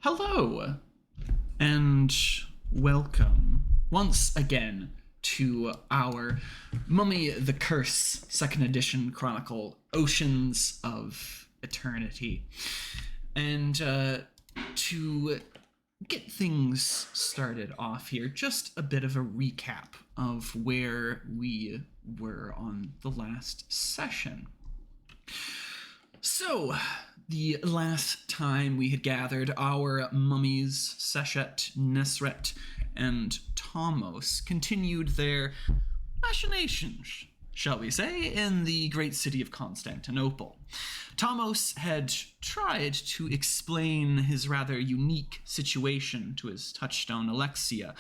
Hello, and welcome once again to our Mummy the Curse 2nd edition chronicle, Oceans of Eternity. And to get things started off here, just a bit of a recap of where we were on the last session. So, the last time we had gathered, our mummies, Seshet, Nesret, and Tomos, continued their machinations, shall we say, in the great city of Constantinople. Tomos had tried to explain his rather unique situation to his touchstone Alexia,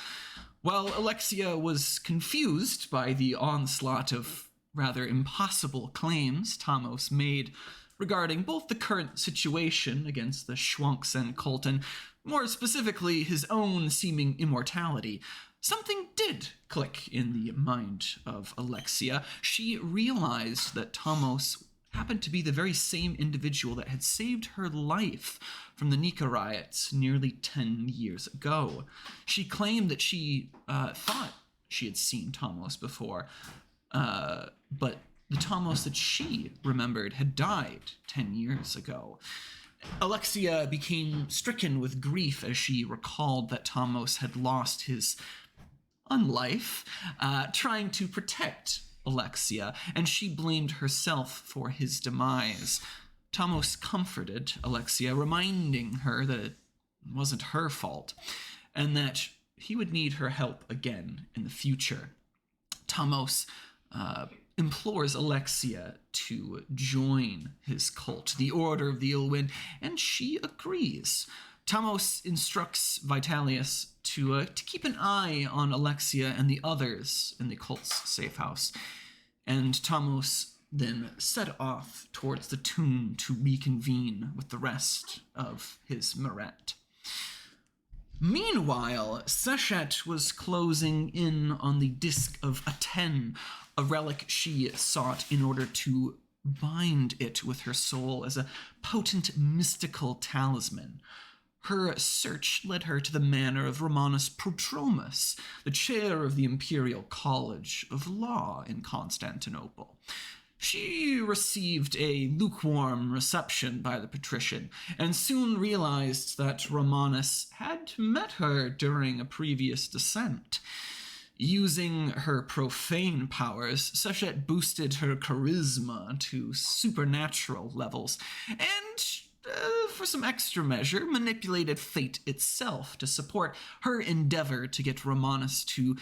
while Alexia was confused by the onslaught of rather impossible claims Tomos made regarding both the current situation against the Schwanks and cult and, more specifically, his own seeming immortality. Something did click in the mind of Alexia. She realized that Tomos happened to be the very same individual that had saved her life from the Nika riots nearly 10 years ago. She claimed that she thought she had seen Tomos before, but the Tomos that she remembered had died 10 years ago. Alexia became stricken with grief as she recalled that Tomos had lost his unlife trying to protect Alexia, and she blamed herself for his demise. Tomos comforted Alexia, reminding her that it wasn't her fault, and that he would need her help again in the future. Tomos implores Alexia to join his cult, the Order of the Illwind, and she agrees. Tomos instructs Vitalius to keep an eye on Alexia and the others in the cult's safe house, and Tomos then set off towards the tomb to reconvene with the rest of his Meret. Meanwhile, Seshet was closing in on the Disc of Aten, a relic she sought in order to bind it with her soul as a potent mystical talisman. Her search led her to the manor of Romanus Prodromus, the chair of the Imperial College of Law in Constantinople. She received a lukewarm reception by the patrician, and soon realized that Romanus had met her during a previous descent. Using her profane powers, Seshet boosted her charisma to supernatural levels, and for some extra measure, manipulated fate itself to support her endeavor to get Romanus to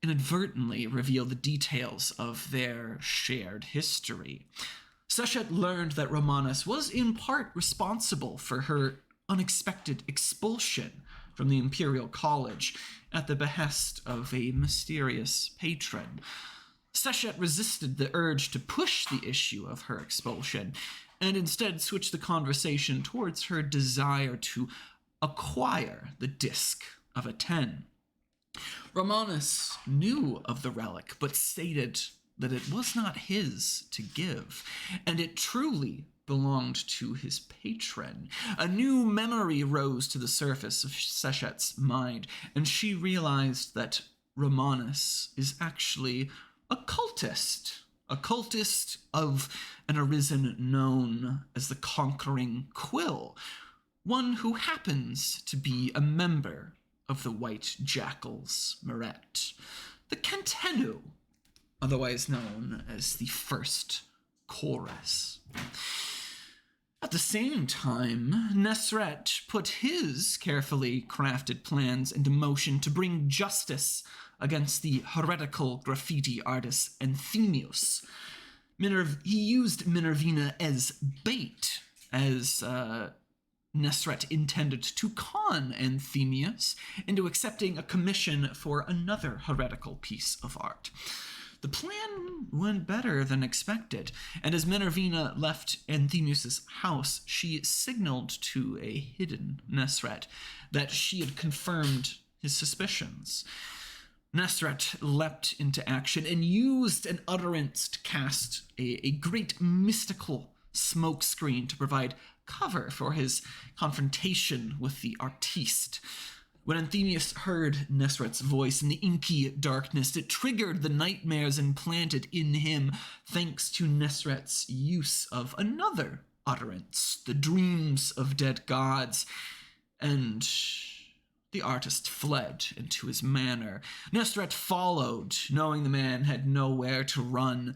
inadvertently reveal the details of their shared history. Seshet learned that Romanus was in part responsible for her unexpected expulsion from the Imperial College at the behest of a mysterious patron. Seshet resisted the urge to push the issue of her expulsion, and instead switched the conversation towards her desire to acquire the Disc of Aten. Romanus knew of the relic, but stated that it was not his to give, and it truly belonged to his patron. A new memory rose to the surface of Seshet's mind, and she realized that Romanus is actually a cultist of an Arisen known as the Conquering Quill, one who happens to be a member of the White Jackal's Meret, the Kentenu, otherwise known as the First Chorus. At the same time, Nesret put his carefully crafted plans into motion to bring justice against the heretical graffiti artist Anthemius. He used Minervina as bait, as Nesret intended to con Anthemius into accepting a commission for another heretical piece of art. The plan went better than expected, and as Minervina left Anthemius' house, she signaled to a hidden Nesret that she had confirmed his suspicions. Nesret leapt into action and used an utterance to cast a great mystical smokescreen to provide cover for his confrontation with the artiste. When Anthemius heard Nesret's voice in the inky darkness, it triggered the nightmares implanted in him thanks to Nesret's use of another utterance, the dreams of dead gods, and the artist fled into his manor. Nesret followed, knowing the man had nowhere to run,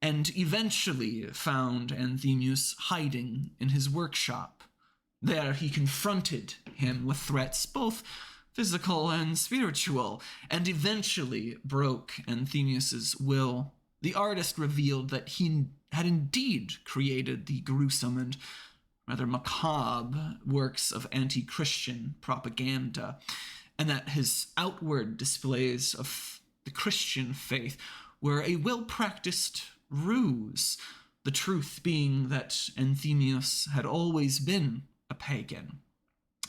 and eventually found Anthemius hiding in his workshop. There he confronted him with threats, both physical and spiritual, and eventually broke Anthemius's will. The artist revealed that he had indeed created the gruesome and rather macabre works of anti-Christian propaganda, and that his outward displays of the Christian faith were a well-practiced ruse, the truth being that Anthemius had always been a pagan,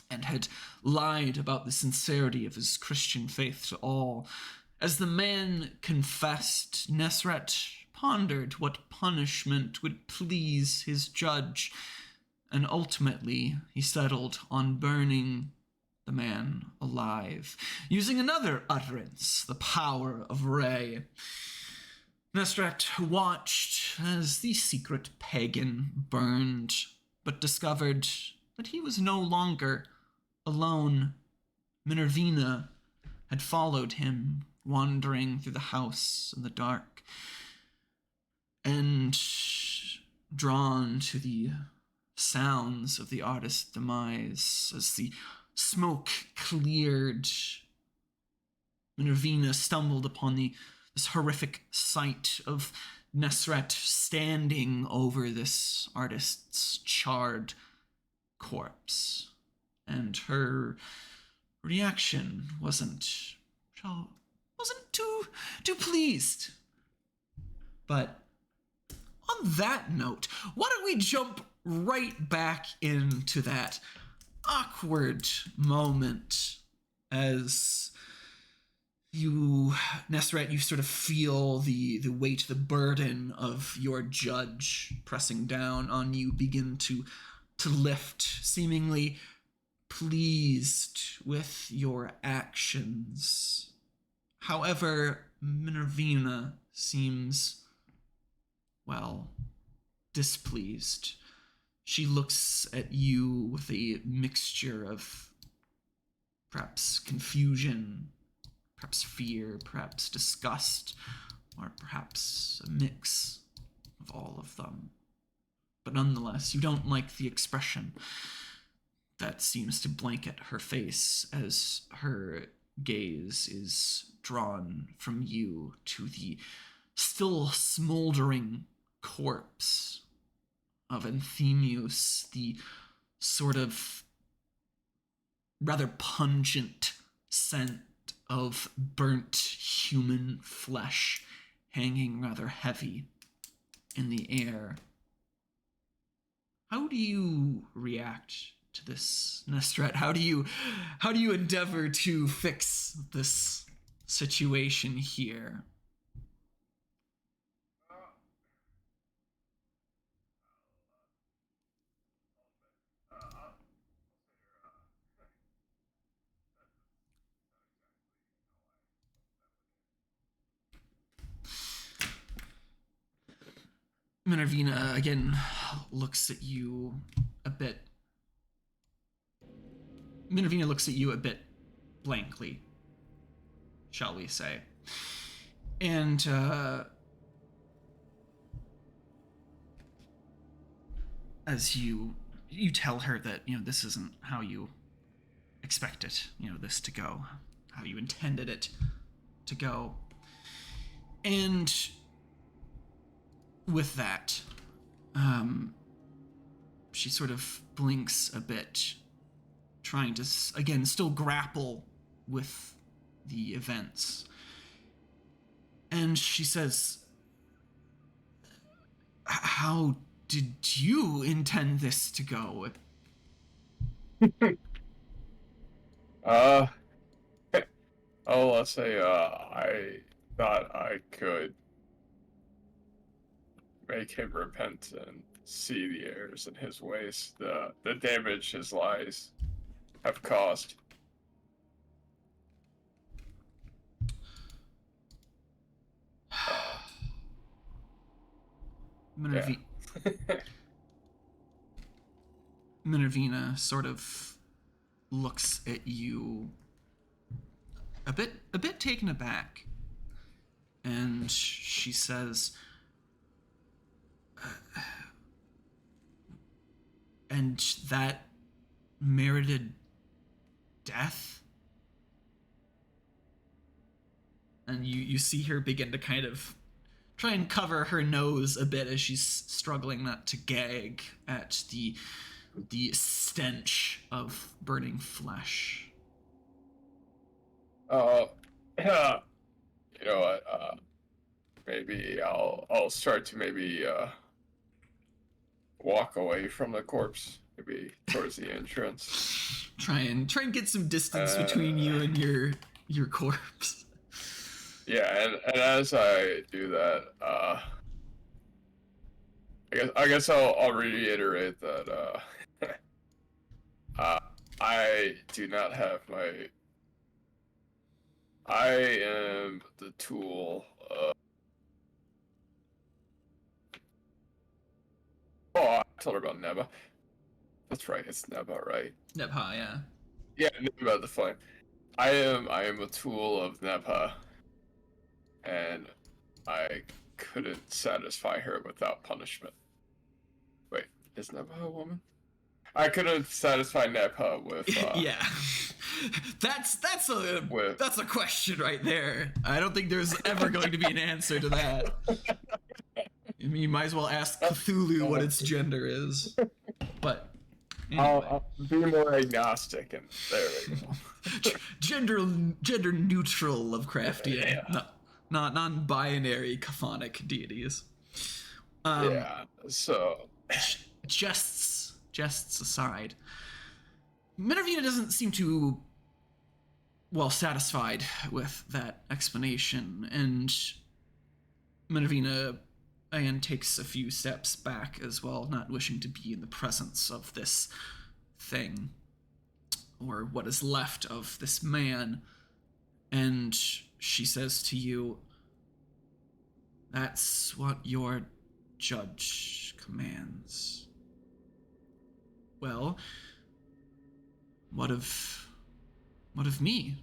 and had lied about the sincerity of his Christian faith to all. As the man confessed, Nesret pondered what punishment would please his judge, and ultimately he settled on burning the man alive, using another utterance, the power of Re. Nesret watched as the secret pagan burned, but discovered that he was no longer alone. Minervina had followed him, wandering through the house in the dark, and drawn to the sounds of the artist's demise. As the smoke cleared, Minervina stumbled upon this horrific sight of Nesret standing over this artist's charred corpse. And her reaction wasn't too pleased. But on that note, why don't we jump right back into that awkward moment as you, Nesret, you sort of feel the weight, the burden of your judge pressing down on you begin to lift, seemingly pleased with your actions. However, Minervina seems, well, displeased. She looks at you with a mixture of perhaps confusion, perhaps fear, perhaps disgust, or perhaps a mix of all of them. But nonetheless, you don't like the expression that seems to blanket her face as her gaze is drawn from you to the still smoldering corpse of Anthemius, the sort of rather pungent scent of burnt human flesh hanging rather heavy in the air. How do you react to this, Nesret? How do you endeavor to fix this situation here? Minervina again looks at you a bit. Minervina looks at you a bit blankly, shall we say. And as you tell her that, this isn't how you expect it, this to go, how you intended it to go. And with that, she sort of blinks a bit, trying to, again, still grapple with the events. And she says, how did you intend this to go? Let's say, I thought I could make him repentant see the errors in his ways, the damage his lies have caused. Minervi- Minervina sort of looks at you a bit taken aback, and she says, and that merited death? And you see her begin to kind of try and cover her nose a bit as she's struggling not to gag at the stench of burning flesh. Yeah. You know what? Maybe I'll start to maybe walk away from the corpse, maybe towards the entrance. Try and get some distance between you and your corpse. Yeah, and as I do that, I guess I'll reiterate that I do not have my. I am the tool of. Oh, I told her about Neba. That's right, it's Neba, right? Nebha, yeah. Yeah, Neba the Flame. I am a tool of Neba, and I couldn't satisfy her without punishment. Wait, is Neba a woman? I couldn't satisfy Neba with. Yeah, that's a question right there. I don't think there's ever going to be an answer to that. I mean, you might as well ask Cthulhu what its gender is. But anyway. I'll be more agnostic, and there we go. gender neutral Lovecraftian, Yeah. not non-binary chthonic deities. Yeah. So jests aside, Minervina doesn't seem too well satisfied with that explanation, and Minervina again takes a few steps back as well, not wishing to be in the presence of this thing, or what is left of this man. And she says to you, "That's what your judge commands." Well, what of me?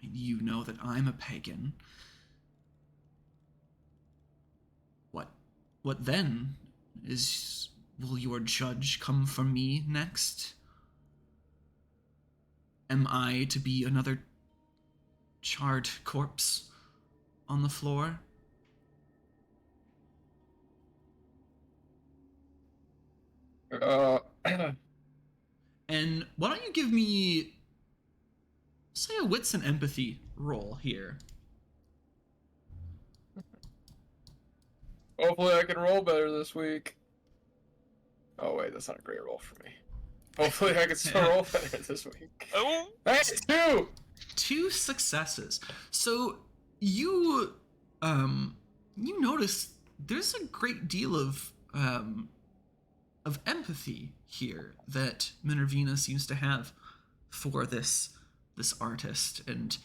You know that I'm a pagan. What then? Will your judge come for me next? Am I to be another charred corpse on the floor? And why don't you give me, say, a wits and empathy roll here? hopefully I can roll better this week. Oh wait, that's not a great roll for me. Hopefully I can still roll better this week. Oh, That's 2 successes. So you notice there's a great deal of empathy here that Minervina seems to have for this artist, and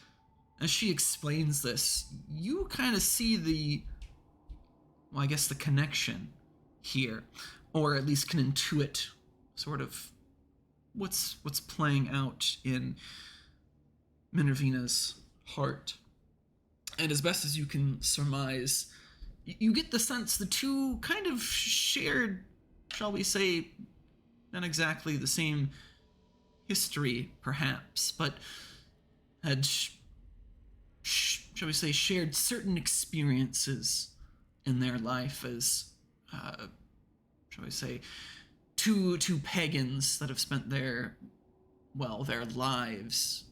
as she explains this, you kind of see the connection here, or at least can intuit sort of what's playing out in Minervina's heart. And as best as you can surmise, you get the sense the two kind of shared, shall we say, not exactly the same history, perhaps, but had, shall we say, shared certain experiences in their life as, shall we say, two pagans that have spent their lives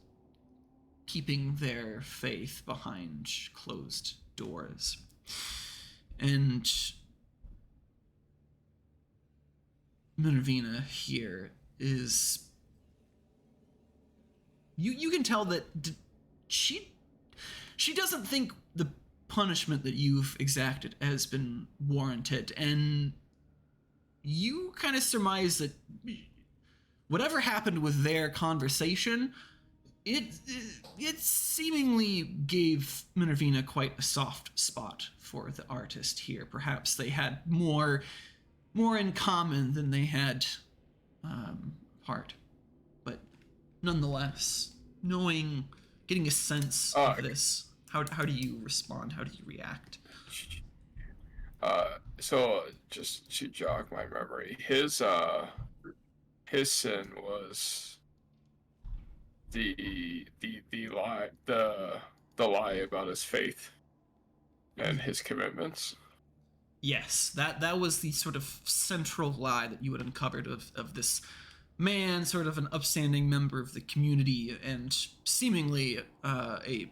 keeping their faith behind closed doors. And Minervina here is, you can tell that she doesn't think the punishment that you've exacted has been warranted, and you kind of surmise that whatever happened with their conversation, it seemingly gave Minervina quite a soft spot for the artist here. Perhaps they had more in common than they had apart. But nonetheless, getting a sense of this, how do you respond? How do you react? So just to jog my memory, his sin was the lie about his faith and his commitments. Yes, that was the sort of central lie that you had uncovered of this man, sort of an upstanding member of the community, and seemingly a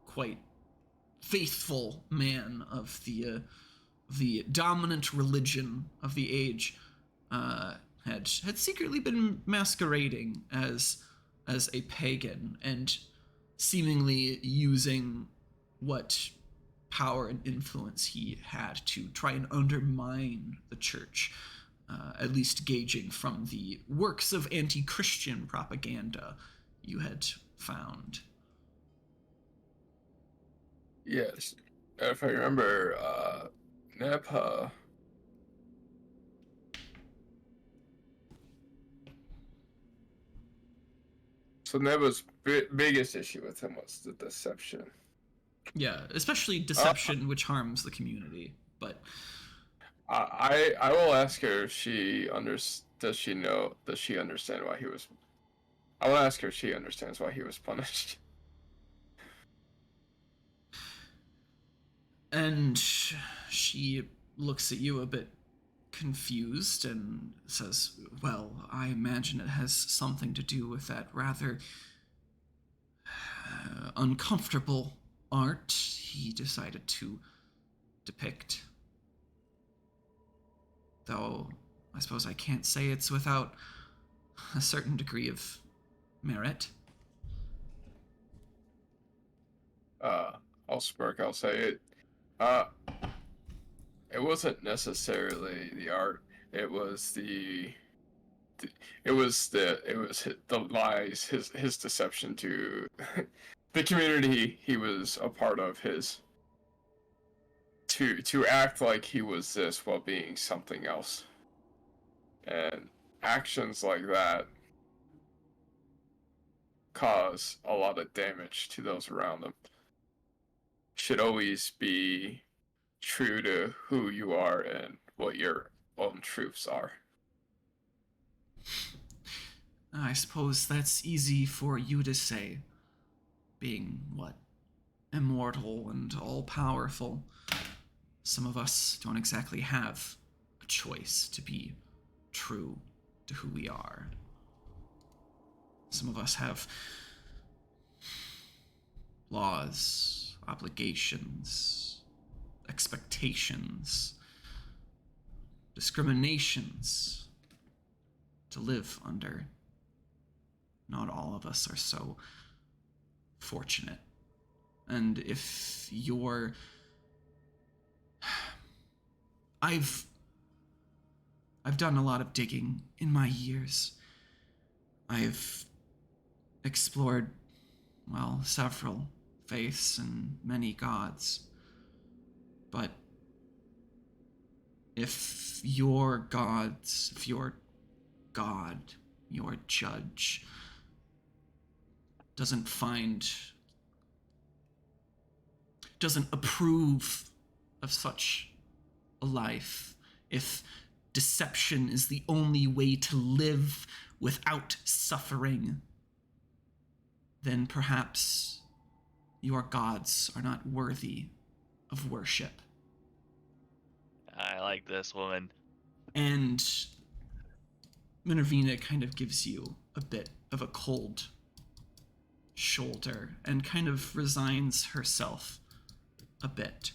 quite faithful man of the dominant religion of the age, had secretly been masquerading as a pagan and seemingly using what power and influence he had to try and undermine the church, at least gauging from the works of anti-Christian propaganda you had found. Yes, if I remember, Nepa. So Nepa's biggest issue with him was the deception. Yeah, especially deception, which harms the community. But I will ask her if she does she understand why he was. I will ask her if she understands why he was punished. And she looks at you a bit confused and says, well, I imagine it has something to do with that rather uncomfortable art he decided to depict. Though I suppose I can't say it's without a certain degree of merit. I'll smirk. I'll say it. It wasn't necessarily the art. It was the lies, his deception to the community he was a part of, his to act like he was this while being something else. And actions like that cause a lot of damage to those around them. Should always be true to who you are and what your own truths are. I suppose that's easy for you to say, being, what, immortal and all-powerful. Some of us don't exactly have a choice to be true to who we are. Some of us have laws, obligations, expectations, discriminations to live under. Not all of us are so fortunate. And if you're... I've done a lot of digging in my years. I've explored, well, several faiths and many gods. But if your gods, if your God, your judge, doesn't approve of such a life, if deception is the only way to live without suffering, then perhaps your gods are not worthy of worship. I like this woman. And Minervina kind of gives you a bit of a cold shoulder and kind of resigns herself a bit.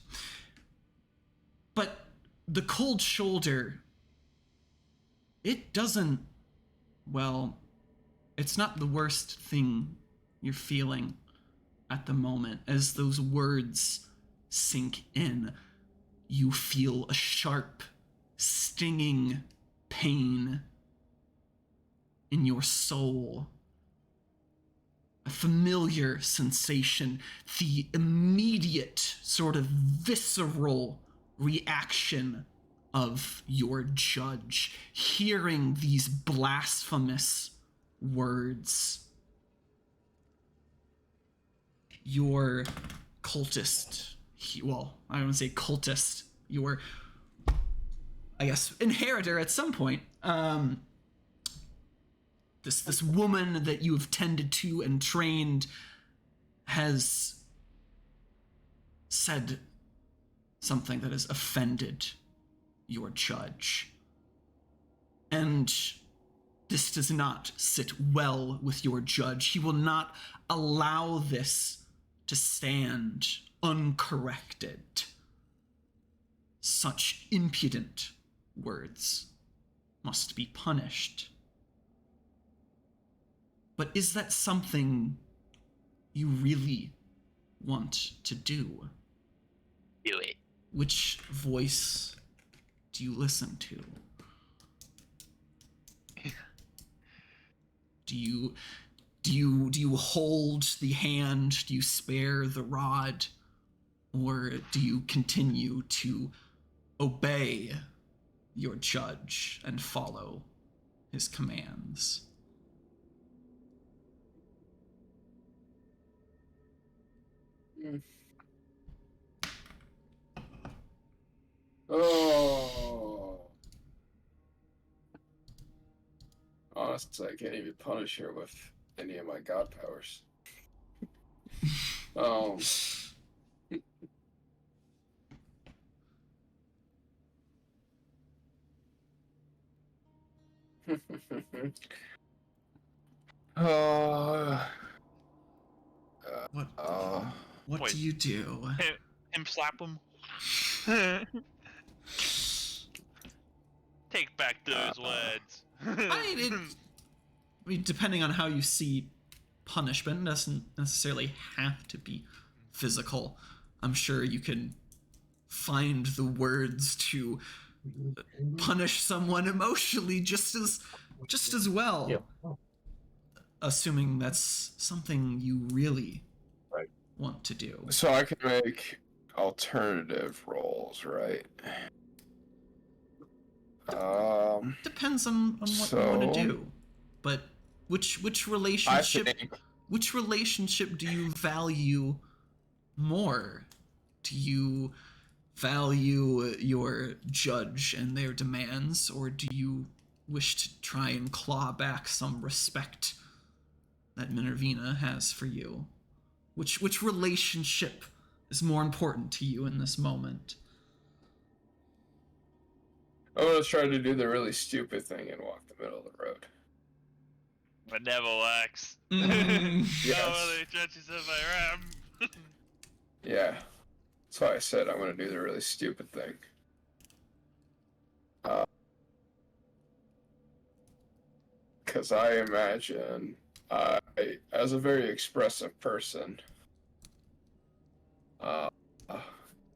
But the cold shoulder, it doesn't, well, it's not the worst thing you're feeling at the moment, as those words sink in, you feel a sharp, stinging pain in your soul. A familiar sensation, the immediate sort of visceral reaction of your judge, hearing these blasphemous words. Your cultist, well, I don't want to say cultist, your, I guess, inheritor at some point, this woman that you have tended to and trained has said something that has offended your judge. And this does not sit well with your judge. He will not allow this to stand uncorrected. Such impudent words must be punished. But is that something you really want to do? Do it. Which voice do you listen to? Do you hold the hand? Do you spare the rod? Or do you continue to obey your judge and follow his commands? Oh. Honestly, I can't even punish her with any of my god powers. um. uh, What Wait. do you do? Him slap him. Take back those words. I mean, depending on how you see punishment, it doesn't necessarily have to be physical. I'm sure you can find the words to punish someone emotionally just as well. Yeah. Assuming that's something you really want to do. So I can make alternative rolls, right? Depends on what you want to do. But which relationship which relationship do you value more? Do you value your judge and their demands, or do you wish to try and claw back some respect that Minervina has for you? Which relationship is more important to you in this moment? I'm gonna try to do the really stupid thing and walk the middle of the road. But never works. Yes. No other judges of I am. Yeah. That's why I said I'm gonna do the really stupid thing. Because I imagine as a very expressive person,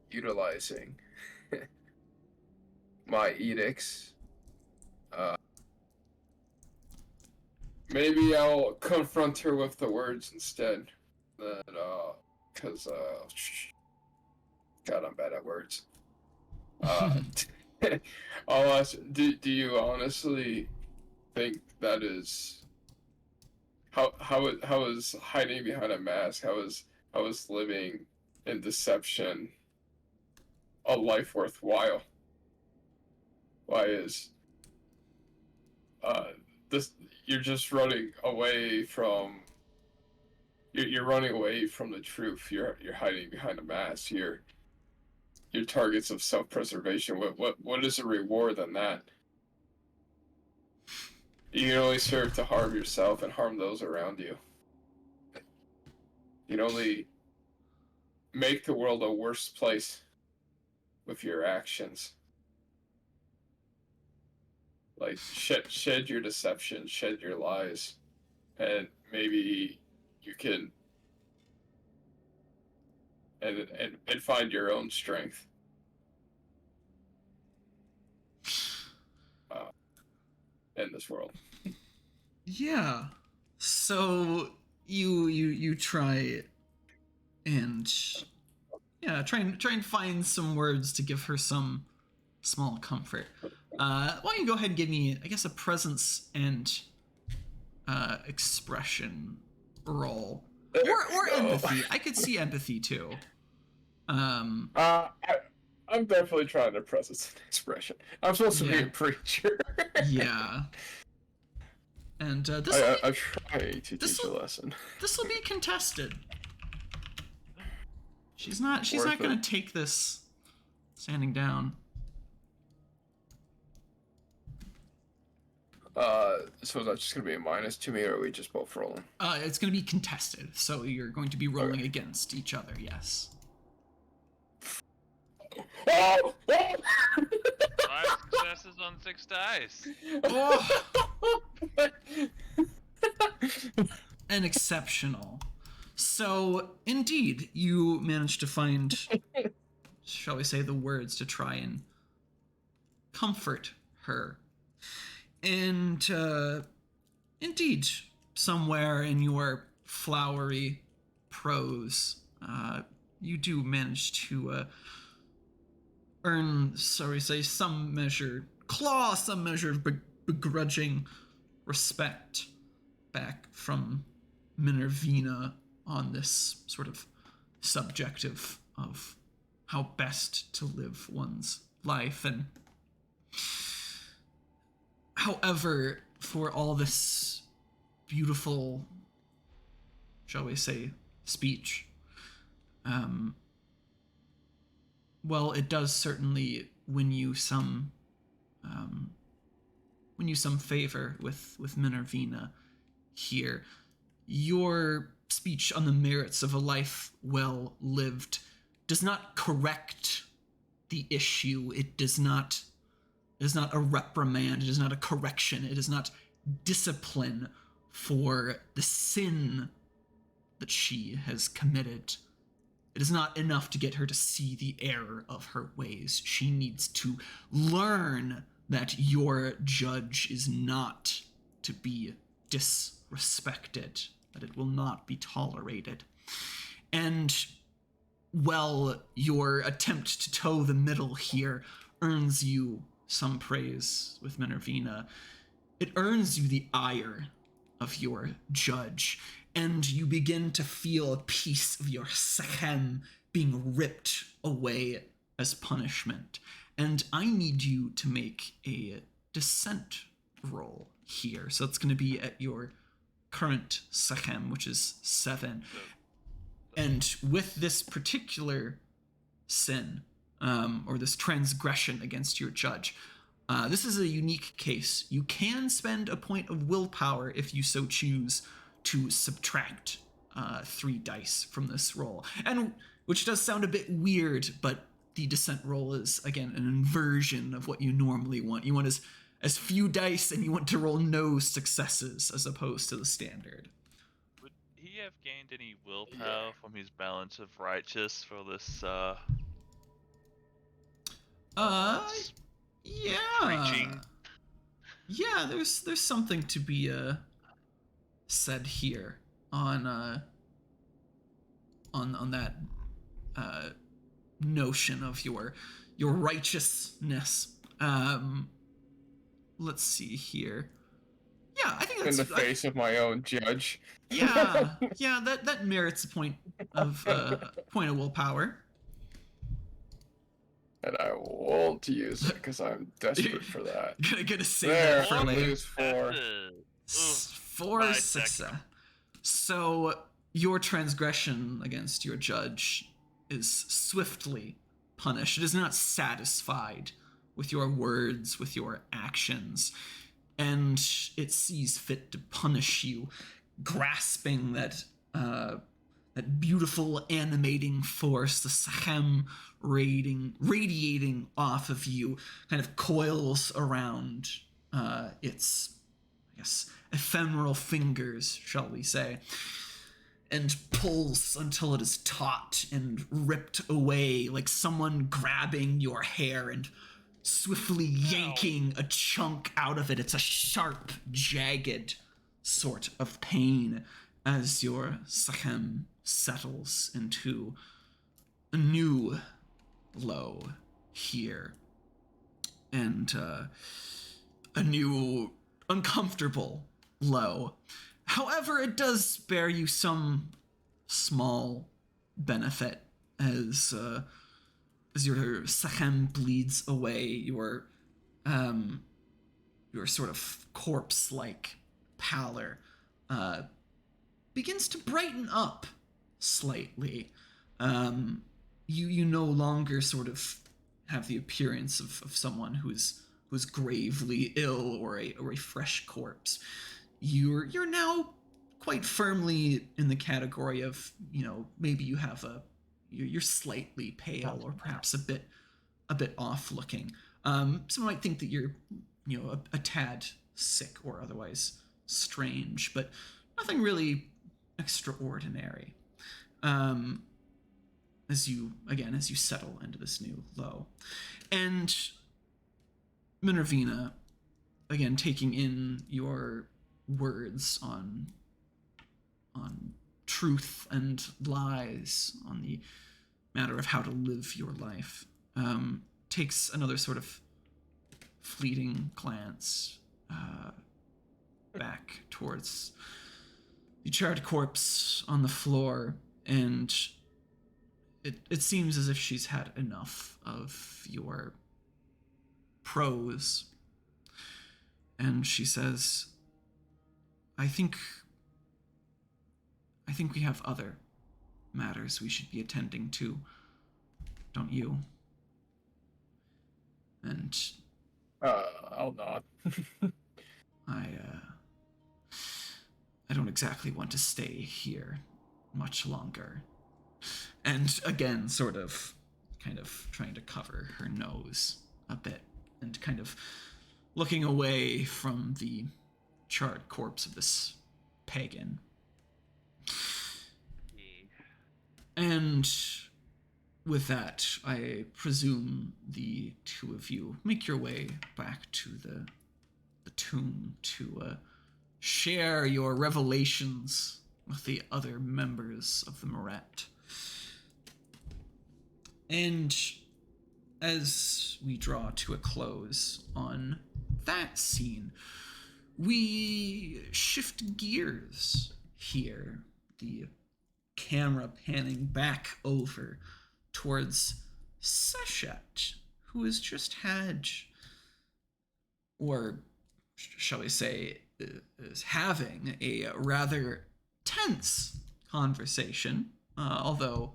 utilizing my edicts, maybe I'll confront her with the words instead. That, because, God, I'm bad at words. I'll ask, do you honestly think that is how is hiding behind a mask, how is living in deception a life worthwhile? Why is this, you're just running away from you're running away from the truth. You're hiding behind a mask. You're targets of self-preservation. What is a reward in that? You can only serve to harm yourself and harm those around you. You can only make the world a worse place with your actions. Like, shed your deception, shed your lies, and maybe you can and find your own strength. In this world. Yeah. So you try and try and find some words to give her some small comfort. Why don't you go ahead and give me, I guess, a presence and expression roll, or empathy. I could see empathy too. I'm definitely trying to presence and expression. I'm supposed to be a preacher. Yeah. And this I try to teach a lesson. This will be contested. She's not going to take this standing down. So is that just going to be a minus to me, or are we just both rolling? It's going to be contested, so you're going to be rolling against each other, yes. Oh! 5 successes on 6 dice. An exceptional. So, indeed, you managed to find, shall we say, the words to try and comfort her. And, indeed, somewhere in your flowery prose, you do manage to earn, shall we say, some measure of begrudging respect back from Minervina on this sort of subjective of how best to live one's life. And however, for all this beautiful, shall we say, speech, well, it does certainly win you some favor with Minervina here. Your speech on the merits of a life well lived does not correct the issue. It is not a reprimand. It is not a correction. It is not discipline for the sin that she has committed. It is not enough to get her to see the error of her ways. She needs to learn that your judge is not to be disrespected, that it will not be tolerated. And, well, your attempt to toe the middle here earns you some praise with Minervina. It earns you the ire of your judge, and you begin to feel a piece of your sechem being ripped away as punishment. And I need you to make a descent roll here. So it's going to be at your current sechem, which is 7. And with this particular sin, or this transgression against your judge, this is a unique case. You can spend a point of willpower if you so choose to subtract 3 dice from this roll, and which does sound a bit weird, but the descent roll is, again, an inversion of what you normally want. You want as few dice, and you want to roll no successes as opposed to the standard. Would he have gained any willpower from his balance of righteous for this preaching? Yeah, there's something to be said here on that notion of your righteousness. Let's see here. Yeah, I think that's in the face of my own judge. Yeah, that merits a point of willpower. And I won't use it because I'm desperate for that. Gonna save that for later. Lose 4. 4 success. So your transgression against your judge is swiftly punished. It is not satisfied with your words, with your actions, and it sees fit to punish you, grasping that beautiful animating force, the sechem radiating off of you, kind of coils around its, I guess, ephemeral fingers, shall we say. and pulls until it is taut and ripped away, like someone grabbing your hair and swiftly yanking a chunk out of it. It's a sharp, jagged sort of pain as your Sahem settles into a new low here. And a new uncomfortable low. However, it does bear you some small benefit as your Sahem bleeds away, your sort of corpse-like pallor begins to brighten up slightly. You no longer sort of have the appearance of someone who's gravely ill or a fresh corpse. You're now quite firmly in the category of, maybe you have you're slightly pale or perhaps a bit off looking. Someone might think that you're, a tad sick or otherwise strange, but nothing really extraordinary. As you settle into this new low. And Minervina, again, taking in your words on truth and lies, on the matter of how to live your life, takes another sort of fleeting glance back towards the charred corpse on the floor, and it seems as if she's had enough of your prose. And she says, I think we have other matters we should be attending to, don't you? And I'll nod. I don't exactly want to stay here much longer. And again, kind of trying to cover her nose a bit and kind of looking away from the charred corpse of this pagan. And with that, I presume the two of you make your way back to the tomb to share your revelations with the other members of the Moret. And as we draw to a close on that scene, we shift gears here, the camera panning back over towards Seshet, who has just had, or shall we say, is having a rather tense conversation, although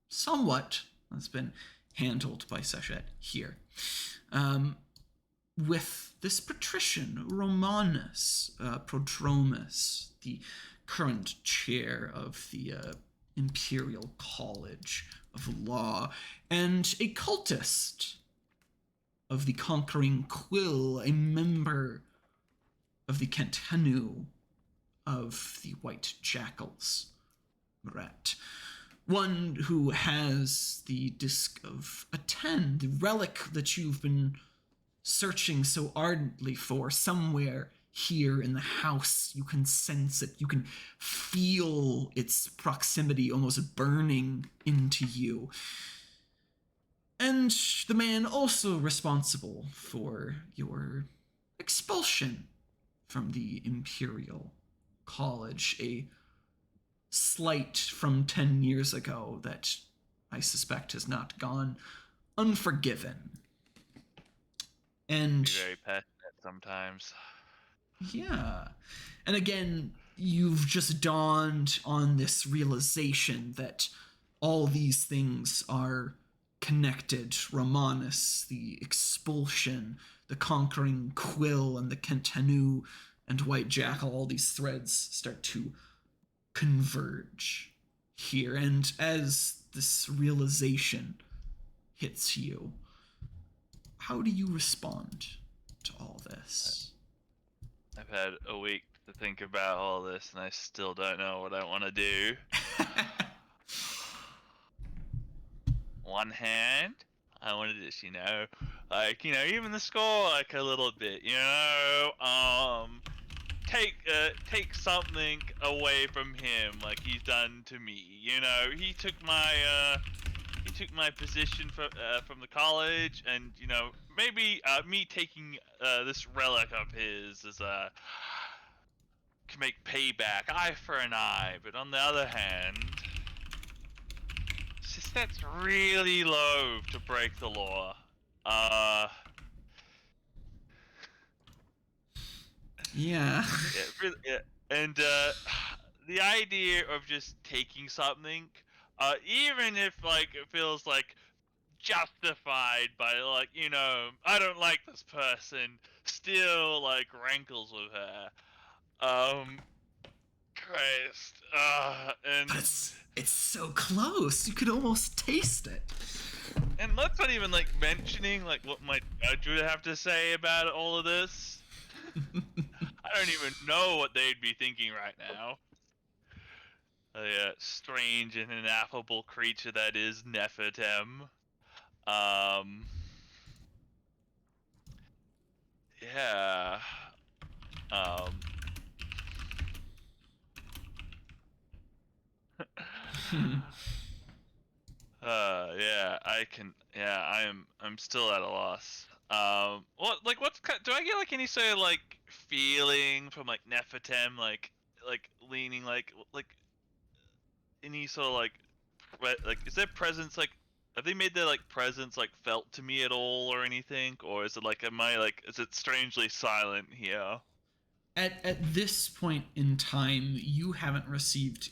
somewhat has been handled by Seshet here, with this patrician, Romanus Prodromus, the current chair of the Imperial College of Law, and a cultist of the Conquering Quill, a member of the Kentanu of the White Jackals, Moret. One who has the Disc of Aten, the relic that you've been searching so ardently for, somewhere here in the house. You can sense it. You can feel its proximity almost burning into you. And the man also responsible for your expulsion from the Imperial College, a slight from 10 years ago that I suspect has not gone unforgiven. And Be very passionate sometimes. Yeah. And again, you've just dawned on this realization that all these things are connected. Romanus, the expulsion, the Conquering Quill, and the Kentanu and White Jackal, all these threads start to converge here. And as this realization hits you, how do you respond to all this? I've had a week to to think about all this, and I still don't know what I want to do. One hand, I wanted to just, even the score, like, a little bit, take something away from him, like he's done to me. He took my position from the college, and maybe me taking this relic of his is can make payback, eye for an eye. But on the other hand, it's just that's really low to break the law. Yeah. Yeah, and the idea of just taking something, even if like it feels like justified by like I don't like this person, still like rankles with her. Christ. And But it's so close. You could almost taste it. and let's not even like mentioning like what my judge would have to say about all of this. I don't even know what they'd be thinking right now. A strange and ineffable creature that is Nephilim. Yeah. Um. Yeah, I can. Yeah, I'm still at a loss. Do I get like any sort of like feeling from like Nephilim, like leaning like any sort of like is their presence like have they made their like presence like felt to me at all or anything, or is it like is it strangely silent here? At this point in time, you haven't received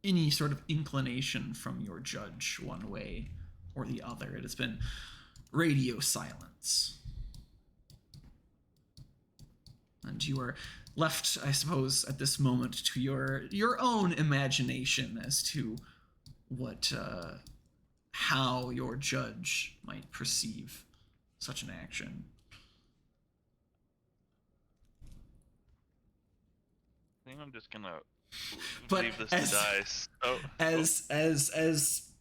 any sort of inclination from your judge one way or the other. It has been radio silence. And you are left, I suppose, at this moment to your own imagination as to what how your judge might perceive such an action. I think I'm just gonna But leave this to dice. As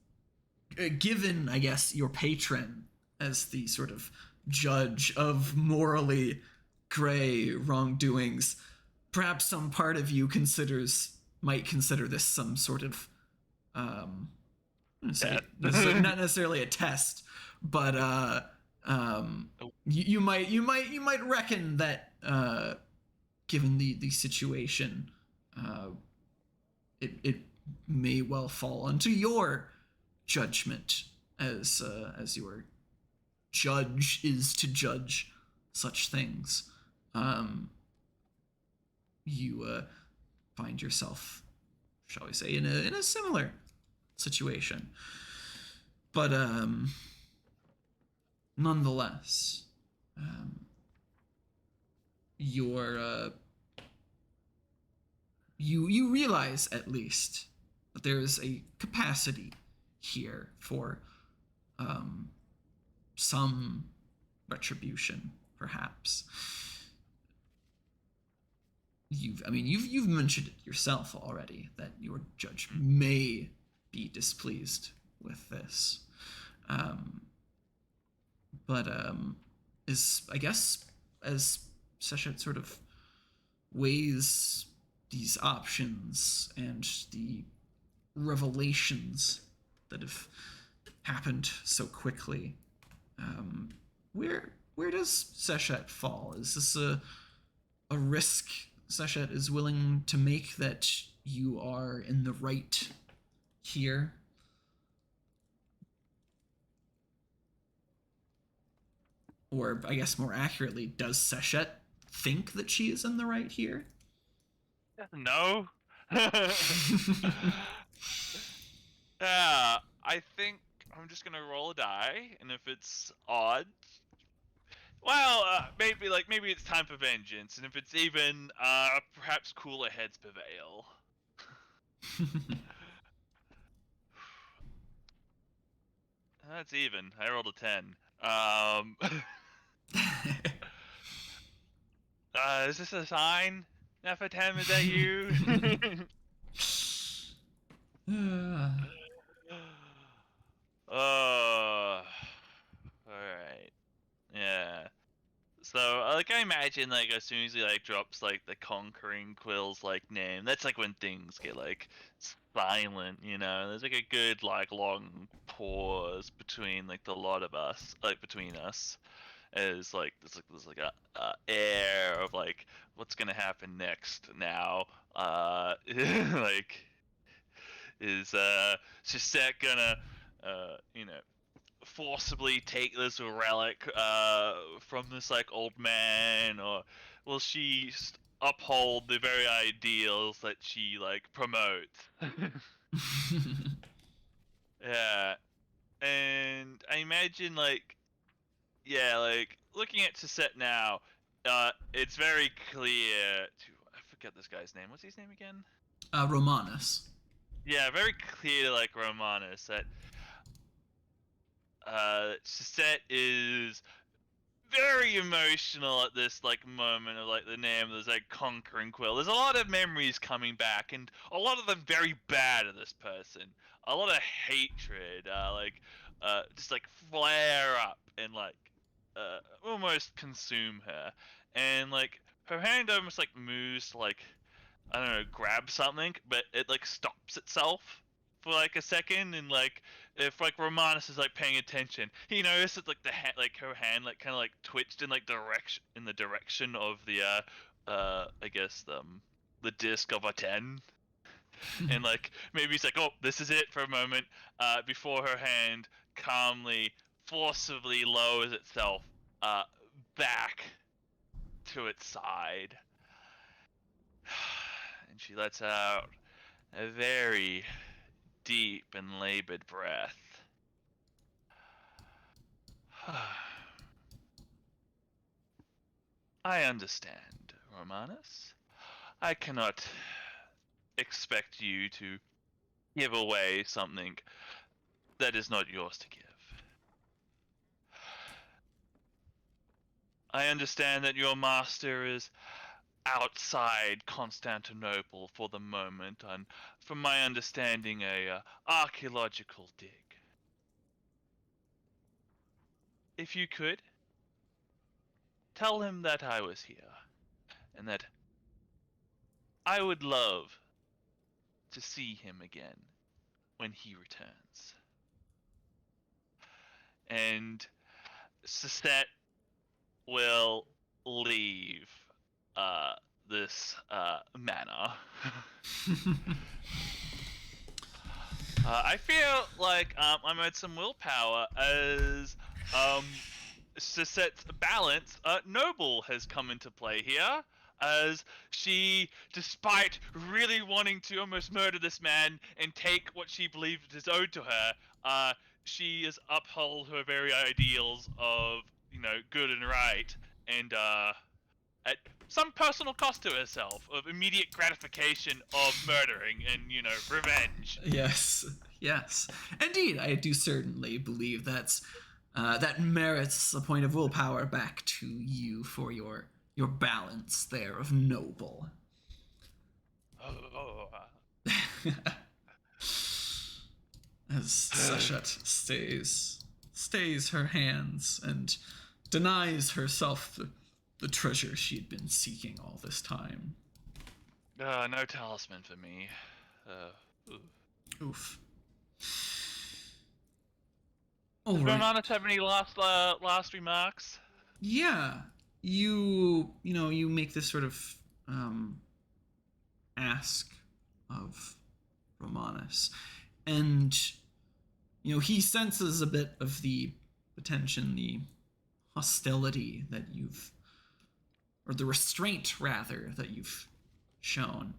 given, I guess, your patron as the sort of judge of morally gray wrongdoings, perhaps some part of you might consider this some sort of not necessarily a test, but you might reckon that given the situation, it may well fall onto your judgment as your judge is to judge such things. You find yourself, shall we say, in a similar situation, but nonetheless, you realize at least that there is a capacity here for some retribution, perhaps. You've mentioned it yourself already that your judge may be displeased with this, but is, I guess, as Seshet sort of weighs these options and the revelations that have happened so quickly, where does Seshet fall? Is this a risk Seshet is willing to make that you are in the right here? Or, I guess more accurately, does Seshet think that she is in the right here? No. Yeah, I think I'm just gonna roll a die, and if it's odd, well, maybe it's time for vengeance, and if it's even, perhaps cooler heads prevail. That's even. I rolled a 10. Is this a sign? Nefertem, is that you? Oh, alright. Yeah. So, like, I imagine, like, as soon as he, like, drops, like, the Conquering Quill's, like, name, that's, like, when things get, like, silent, you know? There's, like, a good, like, long pause between, like, the lot of us, like, between us. As, like, there's, like, a air of, like, what's gonna happen next now? Like, is, Shusette gonna, you know, forcibly take this relic from this like old man, or will she uphold the very ideals that she like promotes? Yeah, and I imagine like yeah, like looking at Sisette now, it's very clear to I forget this guy's name. What's his name again? Romanus. Yeah, very clear to like Romanus that Sisette is very emotional at this like moment of like the name of this like conquering quill. There's a lot of memories coming back, and a lot of them very bad of this person. A lot of hatred, just like flare up and like almost consume her. And like her hand almost like moves to like I don't know, grab something, but it like stops itself for like a second, and like if like Romanus is like paying attention, he notices like like her hand like kind of like twitched in like the direction of the I guess the disc of a 10, and like maybe he's like, oh, this is it for a moment, before her hand calmly, forcibly lowers itself uh back to its side. And she lets out a very deep and labored breath. I understand, Romanus. I cannot expect you to give away something that is not yours to give. I understand that your master is outside Constantinople for the moment, and from my understanding, a archaeological dig. If you could, tell him that I was here, and that I would love to see him again when he returns. And Sestet will leave uh, this manor. I feel like I'm at some willpower as Seset's balance. Noble has come into play here, as she, despite really wanting to almost murder this man and take what she believed is owed to her, she has upheld her very ideals of, you know, good and right, and at some personal cost to herself, of immediate gratification of murdering and, you know, revenge. Yes, yes. Indeed, I do certainly believe that merits a point of willpower back to you for your balance there of noble. Oh, As Seshet stays her hands and denies herself the treasure she had been seeking all this time. no talisman for me. Oof. Does All right. Romanus have any last remarks? Yeah, you make this sort of ask of Romanus, and he senses a bit of the tension, the hostility that or the restraint rather, that you've shown,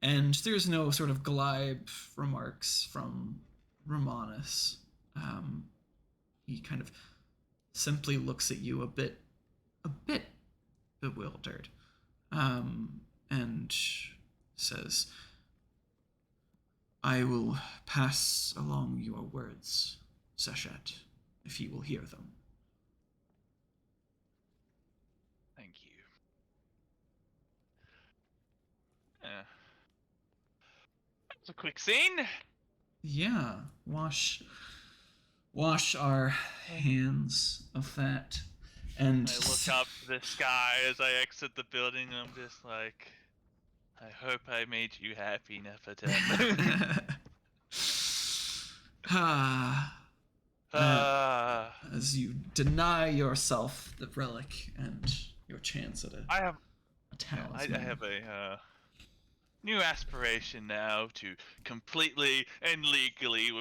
and there's no sort of glib remarks from Romanus. He kind of simply looks at you a bit bewildered, and says, I will pass along your words, Seshet, if you will hear them. Thank you. a quick scene. Yeah, wash our hands of that. And I look up to the sky as I exit the building. I'm just like, I hope I made you happy, Nefertem. As you deny yourself the relic and your chance at a I have talisman. I have a new aspiration now to completely and legally,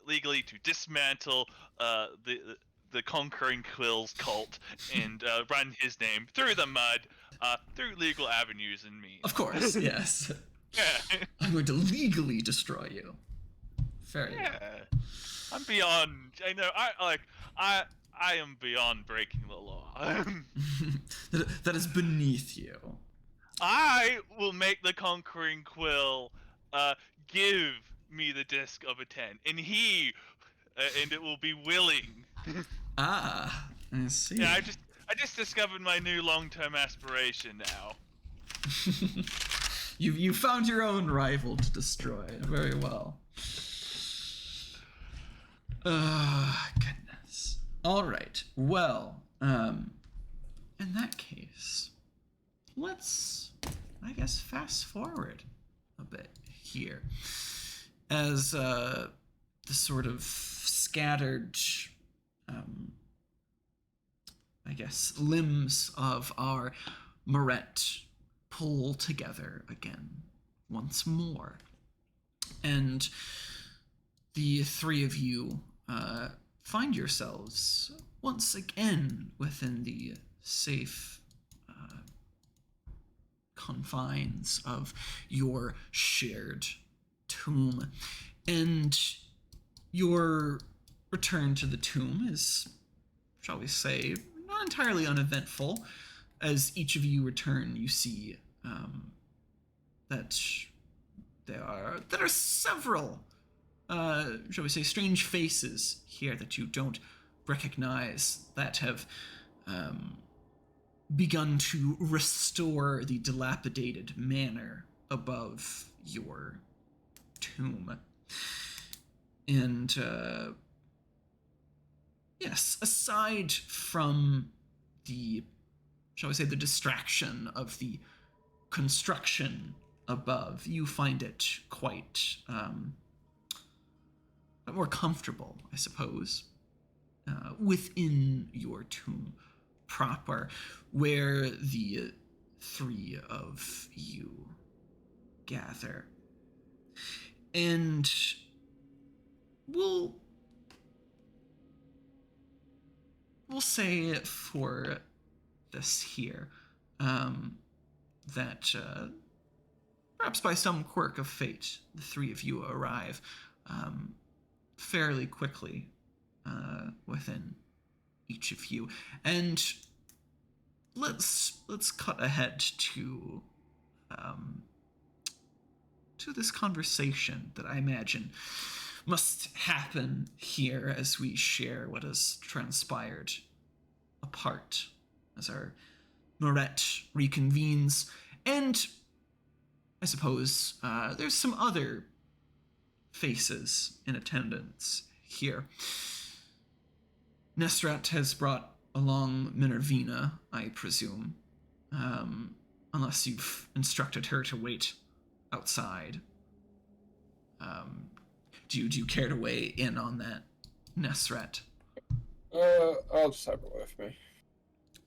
legally to dismantle the Conquering Quills cult and run his name through the mud, through legal avenues and means. Of course, yes. Yeah. I'm going to legally destroy you. Very well. I'm beyond. I know. I am beyond breaking the law. that is beneath you. I will make the Conquering Quill give me the disc of a 10, and and it will be willing. Ah, I see. Yeah, I just discovered my new long-term aspiration now. You found your own rival to destroy. Very well. Goodness. All right. Well, in that case, let's, I guess, fast forward a bit here, as the sort of scattered, I guess, limbs of our Moret pull together again once more, and the three of you find yourselves once again within the safe confines of your shared tomb. And your return to the tomb is, shall we say, not entirely uneventful. As each of you return, you see that there are several, shall we say, strange faces here that you don't recognize, that have begun to restore the dilapidated manor above your tomb. And yes, aside from the, shall we say, the distraction of the construction above, you find it quite more comfortable, I suppose, within your tomb proper, where the three of you gather. And we'll say for this here, that perhaps by some quirk of fate, the three of you arrive fairly quickly within each of you. And let's cut ahead to this conversation that I imagine must happen here as we share what has transpired apart, as our Moret reconvenes. And I suppose there's some other faces in attendance here. Nestrat has brought along Minervina, I presume, unless you've instructed her to wait outside. Do you care to weigh in on that, Nestrat? I'll just have her with me.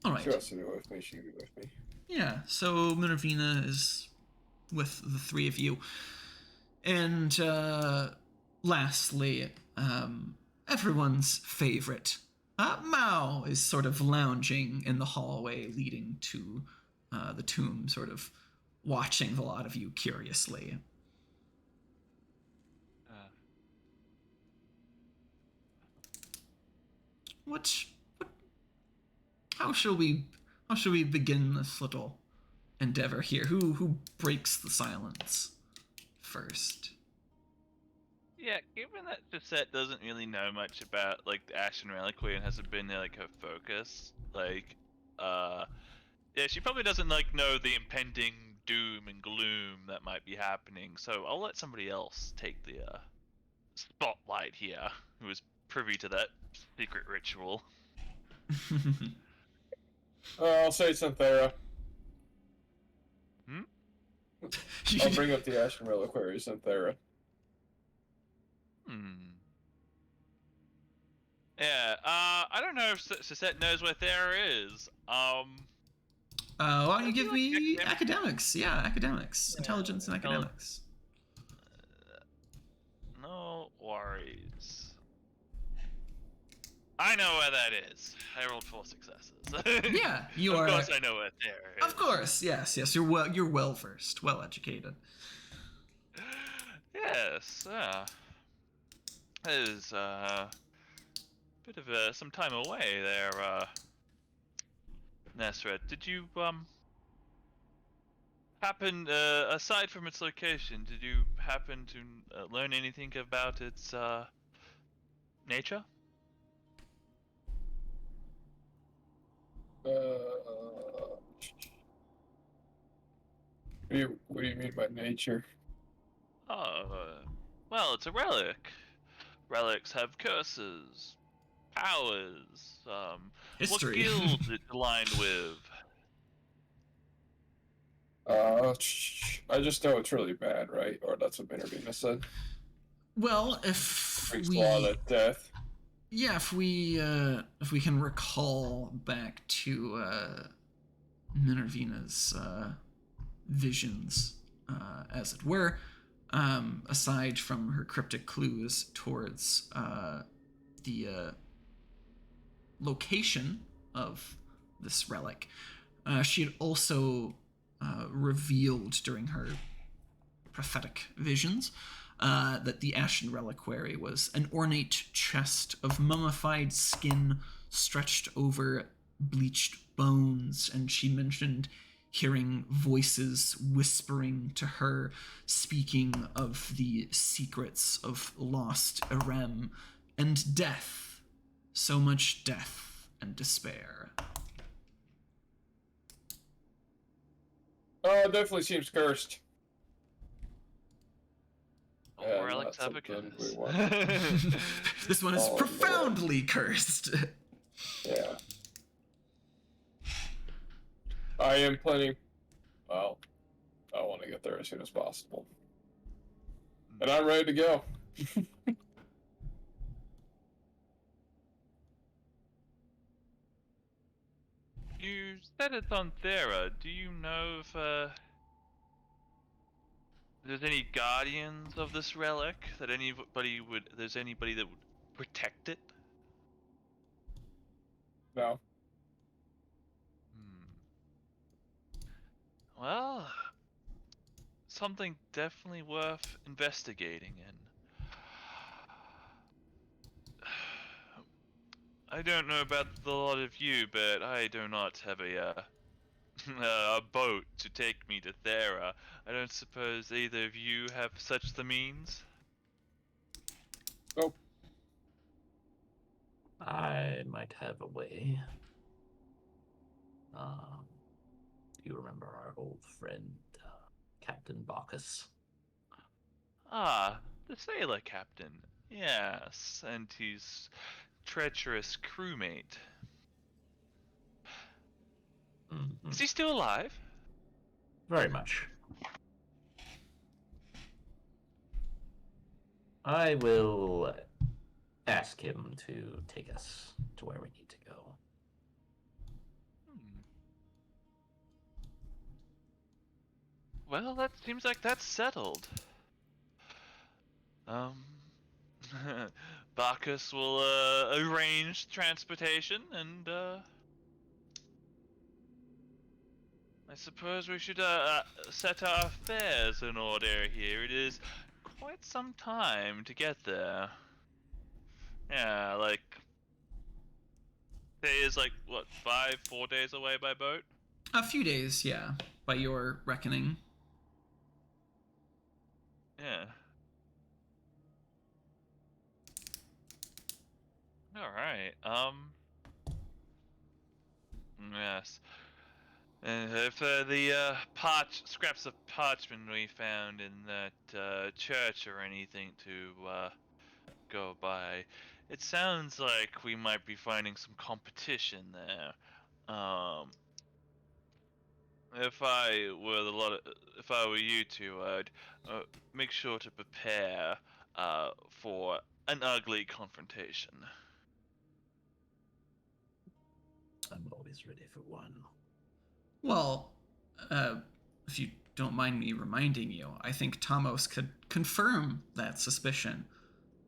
All right. She wants to be with me, she can be with me. Yeah, so Minervina is with the three of you. And lastly, everyone's favorite, Mao is sort of lounging in the hallway leading to the tomb, sort of watching the lot of you curiously. How shall we begin this little endeavor here? Who breaks the silence first? Yeah, given that Gisette doesn't really know much about like the Ashen Reliquary and hasn't been like her focus, yeah, she probably doesn't like know the impending doom and gloom that might be happening. So I'll let somebody else take the spotlight here, who is privy to that secret ritual. I'll say Synthera. Hmm? I'll bring up the Ashen Reliquary, Synthera. Yeah, I don't know if Sisette knows where Thera is. Why don't you Does he give like me academic? academics? Yeah, academics. Yeah, Intelligence and academics. No worries. I know where that is. I rolled 4 successes. Yeah, you of are. Of course I know where Thera is. Of course, yes. You're well versed, well educated. Yes, that is bit of some time away there, Nesret. Did you happen, aside from its location, did you happen to learn anything about its nature? What do you mean by nature? Well, it's a relic. Relics have curses, powers, History. what guild it's aligned with. I just know it's really bad, right? Or that's what Minervina said. Well, if Brings we, a lot of death. yeah, if we can recall back to Minervina's visions, as it were, aside from her cryptic clues towards the location of this relic, she had also revealed during her prophetic visions that the Ashen Reliquary was an ornate chest of mummified skin stretched over bleached bones, and she mentioned hearing voices whispering to her, speaking of the secrets of lost Erem and death. So much death and despair. Oh, it definitely seems cursed. All relics have a something curse. we want. This one is Oh, profoundly cursed. Yeah. I am planning. Well, I want to get there as soon as possible. And I'm ready to go. You said it's on Thera. Do you know if there's any guardians of this relic that there's anybody that would protect it? No. Well, something definitely worth investigating in. I don't know about the lot of you, but I do not have a a boat to take me to Thera. I don't suppose either of you have such the means? Nope. I might have a way. Do you remember our old friend, Captain Bacchus? Ah, the sailor captain. Yes, and his treacherous crewmate. Mm-hmm. Is he still alive? Very much. I will ask him to take us to where we need to go. Well, that seems like that's settled. Bacchus will arrange transportation, and I suppose we should set our affairs in order here. It is quite some time to get there. Yeah, like day is like what, 4 days away by boat? A few days, yeah, by your reckoning. Yeah. All right. Yes. If the scraps of parchment we found in that church or anything to go by, it sounds like we might be finding some competition there. If I were if I were you two, I'd make sure to prepare for an ugly confrontation. I'm always ready for one. Well, if you don't mind me reminding you, I think Tomos could confirm that suspicion.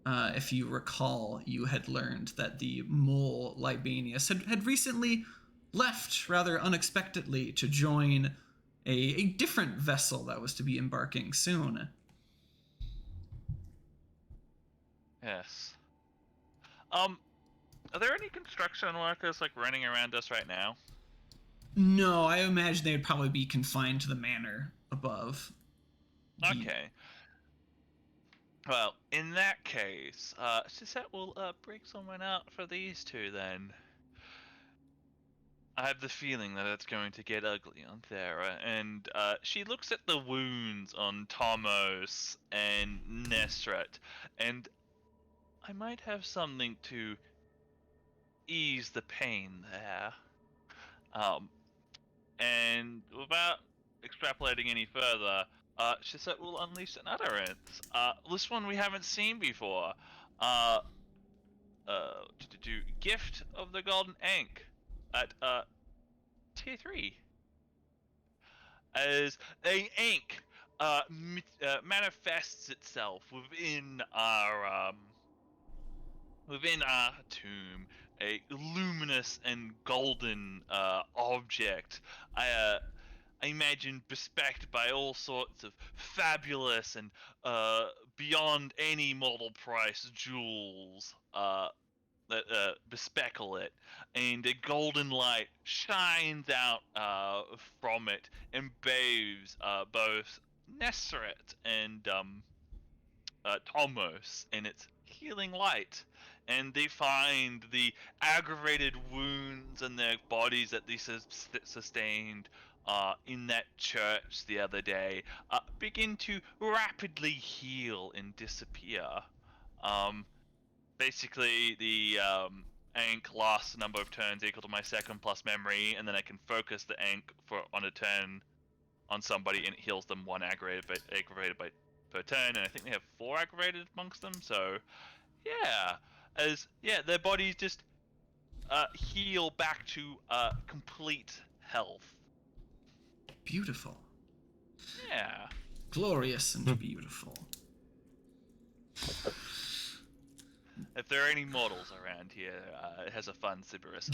If you recall, you had learned that the mole Libanius had recently left rather unexpectedly to join a different vessel that was to be embarking soon. Yes. Are there any construction workers like running around us right now? No, I imagine they would probably be confined to the manor above. Okay. Well, in that case, Suzette will break someone out for these two then. I have the feeling that it's going to get ugly on Thera, and she looks at the wounds on Tomos and Nesret, and I might have something to ease the pain there. And without extrapolating any further, Suzette will unleash an utterance. This one we haven't seen before. Gift of the Golden Ankh at tier 3. As a ankh manifests itself within our tomb, a luminous and golden object. I imagine bespecked by all sorts of fabulous and beyond any mortal price jewels that bespeckle it, and a golden light shines out from it and bathes both Nesseret and Tomos in its healing light. And they find the aggravated wounds in their bodies that they sustained in that church the other day begin to rapidly heal and disappear. Basically, the Ankh lasts a number of turns equal to my second plus memory, and then I can focus the Ankh on a turn on somebody, and it heals them one aggravated by per turn, and I think they have 4 aggravated amongst them. So, their bodies just heal back to complete health. Beautiful. Yeah. Glorious and beautiful. If there are any mortals around here, it has a fun Sybaris.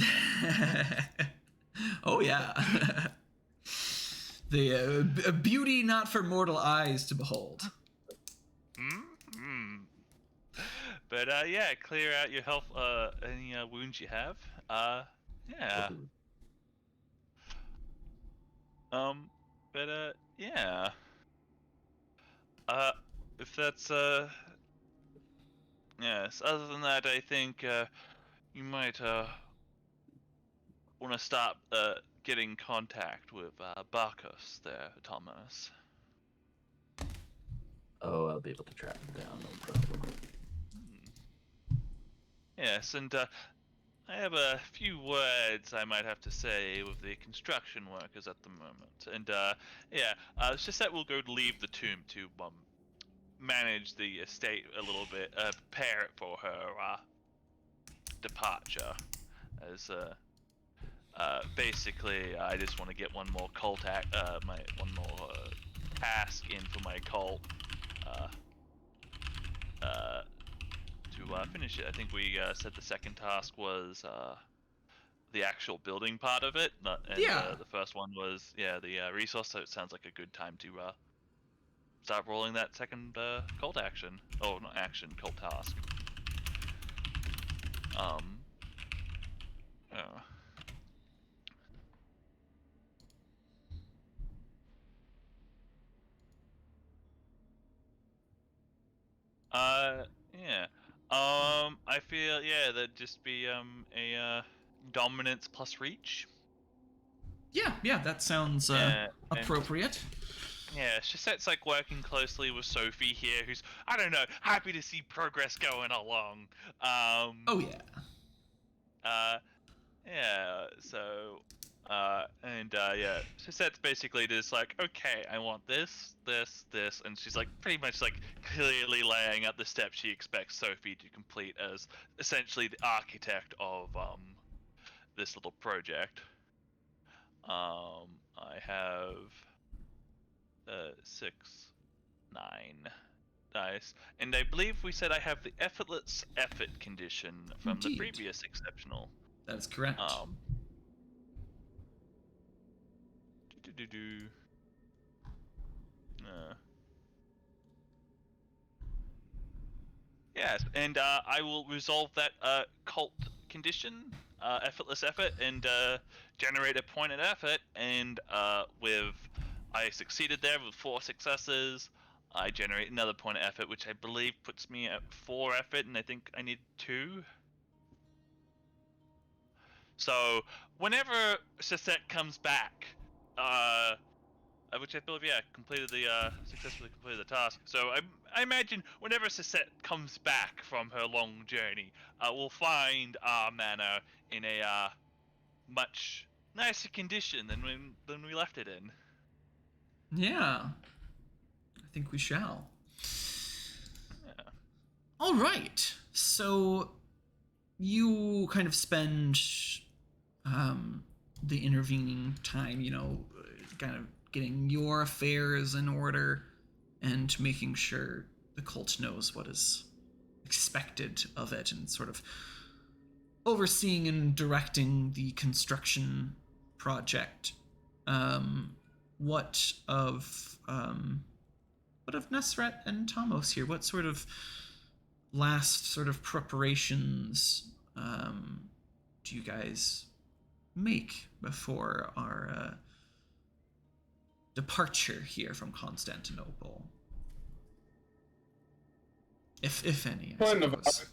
Oh yeah. The a beauty not for mortal eyes to behold. Mm-hmm. But clear out your health, any wounds you have. Yeah. Yeah. If that's yes. Other than that, I think you might want to start getting contact with Barkos there, Thomas. Oh, I'll be able to track him down, no problem. Yes, and I have a few words I might have to say with the construction workers at the moment. And it's just that we'll go leave the tomb to manage the estate a little bit, prepare it for her departure. As basically, I just want to get one more task in for my cult to finish it. I think we said the second task was the actual building part of it, the first one was the resource. So it sounds like a good time to start rolling that second cult action. Oh, not action, cult task. Yeah. Yeah. I feel that'd just be a dominance plus reach. Yeah, that sounds And- appropriate. Yeah, Chasette's like working closely with Sophie here, who's, I don't know, happy to see progress going along. Oh yeah. Yeah, so, yeah, Chasette's basically just like, okay, I want this, and she's like pretty much like clearly laying out the steps she expects Sophie to complete as essentially the architect of, this little project. I have, 6, 9 dice, and I believe we said I have the effortless effort condition from the Indeed. previous exceptional. That is correct. Do-do-do-do. Yes, and I will resolve that cult condition, effortless effort, and generate a point of effort. And I succeeded there with 4 successes. I generate another point of effort, which I believe puts me at 4 effort, and I think I need 2. So whenever Sisette comes back, which I believe, successfully completed the task. So I imagine whenever Sisette comes back from her long journey, we'll find our manor in a much nicer condition than we left it in. Yeah. I think we shall. Yeah. All right. So you kind of spend the intervening time, kind of getting your affairs in order and making sure the cult knows what is expected of it, and sort of overseeing and directing the construction project. What of Nesret and Tomos here? What sort of last sort of preparations do you guys make before our departure here from Constantinople? If any, I Kind of suppose.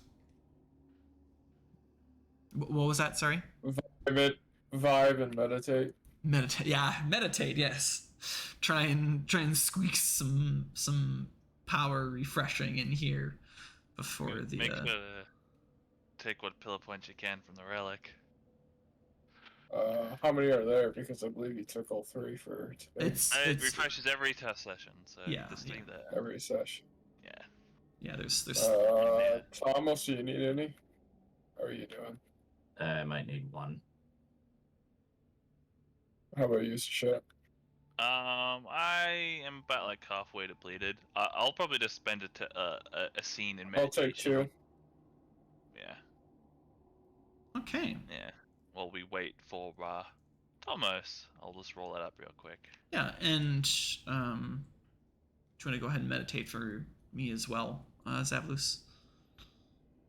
What was that? Sorry? vibe and meditate. Meditate. Yeah, meditate. Yes. Try and squeak some power refreshing in here before the. Make sure to take what pillar points you can from the relic. How many are there? Because I believe you took all 3 for today. It refreshes every test session, so Yeah, just yeah. leave that. Every session. Yeah, there's Thomas, do you need any? How are you doing? I might need 1. How about you, Shit? I am about like halfway depleted. I'll probably just spend a scene in meditation. I'll take 2. Yeah. Okay. Yeah. While we wait for Thomas, I'll just roll that up real quick. Yeah, and do you want to go ahead and meditate for me as well, Zavlus?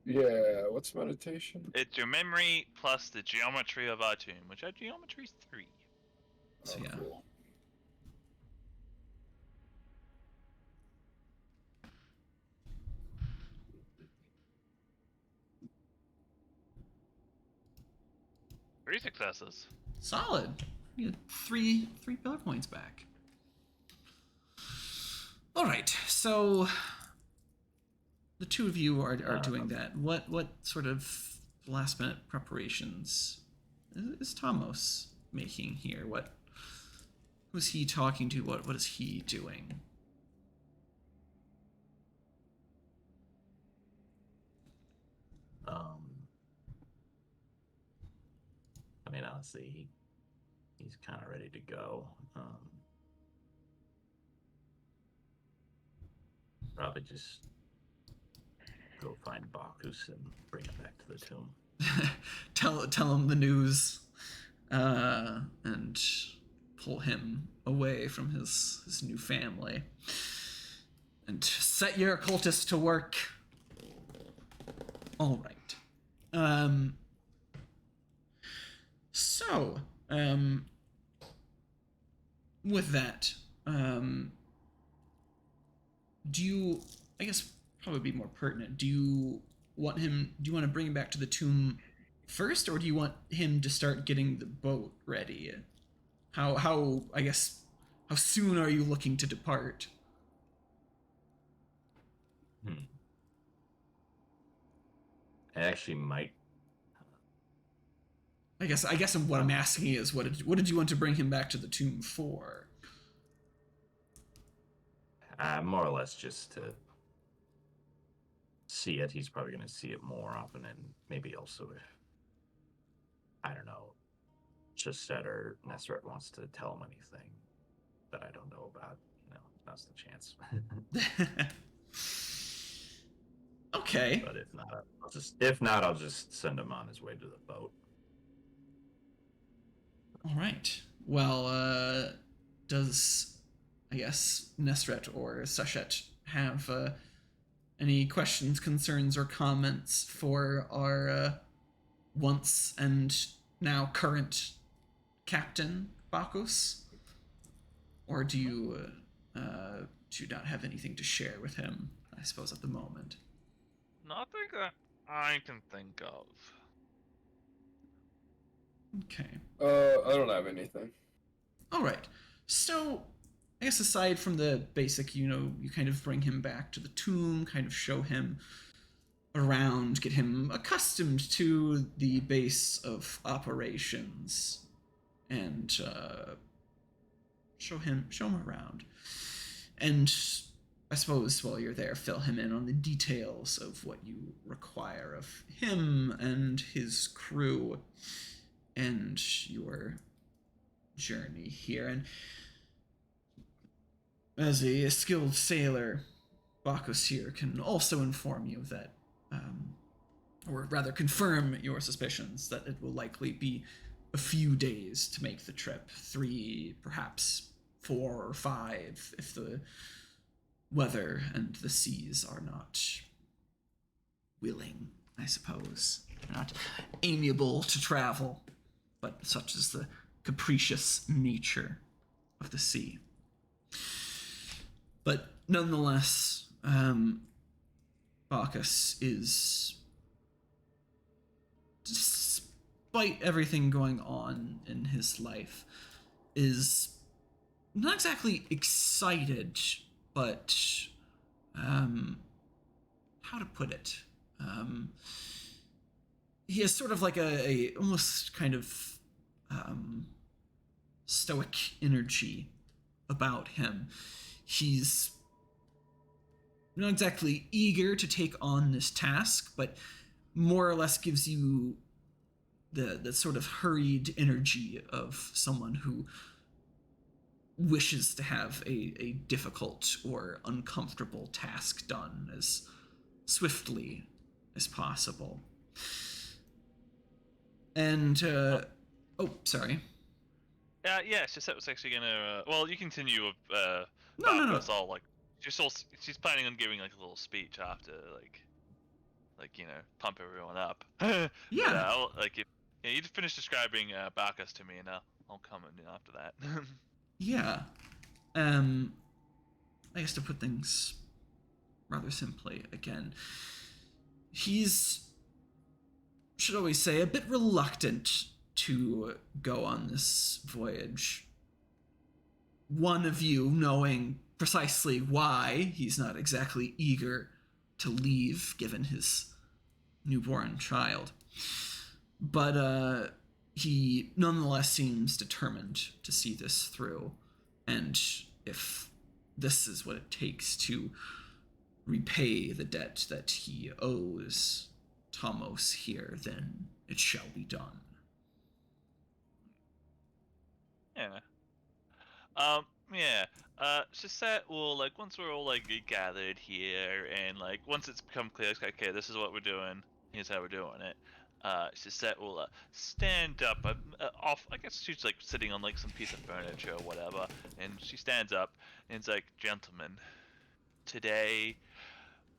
Yeah, what's meditation? It's your memory plus the geometry of our tomb, which our geometry is 3. So yeah. Cool. Three successes. Solid. You get 3 pillar points back. All right, so the 2 of you are doing that. What sort of last minute preparations is Tomos making here? Who's he talking to? What is he doing? I mean, honestly, he's kind of ready to go. Probably just go find Bacchus and bring him back to the tomb. tell him the news, and pull him away from his new family, and set your cultists to work. All right. So, with that, do you, I guess probably be more pertinent, do you want to bring him back to the tomb first, or do you want him to start getting the boat ready? How I guess how soon are you looking to depart? I actually might. I guess what I'm asking is what did you want to bring him back to the tomb for? More or less just to see it. He's probably going to see it more often, and maybe also if, I don't know, Chesed or Nesret wants to tell him anything that I don't know about, now's the chance. Okay. But if not, I'll just send him on his way to the boat. All right. Well, does I guess Nesret or Sachet have any questions, concerns, or comments for our once and now current captain Bacchus? Or do you not have anything to share with him, I suppose, at the moment? Nothing that I can think of. Okay. I don't have anything. All right. So, I guess aside from the basic, you kind of bring him back to the tomb, kind of show him around, get him accustomed to the base of operations, and show him around. And I suppose while you're there, fill him in on the details of what you require of him and his crew and your journey here. And as a skilled sailor, Bacchus here can also inform you that, or rather confirm your suspicions, that it will likely be a few days to make the trip. 3, perhaps 4 or 5, if the weather and the seas are not willing, I suppose. They're not amiable to travel, but such is the capricious nature of the sea. But nonetheless, Bacchus is, despite everything going on in his life, is not exactly excited, but how to put it? He has sort of like a almost kind of stoic energy about him. He's not exactly eager to take on this task, but more or less gives you the sort of hurried energy of someone who wishes to have a difficult or uncomfortable task done as swiftly as possible. And, sorry. Yeah, Chisette was actually gonna. Well, you continue with. No. Bacchus all like. She's planning on giving like a little speech after, like pump everyone up. Yeah. But, I'll, like, you just finish describing Bacchus to me, and I'll comment in after that. Yeah. I guess to put things rather simply again, he's, should always say, a bit reluctant to go on this voyage. One of you knowing precisely why he's not exactly eager to leave, given his newborn child. But he nonetheless seems determined to see this through, and if this is what it takes to repay the debt that he owes Tomos here, then it shall be done. Yeah. Yeah. Chisette will, like, once we're all like gathered here, and like once it's become clear, it's like, okay, this is what we're doing. Here's how we're doing it. Chisette will stand up. Off. I guess she's like sitting on like some piece of furniture or whatever, and she stands up and it's like, gentlemen, today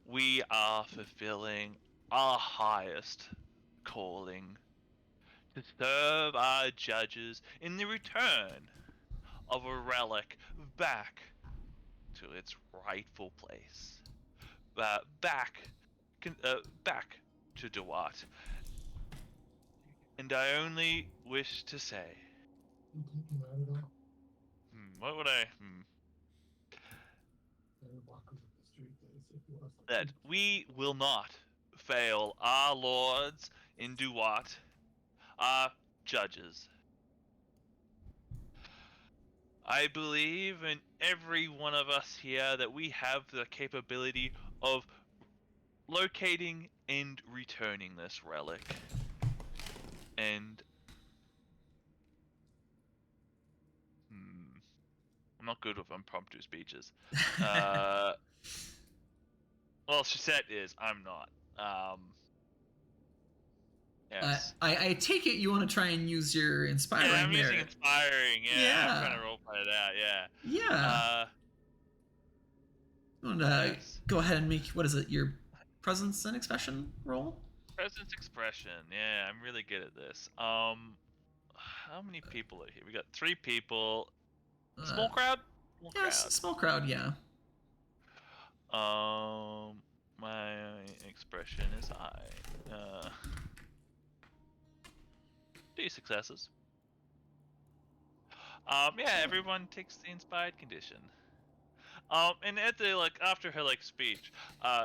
we are fulfilling our highest calling to serve our judges in the return of a relic back to its rightful place. Back to Duat. And I only wish to say, What would I? That we will not fail our lords in Duat, our judges. I believe in every one of us here that we have the capability of locating and returning this relic. And I'm not good with impromptu speeches. Well, Shusette is. I'm not. Yes. I take it you want to try and use your inspiring Yeah, I'm merit. using inspiring. Yeah, I'm trying to roleplay it out. Yeah. Yeah. You want to Yes. go ahead and make, what is it, your presence and expression roll? Presence expression. Yeah, I'm really good at this. How many people are here? We got 3 people. Small crowd? Small Yes, crowd. small crowd, yeah. My expression is high. 2 successes. Yeah, everyone takes the inspired condition. And at the after her speech,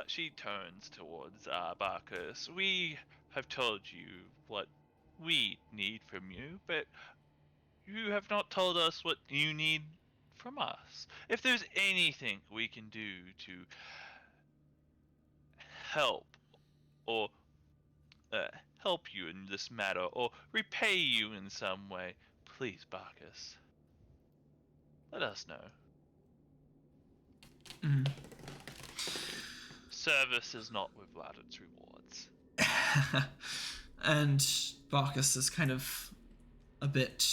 she turns towards Barkus. We have told you what we need from you, but you have not told us what you need from us. If there's anything we can do to help or help you in this matter or repay you in some way, please, Barkus, let us know. Mm. Service is not without its rewards. And Bacchus is kind of a bit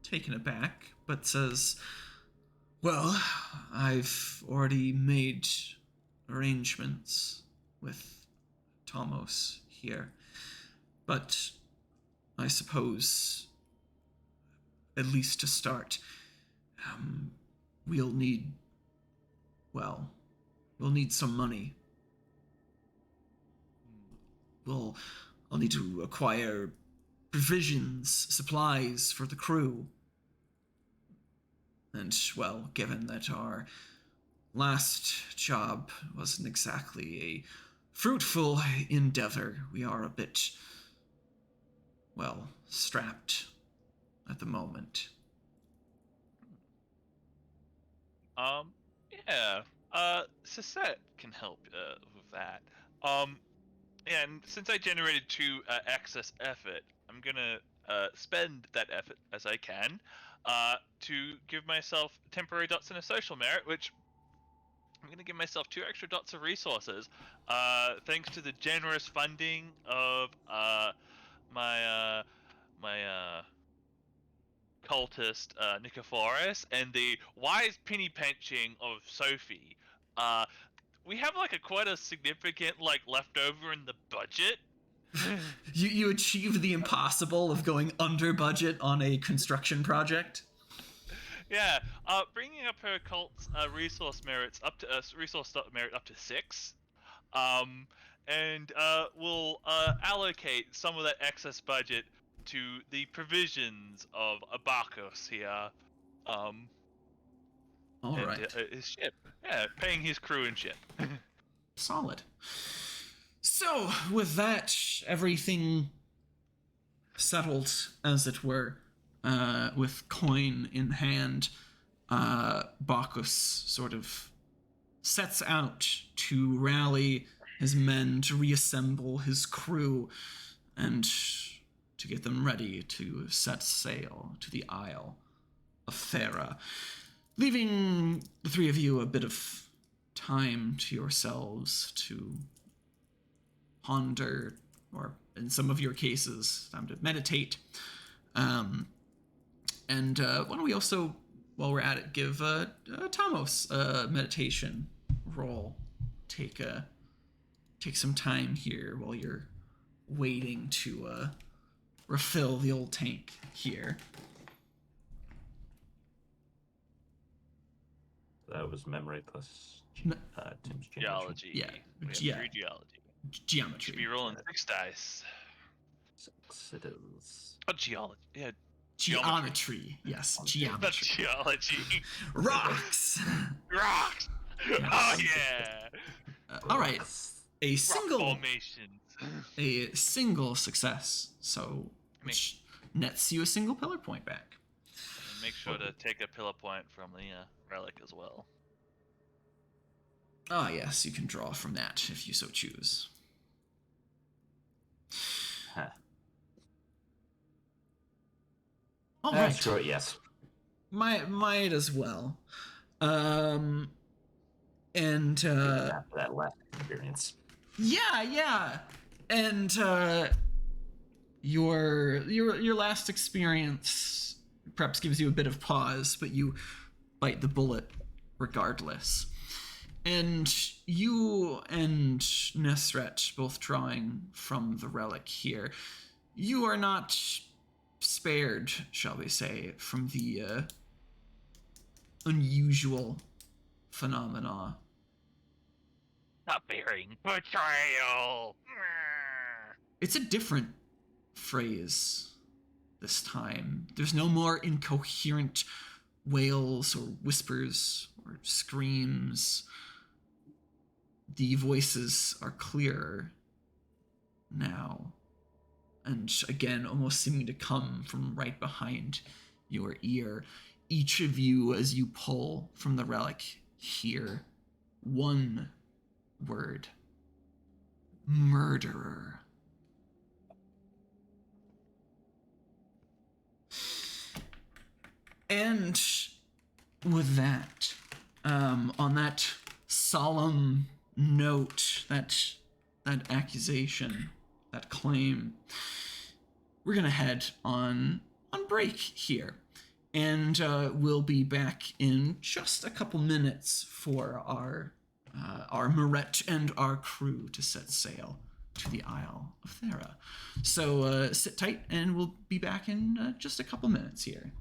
taken aback, but says, well, I've already made arrangements with Tomos here, but I suppose, at least to start, we'll need some money. I'll need to acquire provisions, supplies for the crew. And, well, given that our last job wasn't exactly a fruitful endeavor, we are a bit, strapped at the moment. Yeah. Sisette can help with that. And since I generated 2 excess effort, I'm gonna spend that effort as I can to give myself temporary dots and a social merit, which I'm gonna give myself 2 extra dots of resources, thanks to the generous funding of my cultist Nicephorus and the wise penny pinching of Sophie. We have quite a significant leftover in the budget. You achieved the impossible of going under budget on a construction project. Yeah, bringing up her cult's resource merits up to resource merit up to 6. And we'll allocate some of that excess budget to the provisions of Abacus here. All and right. his ship. Yeah, paying his crew and ship. Solid. So, with that, everything settled, as it were, with coin in hand, Bacchus sort of sets out to rally his men, to reassemble his crew, and to get them ready to set sail to the Isle of Thera, leaving the 3 of you a bit of time to yourselves to ponder, or in some of your cases, time to meditate. And why don't we also, while we're at it, give Tomos a meditation roll. Take some time here while you're waiting to refill the old tank here. That was memory plus Tim's Geology. Yeah. We have Yeah. 3 geology. Geometry. Should be rolling 6 dice. 6 it is. Oh, geology. Yeah. Geometry. Yes, Not geometry. geology. Rocks. Rocks. Oh yeah. All right. A Rock single formations. success. So which nets you a single pillar point back. And make sure to take a pillar point from the relic as well. Ah, yes, you can draw from that if you so choose. Huh. All right. Screw it, yes. Might as well. And After that last experience. yeah. And your last experience perhaps gives you a bit of pause, but you bite the bullet regardless. And you and Nesret, both drawing from the relic here, you are not spared, shall we say, from the unusual phenomena. Not bearing betrayal. It's a different phrase this time. There's no more incoherent wails or whispers or screams. The voices are clearer now, and again, almost seeming to come from right behind your ear. Each of you, as you pull from the relic, hear one word: murderer. And with that, on that solemn note, that accusation, that claim, we're gonna head on break here, and we'll be back in just a couple minutes for our Moret and our crew to set sail to the Isle of Thera. So sit tight, and we'll be back in just a couple minutes here.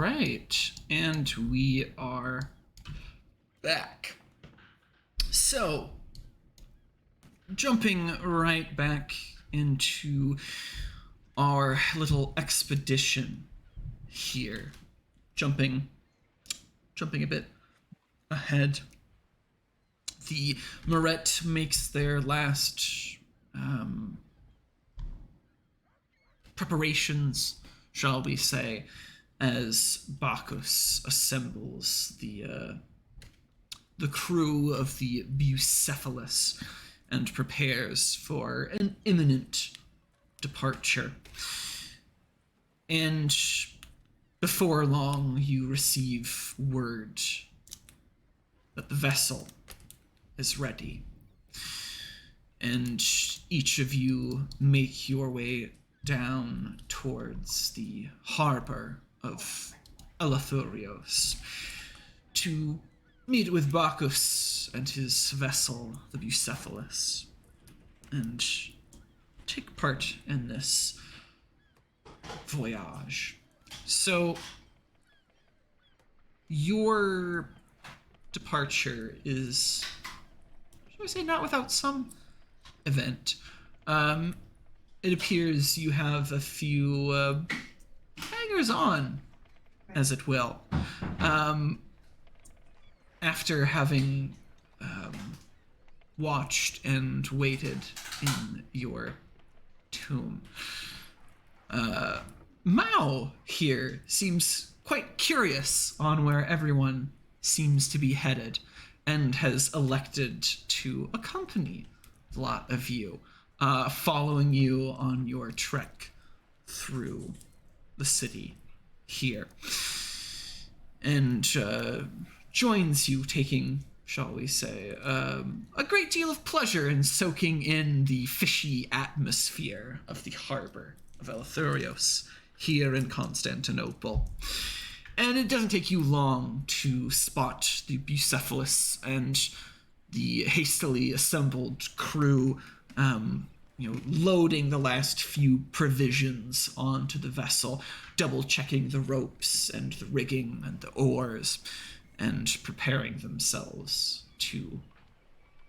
right, and we are back. So, jumping right back into our little expedition here. Jumping a bit ahead. The Moret makes their last preparations, shall we say, as Bacchus assembles the crew of the Bucephalus and prepares for an imminent departure. And before long, you receive word that the vessel is ready. And each of you make your way down towards the harbor of Eleutherios to meet with Bacchus and his vessel, the Bucephalus, and take part in this voyage. So, your departure is, shall we say, not without some event. It appears you have a few hangers on, as it will. After having watched and waited in your tomb. Mao here seems quite curious on where everyone seems to be headed and has elected to accompany a lot of you, following you on your trek through the city here. And joins you, taking, shall we say, a great deal of pleasure in soaking in the fishy atmosphere of the harbor of Eleutherios here in Constantinople. And it doesn't take you long to spot the Bucephalus and the hastily assembled crew, loading the last few provisions onto the vessel, double-checking the ropes and the rigging and the oars, and preparing themselves to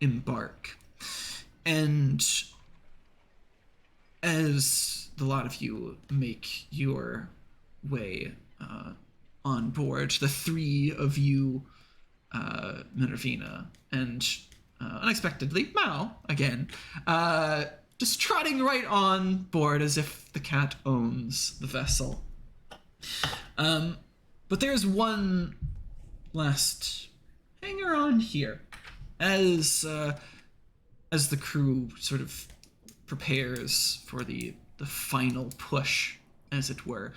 embark. And as the lot of you make your way on board, the three of you, Minervina, and unexpectedly, Mao, again, just trotting right on board as if the cat owns the vessel. But there's one last hanger on here as the crew sort of prepares for the final push, as it were.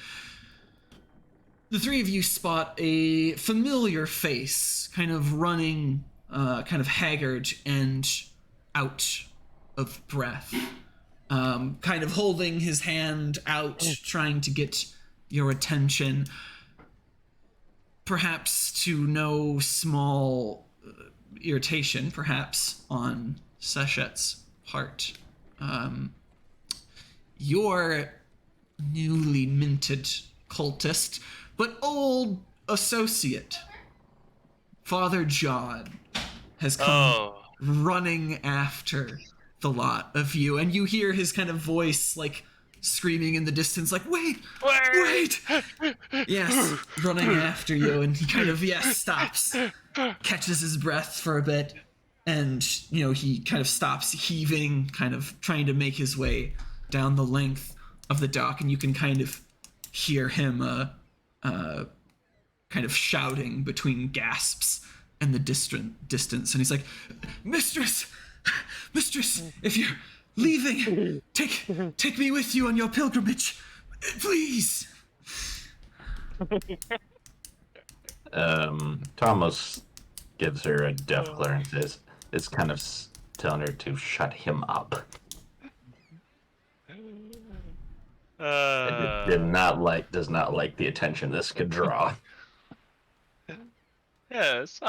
The three of you spot a familiar face, kind of running, kind of haggard and out of breath, kind of holding his hand out, trying to get your attention, perhaps to no small irritation, perhaps, on Sechet's part. Your newly minted cultist, but old associate, Father John, has come running after the lot of you, and you hear his kind of voice, like, screaming in the distance, like, wait! Yes, running after you, and he kind of, stops, catches his breath for a bit, and, he kind of stops heaving, kind of trying to make his way down the length of the dock, and you can kind of hear him, kind of shouting between gasps and the distance, and he's like, Mistress, if you're leaving, take me with you on your pilgrimage, please. Thomas gives her a death glare and says, it's kind of telling her to shut him up. Does not like the attention this could draw. Yes.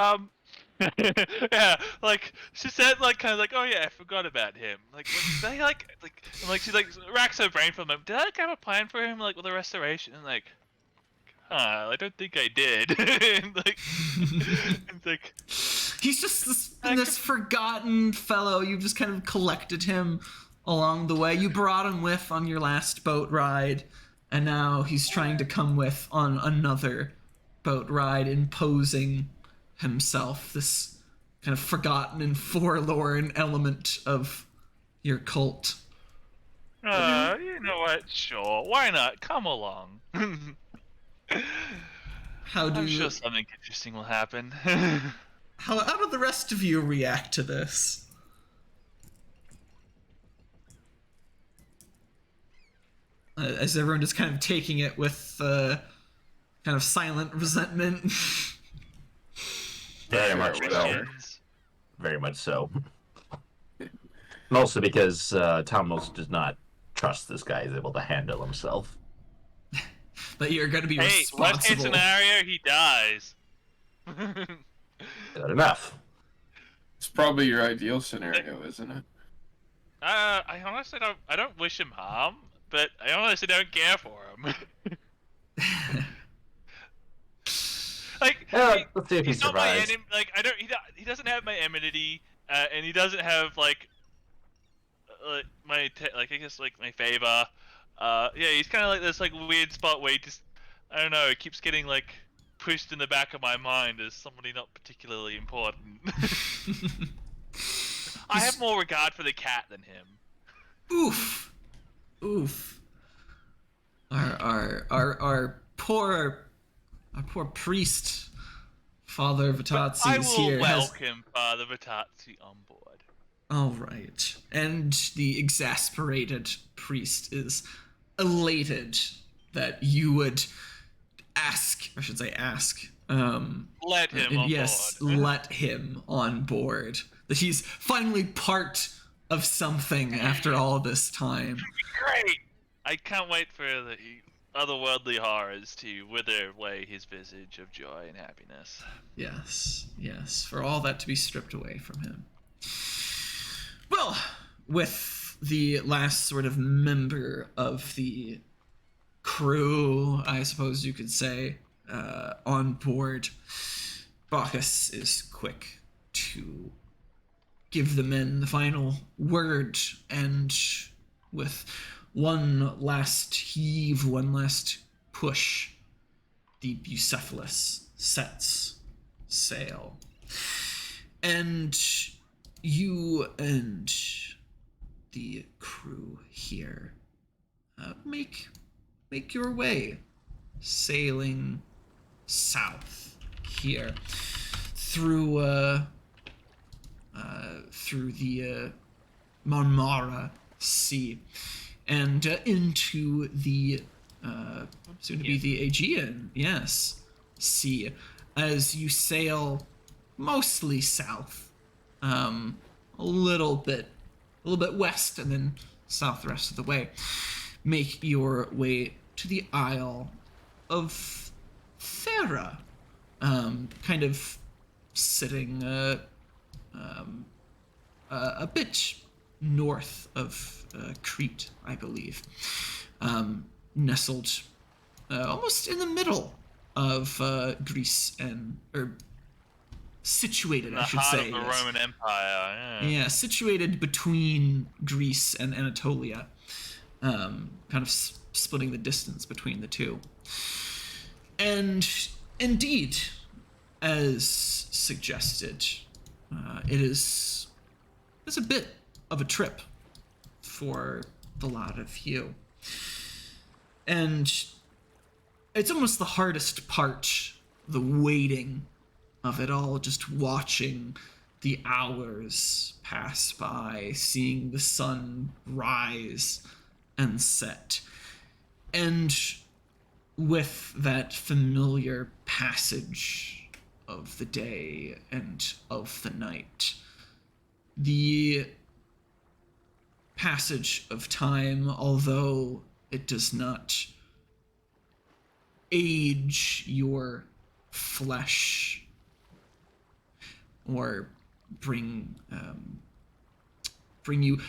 Yeah, like she said, like kind of like, oh yeah, I forgot about him. Like, did I like she like racks her brain for a moment. Did I have a plan for him, like with the restoration? And like, I don't think I did. And, like, it's like, He's just this forgotten fellow. You just kind of collected him along the way. You brought him with on your last boat ride, and now he's trying to come with on another boat ride, imposing himself, this kind of forgotten and forlorn element of your cult. you know what? Sure, why not? Come along. I'm sure something interesting will happen. How do the rest of you react to this? Is everyone just kind of taking it with kind of silent resentment? Very much so. Very much so. Mostly because Tom most does not trust this guy is able to handle himself. That you're going to be Hey, responsible. worst case scenario, he dies. Good enough. It's probably your ideal scenario, isn't it? I honestly don't wish him harm, but I honestly don't care for him. Like, let's see if he he's not my survives. enemy. Like, he doesn't have my enmity, and he doesn't have like my favor. Yeah, he's kind of like this like weird spot where he just, I don't know, it keeps getting like pushed in the back of my mind as somebody not particularly important. I have more regard for the cat than him. Oof. Our poor priest, Father Vitatsi, I is will here. welcome Father Vitatsi on board. All right. And the exasperated priest is elated that you would ask. Let him on yes, board. let him on board. That he's finally part of something after all this time. Great! I can't wait for the otherworldly horrors to wither away his visage of joy and happiness. Yes, for all that to be stripped away from him. Well, with the last sort of member of the crew, I suppose you could say, on board, Bacchus is quick to give the men the final word, and with one last heave, one last push, the Bucephalus sets sail. And you and the crew here make your way, sailing south here through the Marmara Sea and into the soon to be the Aegean, Sea, as you sail mostly south, a little bit west, and then south the rest of the way. Make your way to the Isle of Thera, kind of sitting a bit north of Crete, I believe, nestled almost in the middle of Greece or situated, I should say. In the heart of the Roman Empire, Yeah, situated between Greece and Anatolia, kind of splitting the distance between the two. And indeed, as suggested, it's a bit of a trip for the lot of you. And it's almost the hardest part, the waiting of it all, just watching the hours pass by, seeing the sun rise and set. And with that familiar passage of the day and of the night, the passage of time, although it does not age your flesh or bring you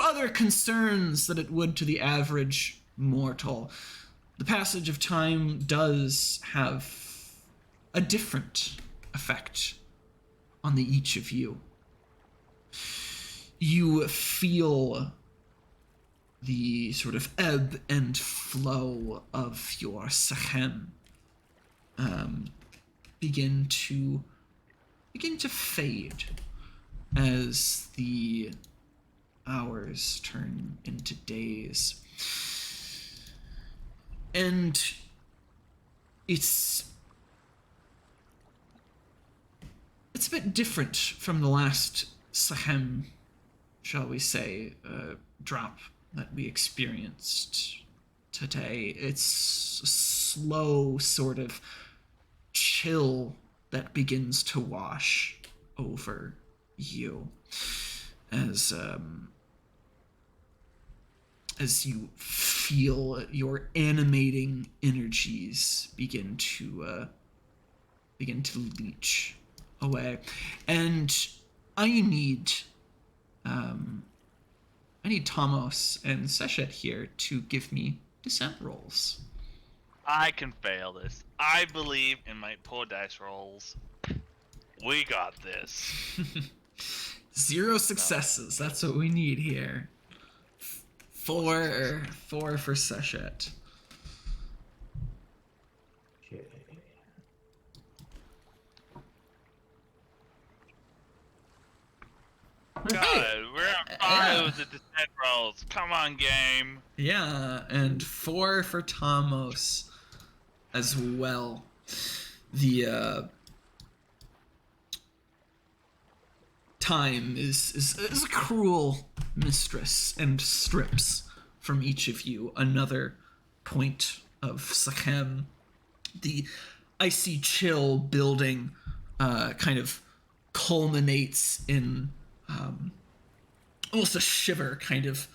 other concerns that it would to the average mortal, the passage of time does have a different effect on each of you. You feel the sort of ebb and flow of your Sechem begin to fade as the hours turn into days. And it's a bit different from the last Sechem, shall we say, drop that we experienced today. It's a slow sort of chill that begins to wash over you as you feel your animating energies begin to leach away. And I need Tomos and Seshet here to give me descent rolls. I can fail this. I believe in my poor dice rolls. We got this. 0 successes. That's what we need here. 4 for Seshet. Okay. God, we're at 5 with the descent rolls. Come on, game. Yeah, and 4 for Tomos as well. The time is a cruel mistress and strips from each of you another point of Sechem. The icy chill building kind of culminates in almost a shiver kind of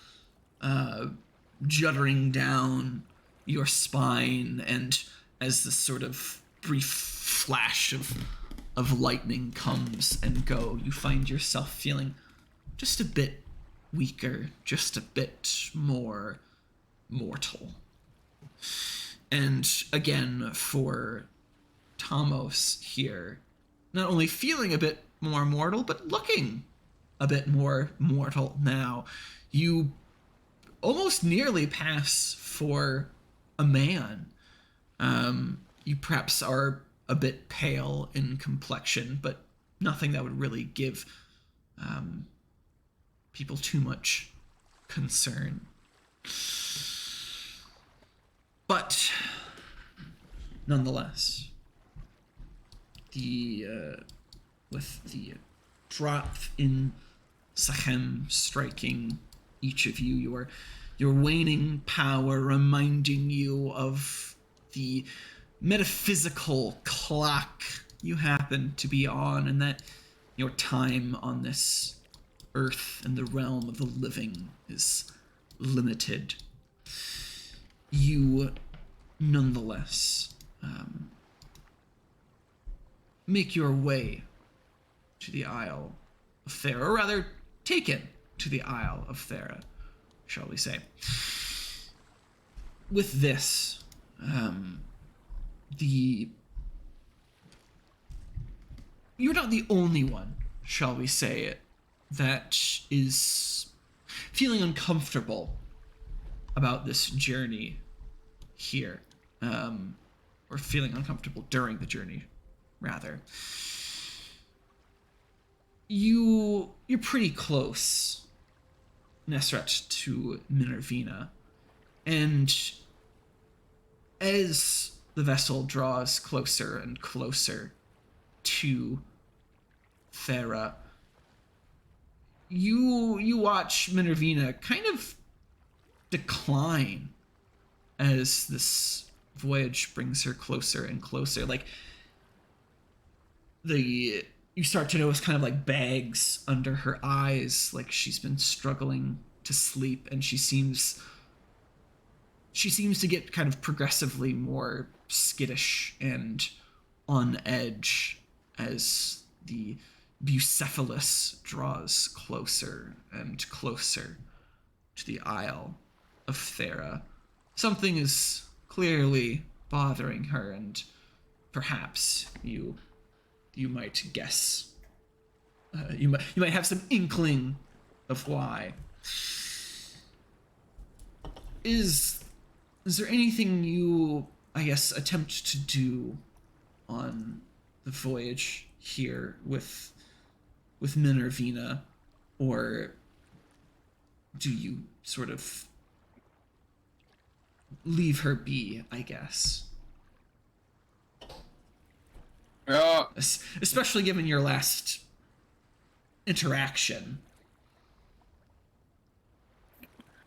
juddering down your spine, and as this sort of brief flash of lightning comes and go, you find yourself feeling just a bit weaker, just a bit more mortal. And again, for Tomos here, not only feeling a bit more mortal, but looking a bit more mortal now. You almost nearly pass for a man. You perhaps are a bit pale in complexion, but nothing that would really give people too much concern. But nonetheless, with the drop in Sechem striking each of you, your waning power reminding you of the metaphysical clock you happen to be on, and that your time on this earth and the realm of the living is limited. You nonetheless make your way to the Isle of Thera, or rather taken to the Isle of Thera, shall we say. With this, you're not the only one, shall we say, that is feeling uncomfortable about this journey here, or feeling uncomfortable during the journey, rather. You're pretty close, Nesret, to Minervina, and as the vessel draws closer and closer to Thera, you watch Minervina kind of decline as this voyage brings her closer and closer. Like, you start to notice kind of like bags under her eyes, like she's been struggling to sleep, and she seems to get kind of progressively more skittish and on edge as the Bucephalus draws closer and closer to the Isle of Thera. Something is clearly bothering her, and perhaps you might guess. You might have some inkling of why. Is there anything you, I guess, attempt to do on the voyage here with Minervina, or do you sort of leave her be, I guess? Yeah, Especially given your last interaction.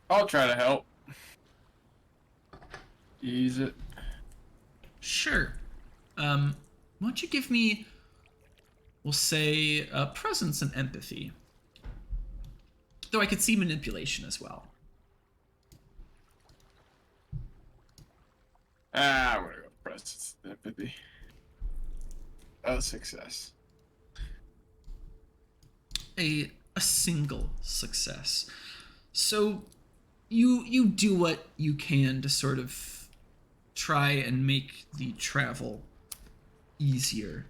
I'll try to help. Ease it. Sure. Why don't you give me, we'll say, presence and empathy. Though I could see manipulation as well. I'm gonna go presence and empathy. A success. A single success. So you do what you can to sort of try and make the travel easier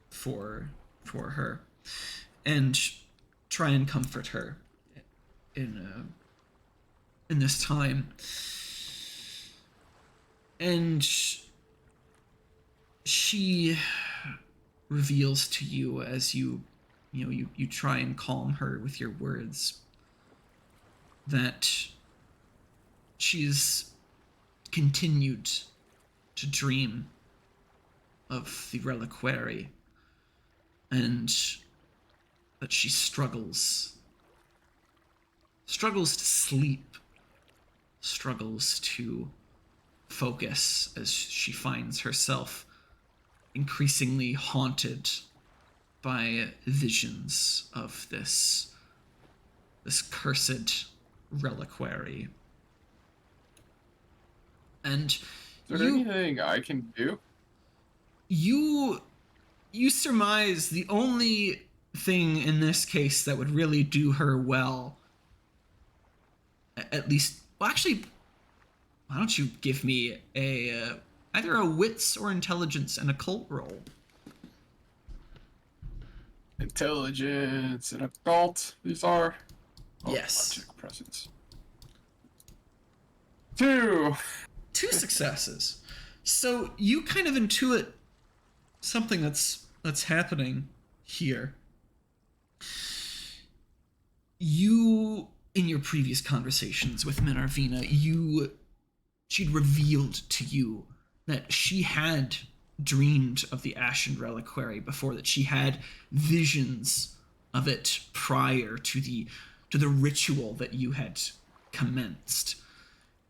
for her, and try and comfort her in this time. And she reveals to you, as you try and calm her with your words, that she's continued to dream of the reliquary, and that she struggles to sleep, struggles to focus, as she finds herself increasingly haunted by visions of this cursed reliquary. And Is there anything I can do? You surmise the only thing in this case that would really do her well, at least, well, actually, why don't you give me either a wits or intelligence and occult roll? Intelligence and occult. These are. Yes. I'll check presence. 2. 2 successes. So you kind of intuit something that's happening here. You, in your previous conversations with Minervina, she'd revealed to you that she had dreamed of the Ashen Reliquary before, that she had visions of it prior to the ritual that you had commenced.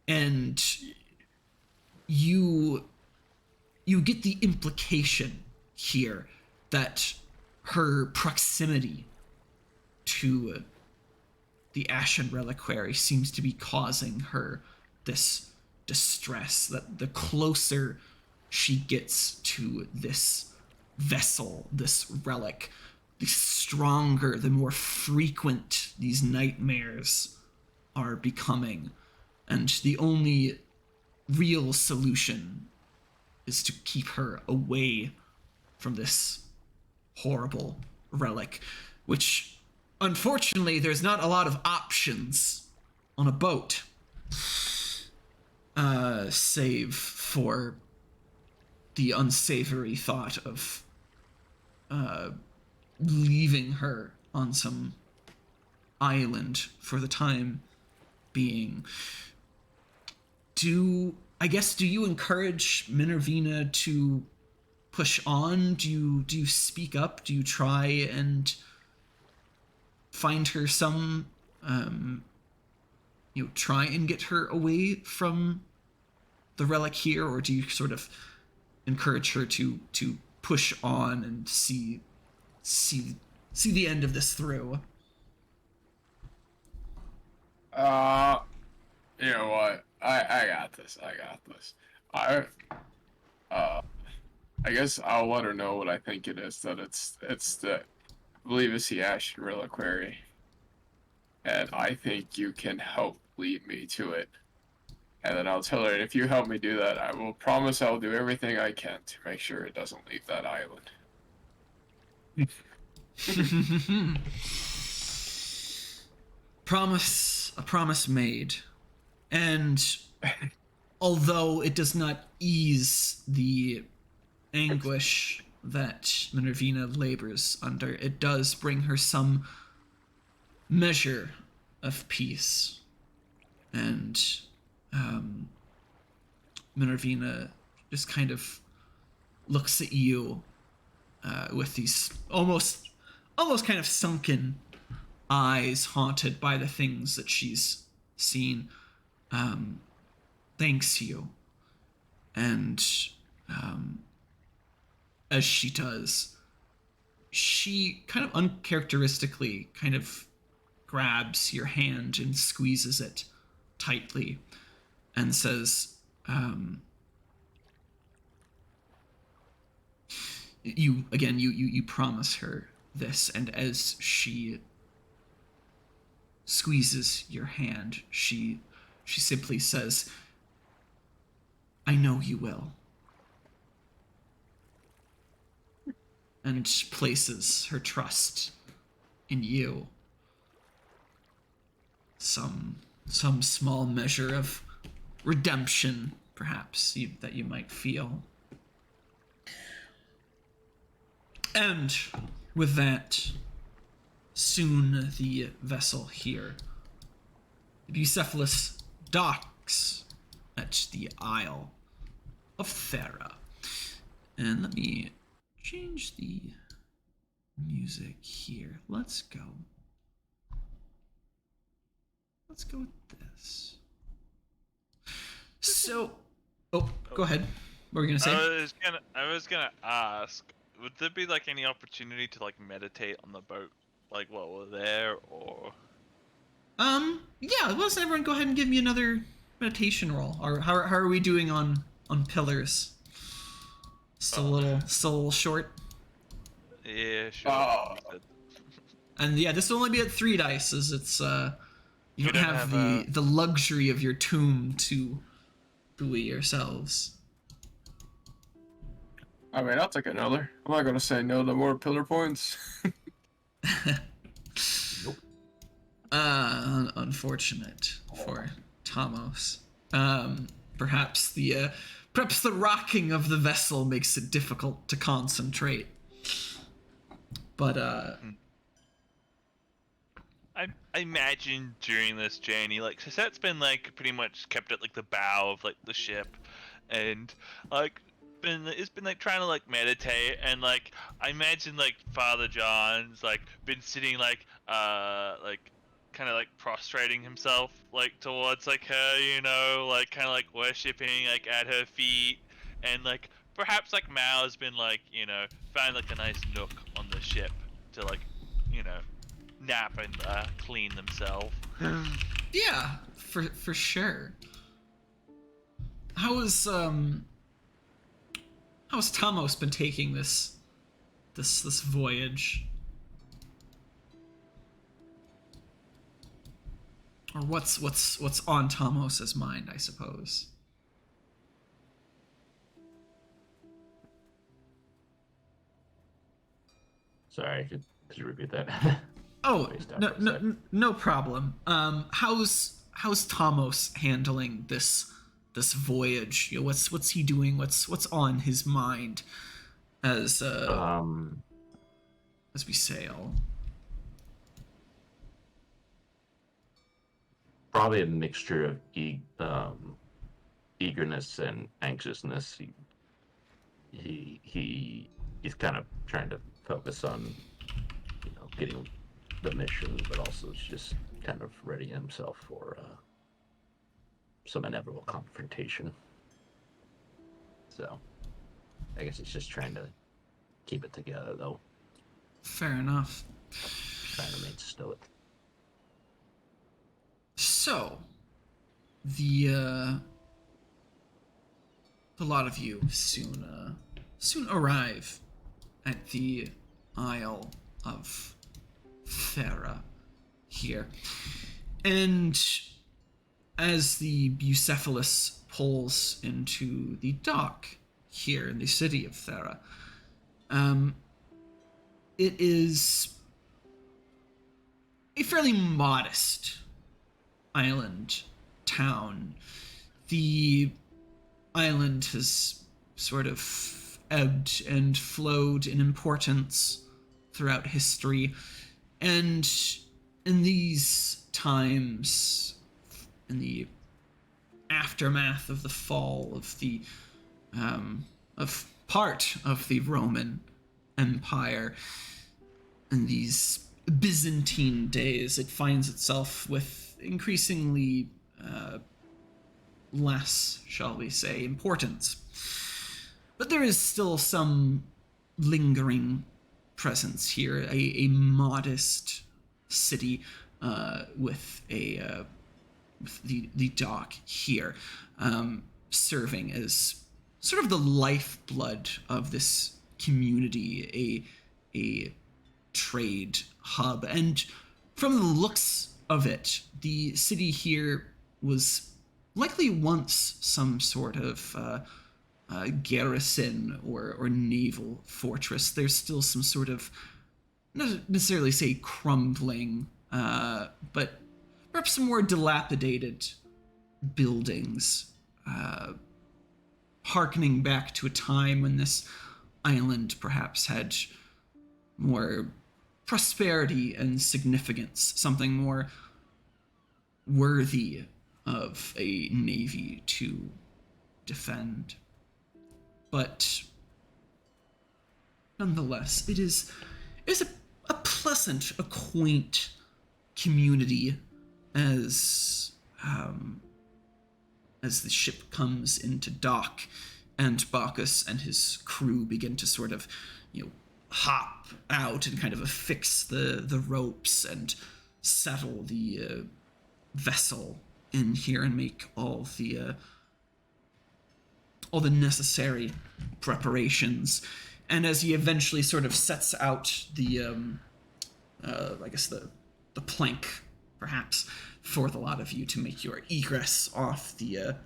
And you get the implication here that her proximity to the Ashen Reliquary seems to be causing her this distress, that the closer she gets to this vessel, this relic, the stronger, the more frequent these nightmares are becoming. And the only real solution is to keep her away from this horrible relic, which, unfortunately, there's not a lot of options on a boat, save for the unsavory thought of leaving her on some island for the time being. Do you encourage Minervina to push on? Do you speak up? Do you try and find her some, try and get her away from the relic here, or do you sort of encourage her to push on and see the end of this through? You know what? I got this. I guess I'll let her know what I think it is. That it's the, I believe it's the Ashen Reliquary, and I think you can help lead me to it. And then I'll tell her, if you help me do that, I will promise I'll do everything I can to make sure it doesn't leave that island. A promise made. And although it does not ease the anguish that Minervina labors under, it does bring her some measure of peace. And Minervina just kind of looks at you with these almost kind of sunken eyes, haunted by the things that she's seen. Thanks you. And as she does, she kind of uncharacteristically kind of grabs your hand and squeezes it tightly and says, you promise her this, and as she squeezes your hand, she simply says, I know you will. And places her trust in you. Some small measure of redemption, perhaps, that you might feel. And with that, soon the vessel here, the Bucephalus, docks at the Isle of Thera. And let me change the music here. Let's go with this. So, go ahead. What were you gonna say? I was gonna ask, would there be like any opportunity to like meditate on the boat, like while we're there, or? Yeah. Let's everyone go ahead and give me another meditation roll. Or how are we doing on pillars? Still a little short. Yeah, sure. Oh. And yeah, this will only be at 3 dice, as it's you don't have the luxury of your tomb to buoy yourselves. I mean, I'll take another. I'm not gonna say no to more pillar points. Nope. Unfortunate for Tomos. Perhaps the rocking of the vessel makes it difficult to concentrate. But I imagine during this journey, like, Susette's been like pretty much kept at like the bow of like the ship, and like it's been like trying to like meditate, and like I imagine like Father John's like been sitting like kind of like prostrating himself like towards like her, you know, like kind of like worshipping like at her feet, and like perhaps like Mao's been like, you know, found like a nice nook on the ship to like, you know, nap and clean themselves. yeah, for sure. How's Tomos been taking this voyage? Or what's on Tomos's mind, I suppose? Sorry, could you repeat that? Oh, no problem. How's Tomos handling this voyage? You know, what's he doing? What's on his mind as we sail? Probably a mixture of eagerness and anxiousness. He's kind of trying to focus on, you know, getting the mission, but also just kind of readying himself for some inevitable confrontation. So, I guess he's just trying to keep it together, though. Fair enough. Trying to remain stoic. So, the lot of you soon arrive at the Isle of Thera here, and as the Bucephalus pulls into the dock here in the city of Thera, it is a fairly modest island town. The island has sort of ebbed and flowed in importance throughout history, and in these times, in the aftermath of the fall of the of part of the Roman Empire, in these Byzantine days, it finds itself with increasingly less, shall we say, importance. But there is still some lingering presence here, a modest city with a with the dock here, serving as sort of the lifeblood of this community, a trade hub. And from the looks of it, the city here was likely once some sort of garrison or naval fortress. There's still some sort of, not necessarily say crumbling, but perhaps some more dilapidated buildings, harkening back to a time when this island perhaps had more prosperity and significance, something more worthy of a navy to defend. But nonetheless, it is a pleasant, a quaint community as the ship comes into dock and Bacchus and his crew begin to sort of, hop out and kind of affix the ropes and settle the vessel in here and make all the necessary preparations. And as he eventually sort of sets out the I guess the plank, perhaps, for the lot of you to make your egress off the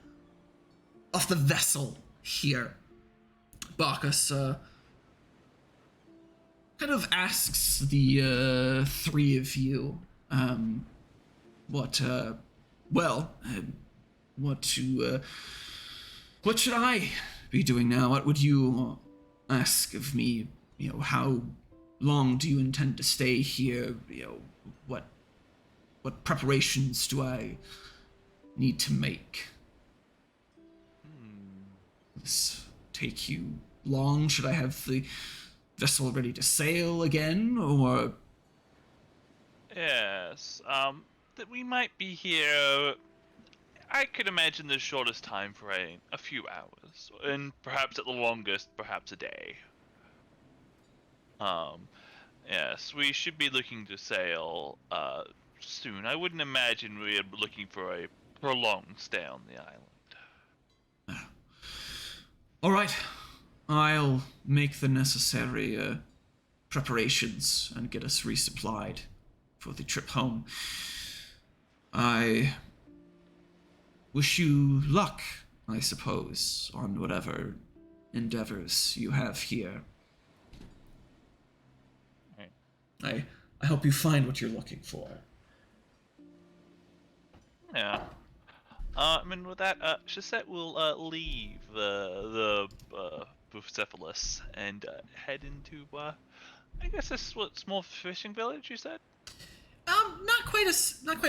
vessel here, Bacchus kind of asks the three of you what should I be doing now? What would you ask of me? How long do you intend to stay here? What preparations do I need to make? Will this take you long? Should I have the vessel ready to sail again, or? Yes, that we might be here. I could imagine the shortest time frame, a few hours, and perhaps at the longest, perhaps a day. Yes, we should be looking to sail, soon. I wouldn't imagine we're looking for a prolonged stay on the island. All right, I'll make the necessary preparations and get us resupplied for the trip home. I wish you luck, I suppose, on whatever endeavors you have here. Right. I hope you find what you're looking for. Yeah. With that, Shasette will leave the Bucephalus and head into I guess this is what, small fishing village you said? Not quite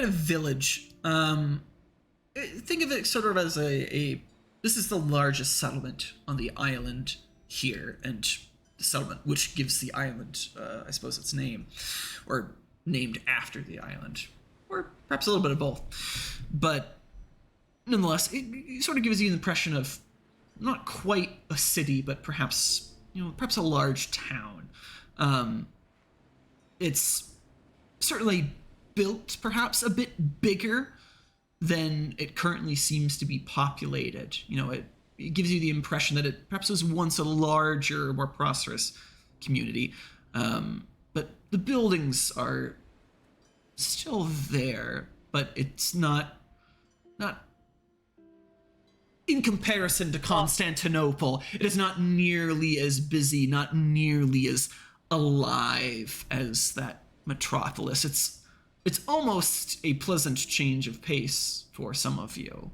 a village. Think of it sort of as this is the largest settlement on the island here, and the settlement which gives the island, I suppose, its name, or named after the island, or perhaps a little bit of both. But nonetheless, it sort of gives you the impression of not quite a city, but perhaps a large town. It's certainly built perhaps a bit bigger than it currently seems to be populated. It gives you the impression that it perhaps was once a larger, more prosperous community. But the buildings are still there, but it's not not in comparison to Constantinople, it is not nearly as busy, not nearly as alive as that metropolis. It's almost a pleasant change of pace for some of you.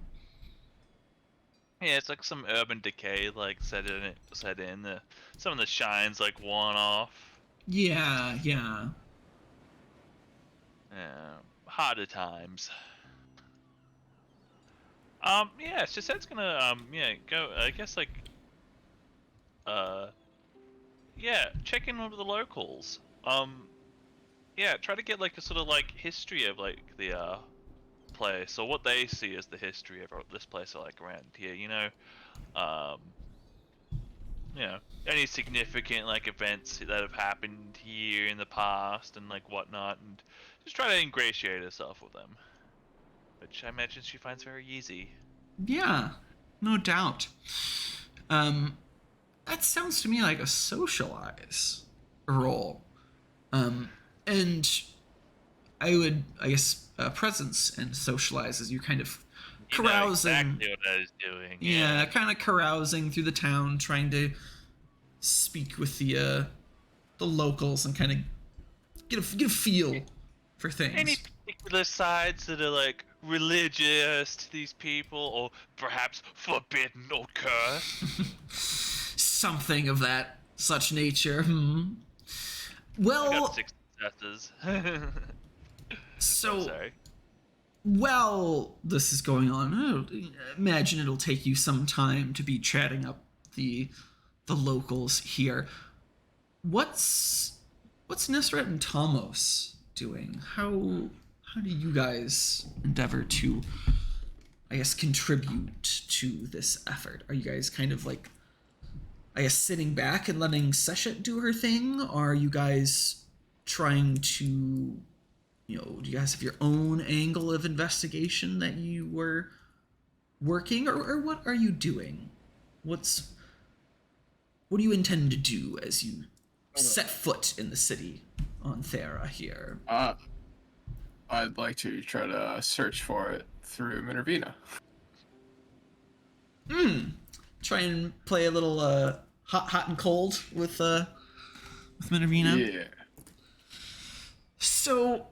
Yeah, it's like some urban decay, like set in. Some of the shines like worn off. Yeah. Yeah, harder times. Yeah, she said it's gonna yeah, go. I guess like yeah, check in with the locals. Yeah, try to get like a sort of like history of like the place, or what they see as the history of this place, like around here. Um, any significant like events that have happened here in the past and like whatnot, and just try to ingratiate herself with them, which I imagine she finds very easy. Yeah, no doubt. That sounds to me like a socialize role. And I guess, presence and socialize as you kind of carousing. Exactly what I was doing. Yeah, kind of carousing through the town, trying to speak with the locals and kind of get a feel for things. Any particular sides that are like religious to these people, or perhaps forbidden or cursed? Something of that such nature. I Well, got 6 successes. so Sorry. while this is going on, I imagine it'll take you some time to be chatting up the locals here. What's Nesret and Tomos doing? How do you guys endeavor to, I guess, contribute to this effort? Are you guys kind of like, I guess, sitting back and letting Seshet do her thing? Or are you guys trying to, do you guys have your own angle of investigation that you were working, or what are you doing? What do you intend to do as you set foot in the city on Thera here? I'd like to try to search for it through Minervina. Try and play a little hot and cold with Minervina. Yeah. So,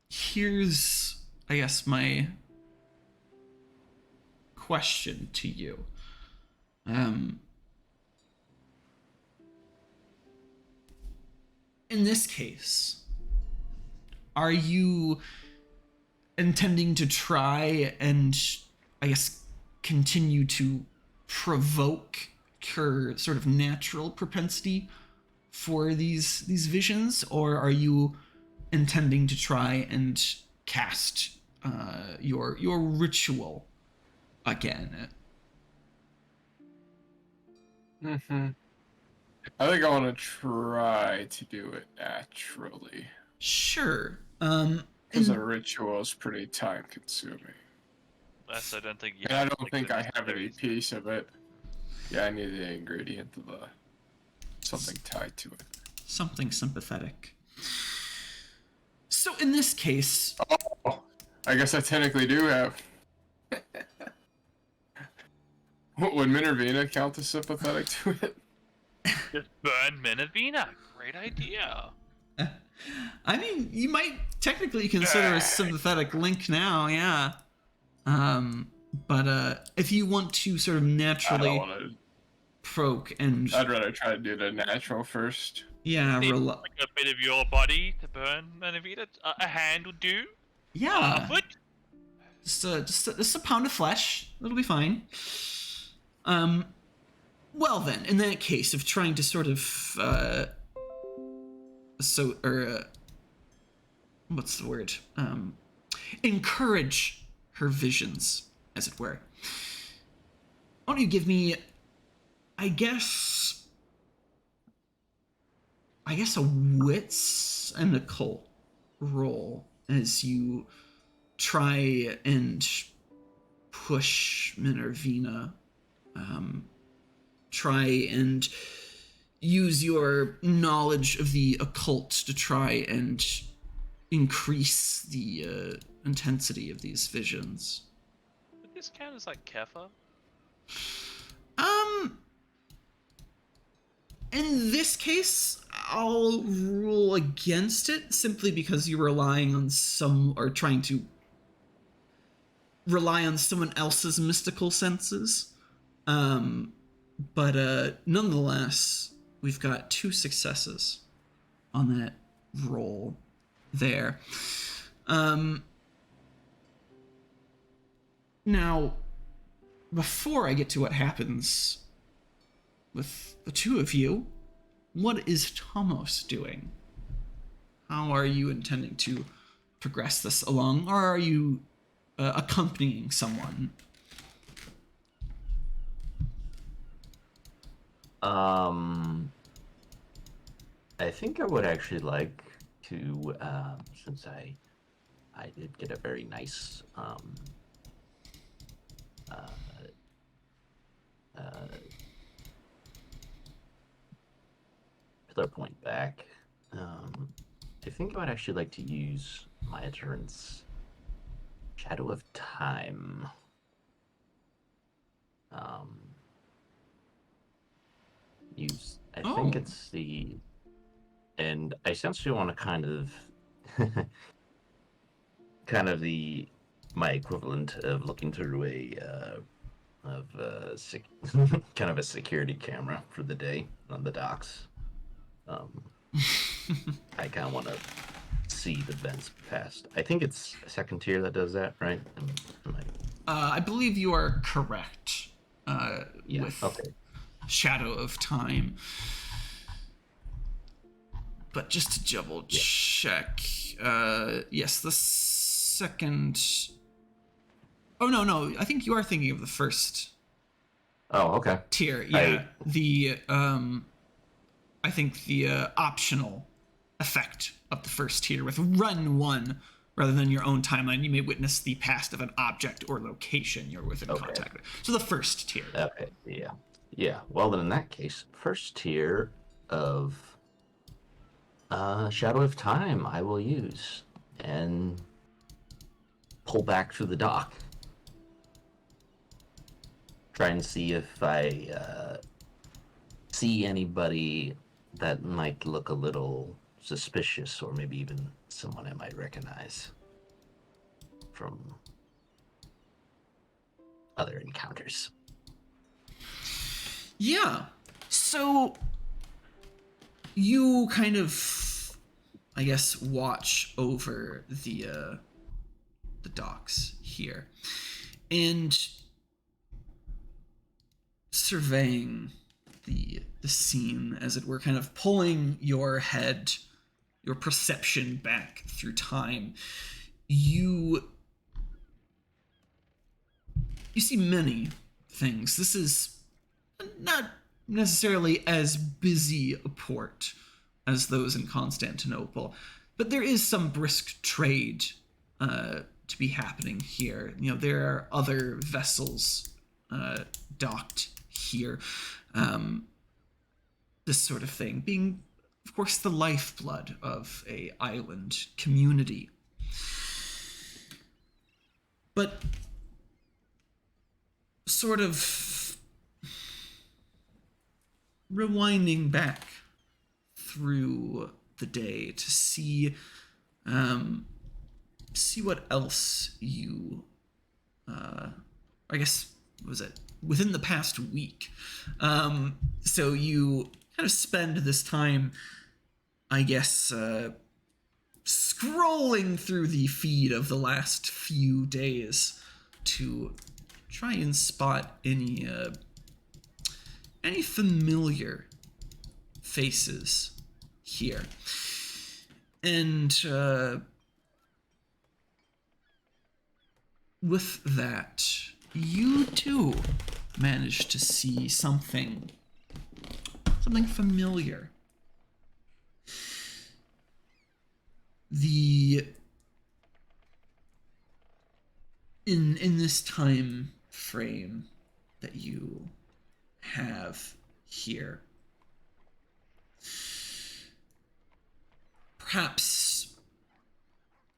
here's, I guess, my question to you. In this case, are you intending to try and, I guess, continue to provoke her sort of natural propensity for these visions, or are you intending to try and cast your ritual again? I think I want to try to do it naturally. Sure. Because a ritual is pretty time consuming. Plus, I don't think you. And I don't like, think the I have any necessary- piece of it. Yeah, I need the ingredient of something tied to it. Something sympathetic. So in this case, Oh, I guess I technically do have. Would Minervina count as sympathetic to it? Just burn Minervina. Great idea. I mean, you might technically consider a sympathetic link now, yeah. But if you want to sort of I naturally don't want to. provoke and I'd rather try to do the natural first. yeah, Need, like a bit of your body to burn Minervina. A hand would do. A yeah, foot. just a pound of flesh. It'll be fine. Well then, in that case of trying to sort of what's the word? Encourage her visions, as it were. Why don't you give me, I guess a wits and occult roll as you try and push Minervina. Try and, use your knowledge of the occult to try and increase the intensity of these visions. Would this count as like Kefir? In this case, I'll rule against it simply because you're relying on trying to rely on someone else's mystical senses. But nonetheless, we've got 2 successes on that roll there. Now, before I get to what happens with the 2 of you, what is Tomos doing? How are you intending to progress this along, or are you accompanying someone? I think I would actually like to, since I did get a very nice pillar point back. I think I would actually like to use my endurance Shadow of Time. I think it's and I essentially want to kind of my equivalent of looking through kind of a security camera for the day on the docks. I kind of want to see the vents past. I think it's a second tier that does that, right? I believe you are correct. With okay. Shadow of Time. But just to double check, yes, the second. Oh no! I think you are thinking of the first. Oh, okay. Tier, yeah. I think the optional effect of the first tier with Run 1, rather than your own timeline, you may witness the past of an object or location you're within contact with. So the first tier. Okay, yeah. Well, then in that case, first tier of Shadow of Time I will use and pull back through the dock. Try and see if I see anybody that might look a little suspicious, or maybe even someone I might recognize from other encounters. Yeah. So you kind of, I guess, watch over the docks here, and surveying the scene, as it were, kind of pulling your head, your perception back through time. You see many things. This is not necessarily as busy a port as those in Constantinople, but there is some brisk trade to be happening here. You know, there are other vessels docked here. This sort of thing being, of course, the lifeblood of a island community. But sort of rewinding back through the day to see what else you I guess, was it within the past week, so you kind of spend this time, I guess, scrolling through the feed of the last few days to try and spot any familiar faces here. And with that, you too manage to see something familiar. In this time frame that you have here, perhaps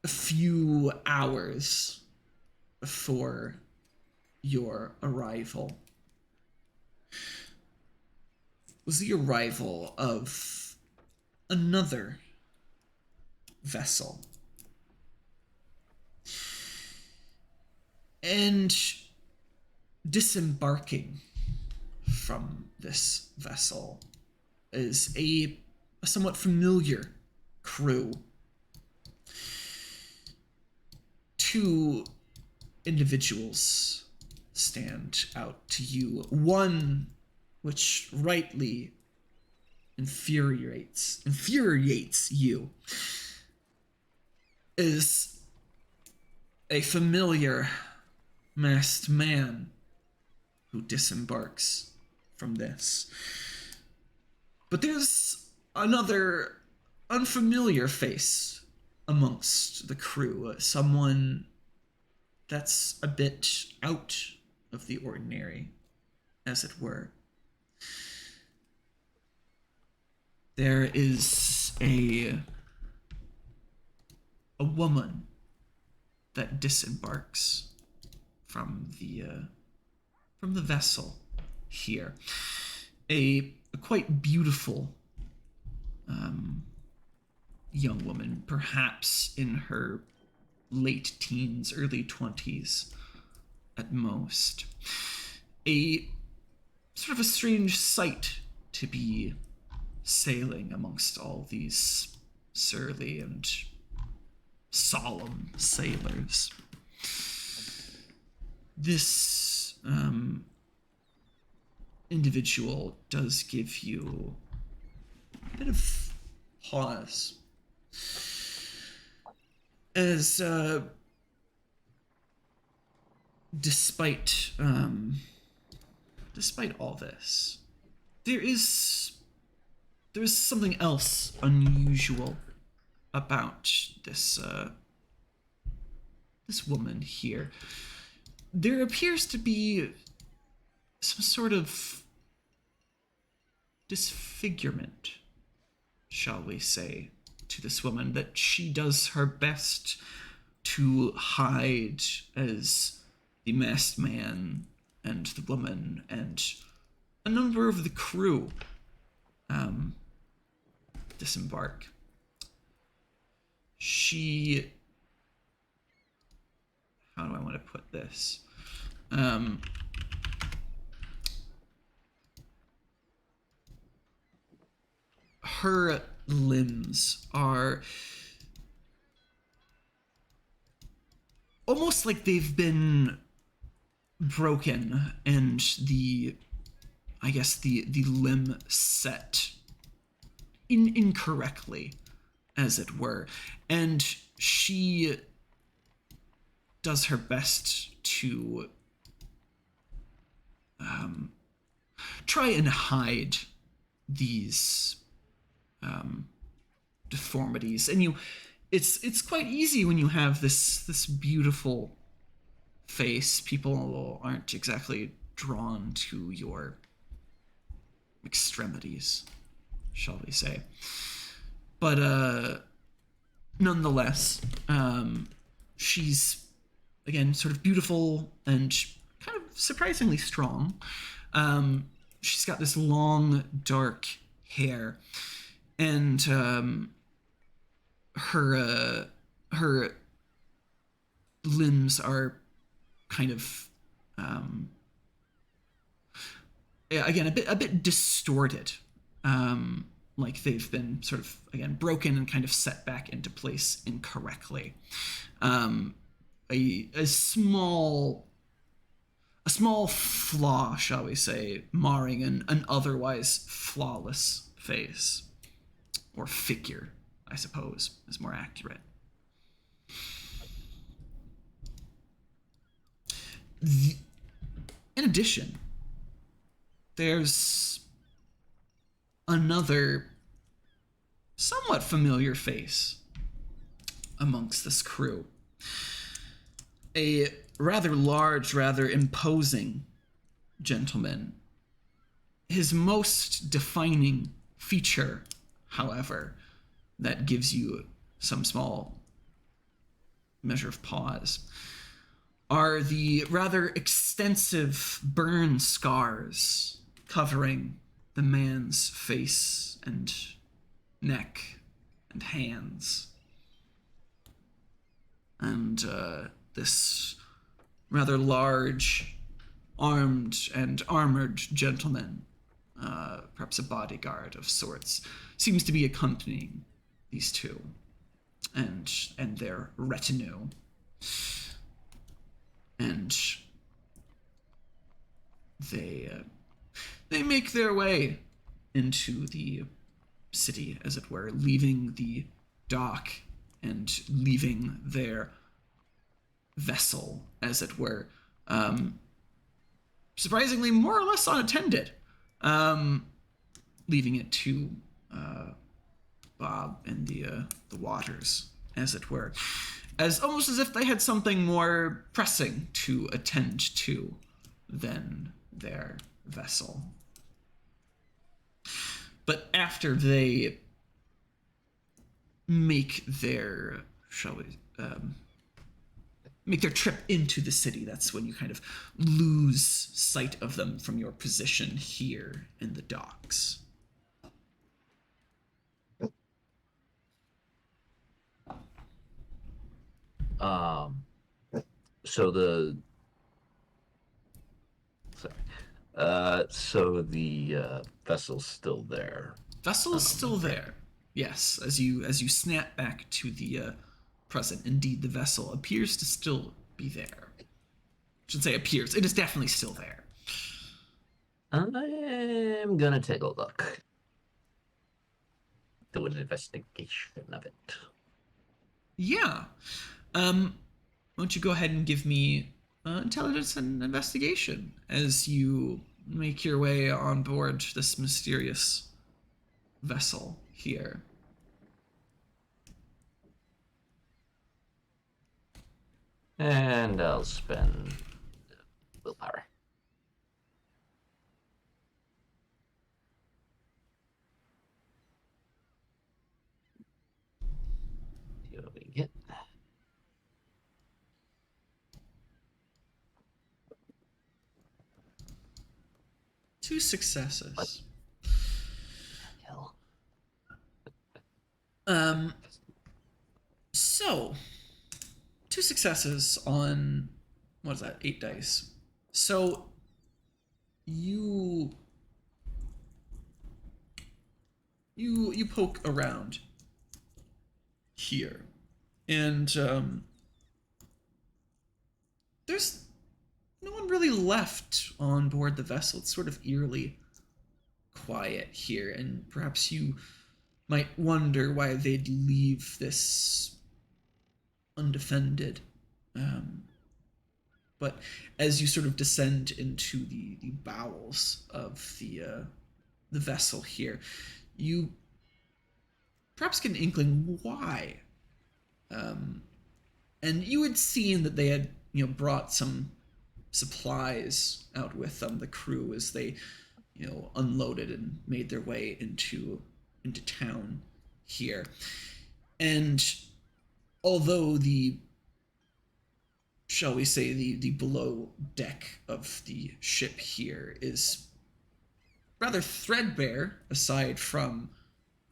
a few hours before your arrival was the arrival of another vessel. And disembarking from this vessel is a somewhat familiar crew. Two individuals stand out to you. One which rightly infuriates you is a familiar masked man who disembarks from this. But there's another unfamiliar face amongst the crew, someone that's a bit out of the ordinary, as it were. There is a woman that disembarks from the vessel here. A quite beautiful young woman, perhaps in her late teens, early 20s at most. A sort of a strange sight to be sailing amongst all these surly and solemn sailors. This individual does give you a bit of pause as despite all this, there is something else unusual about this woman here. There appears to be some sort of disfigurement, shall we say, to this woman that she does her best to hide as the masked man and the woman and a number of the crew disembark. She... how do I want to put this? Her limbs are almost like they've been broken and the limb set incorrectly, as it were. And she does her best to try and hide these deformities. And it's quite easy when you have this beautiful face. People aren't exactly drawn to your extremities, shall we say. But nonetheless, she's again sort of beautiful and kind of surprisingly strong. She's got this long dark hair, and her limbs are kind of again a bit distorted, like they've been sort of again broken and kind of set back into place incorrectly. A small flaw, shall we say, marring an otherwise flawless face, or figure, I suppose, is more accurate. In addition, there's another somewhat familiar face amongst this crew. A rather large, rather imposing gentleman. His most defining feature, however, that gives you some small measure of pause are the rather extensive burn scars covering the man's face and neck and hands. And this rather large, armed and armored gentleman, perhaps a bodyguard of sorts, seems to be accompanying these two and their retinue. And they make their way into the city, as it were, leaving the dock and leaving their vessel, as it were, surprisingly more or less unattended, leaving it to Bob and the waters, as it were, as almost as if they had something more pressing to attend to than their vessel. But after they make their, make their trip into the city, that's when you kind of lose sight of them from your position here in the docks. So the vessel's still there. Vessel is still there. Yes, as you snap back to the present, indeed the vessel appears to still be there. I should say appears. It is definitely still there. I'm gonna take a look. Do an investigation of it. Yeah. Why don't you go ahead and give me intelligence and investigation as you make your way on board this mysterious vessel here. And I'll spend willpower. See what we get. 2 successes. What? Hell. So 2 successes on, what is that, 8 dice. So you poke around here, and there's no one really left on board the vessel. It's sort of eerily quiet here, and perhaps you might wonder why they'd leave this undefended. But as you sort of descend into the bowels of the vessel here, you perhaps get an inkling why. And you had seen that they had, brought some supplies out with them, the crew, as they, unloaded and made their way into town here. And although the, shall we say, the below deck of the ship here is rather threadbare, aside from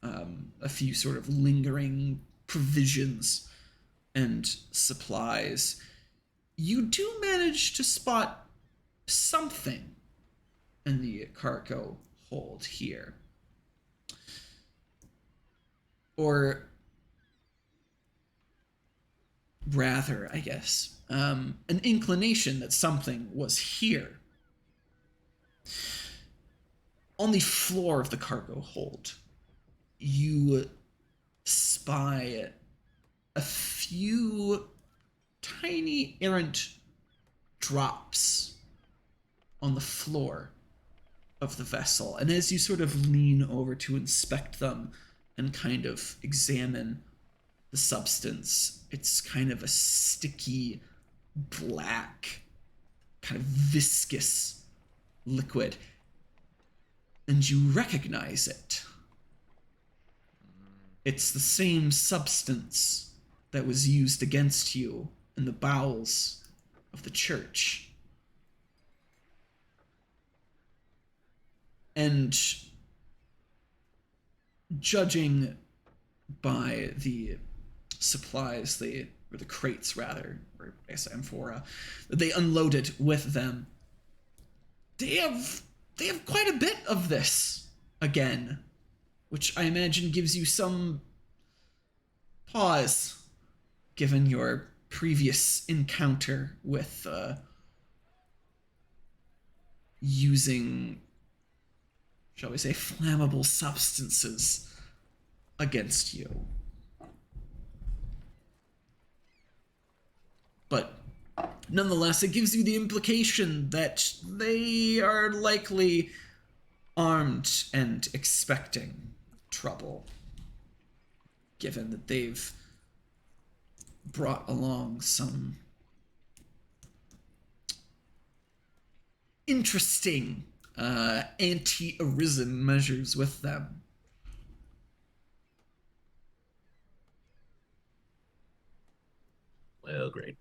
a few sort of lingering provisions and supplies, you do manage to spot something in the cargo hold here. Or rather, I guess, an inclination that something was here. On the floor of the cargo hold, you spy a few tiny errant drops on the floor of the vessel. And as you sort of lean over to inspect them and kind of examine the substance, it's kind of a sticky, black, kind of viscous liquid. And you recognize it. It's the same substance that was used against you in the bowels of the church. And judging by the supplies, or the crates rather, or I guess amphora, that they unloaded with them, they have quite a bit of this again, which I imagine gives you some pause, given your previous encounter with using, shall we say, flammable substances against you. But nonetheless, it gives you the implication that they are likely armed and expecting trouble, given that they've brought along some interesting anti-Arisen measures with them. Well, great.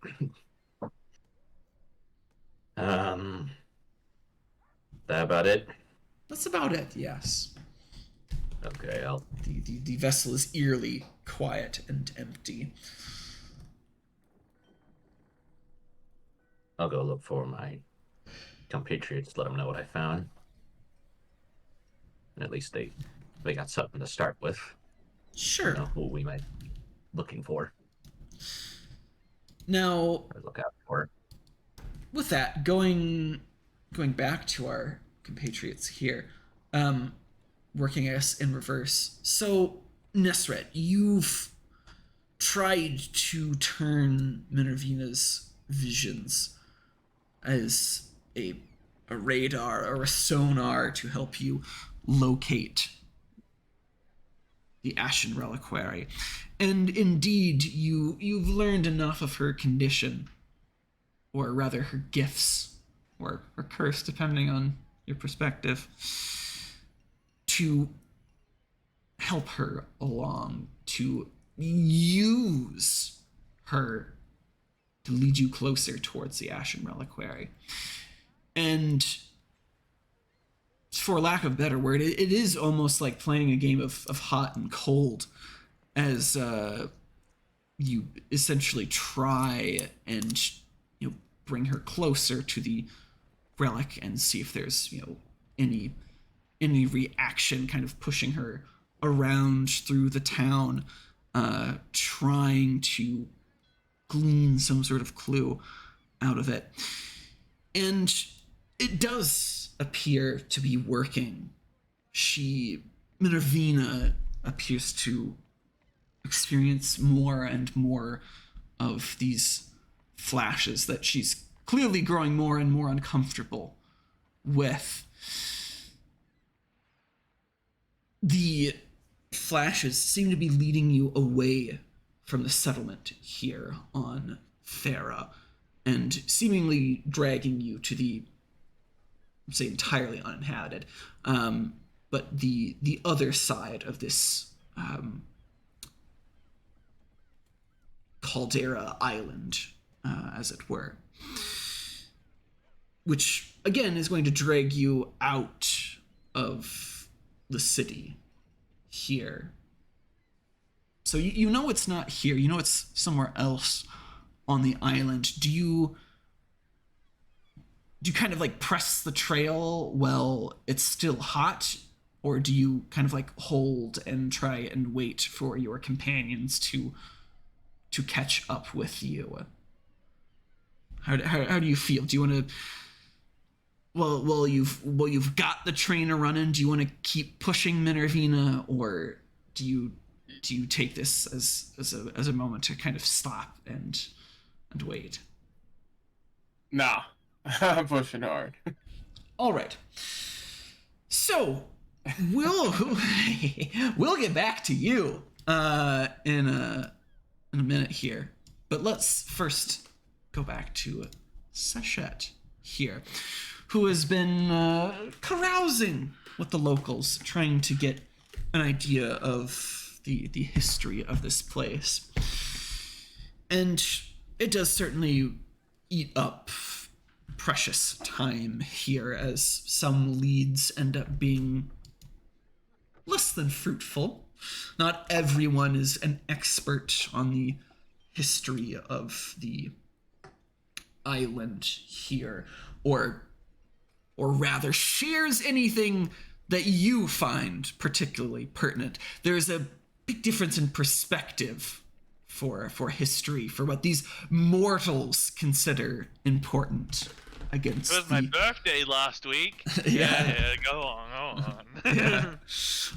That about it? That's about it, yes. Okay, The vessel is eerily quiet and empty. I'll go look for my compatriots, let them know what I found. And at least they got something to start with. Sure. You know, who we might be looking for. Now, Or look out for. with that, going back to our compatriots here, working us in reverse. So, Nesret, you've tried to turn Minervina's visions as a radar or a sonar to help you locate the Ashen Reliquary. And indeed, you've learned enough of her condition, or rather her gifts, or her curse, depending on your perspective, to help her along, to use her to lead you closer towards the Ashen Reliquary. And for lack of a better word, it is almost like playing a game of hot and cold, as you essentially try and bring her closer to the relic and see if there's any reaction, kind of pushing her around through the town, trying to glean some sort of clue out of it. And it does appear to be working. Minervina appears to experience more and more of these flashes that she's clearly growing more and more uncomfortable with. The flashes seem to be leading you away from the settlement here on Farah, and seemingly dragging you to the, say, entirely uninhabited, but the other side of this caldera island, as it were, which again is going to drag you out of the city here. So you know it's not here. You know it's somewhere else on the island. Do you kind of like press the trail while it's still hot, or do you kind of like hold and try and wait for your companions to catch up with you? How do you feel? Do you want to? Well, you've got the train running. Do you want to keep pushing Minervina, or do you take this as a moment to kind of stop and wait? Nah, I'm pushing hard. All right. So we'll get back to you in a minute here, but let's first go back to Sachet here, who has been carousing with the locals, trying to get an idea of the history of this place. And it does certainly eat up precious time here, as some leads end up being less than fruitful. Not everyone is an expert on the history of the island here, or rather shares anything that you find particularly pertinent. There's a big difference in perspective for history, for what these mortals consider important against It was my birthday last week. Yeah, go on. Yeah.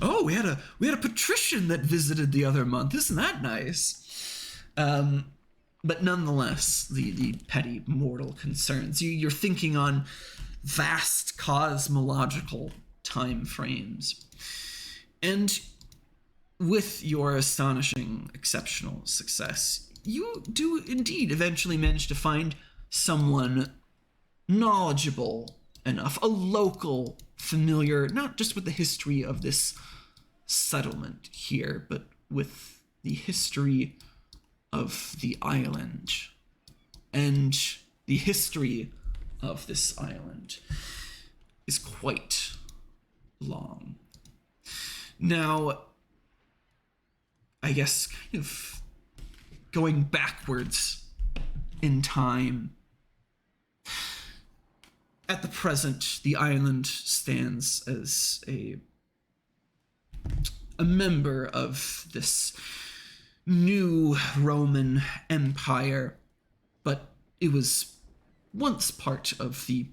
Oh, we had a patrician that visited the other month. Isn't that nice? But nonetheless, the petty mortal concerns. You're thinking on vast cosmological time frames. And with your astonishing, exceptional success, you do indeed eventually manage to find someone knowledgeable enough, a local familiar, not just with the history of this settlement here, but with the history of the island. And the history of this island is quite long. Now, I guess kind of going backwards in time, at the present, the island stands as a member of this new Roman Empire, but it was once part of the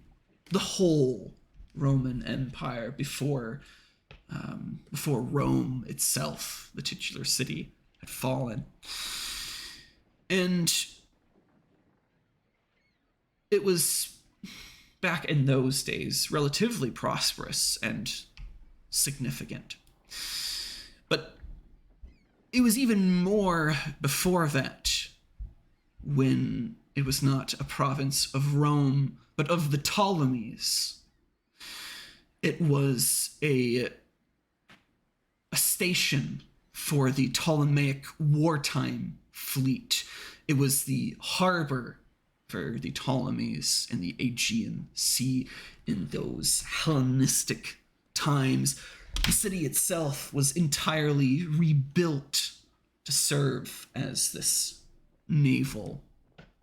whole Roman Empire before Rome itself, the titular city, had fallen. And it was, back in those days, relatively prosperous and significant. But it was even more before that, when it was not a province of Rome, but of the Ptolemies. It was a station for the Ptolemaic wartime fleet. It was the harbor for the Ptolemies in the Aegean Sea in those Hellenistic times. The city itself was entirely rebuilt to serve as this naval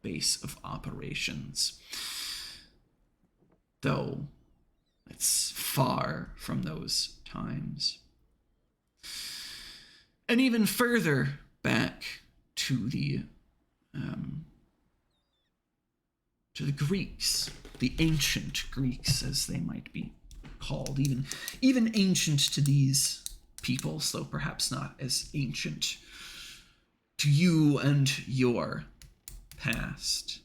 base of operations, though it's far from those times. And even further back to the Greeks, the ancient Greeks, as they might be called, even ancient to these peoples, though perhaps not as ancient to you and your past.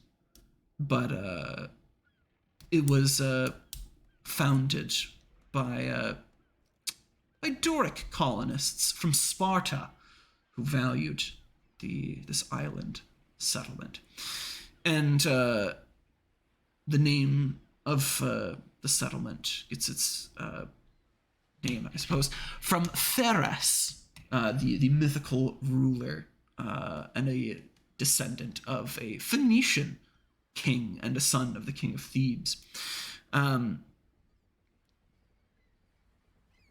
But it was founded by Doric colonists from Sparta who valued this island settlement. And the name of the settlement gets its name, I suppose, from Theras, the mythical ruler and a descendant of a Phoenician king and a son of the king of Thebes.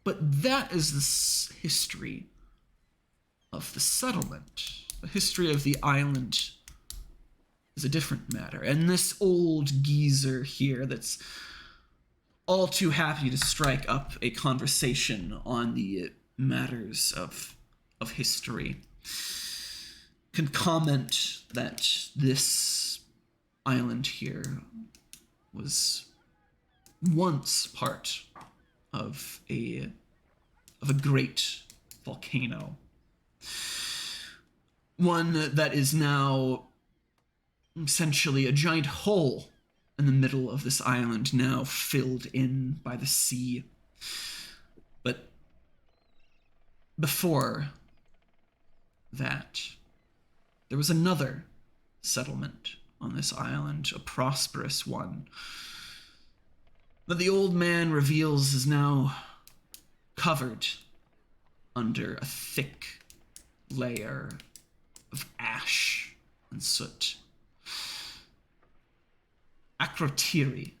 But that is the history of the settlement. The history of the island is a different matter. And this old geezer here that's all too happy to strike up a conversation on the matters of history can comment that this island here was once part of a great volcano, one that is now essentially a giant hole in the middle of this island, now filled in by the sea. But before that, there was another settlement on this island, a prosperous one, that the old man reveals is now covered under a thick layer of ash and soot. Akrotiri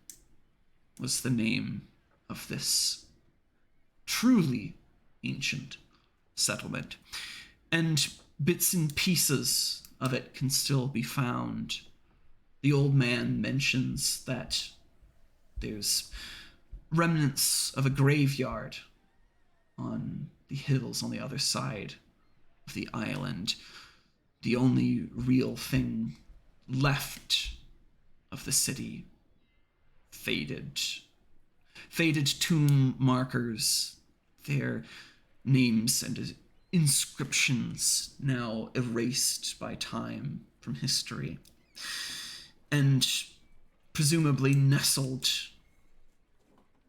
was the name of this truly ancient settlement, and bits and pieces of it can still be found. The old man mentions that there's remnants of a graveyard on the hills on the other side of the island. The only real thing left of the city. Faded tomb markers, their names and inscriptions now erased by time from history, and presumably nestled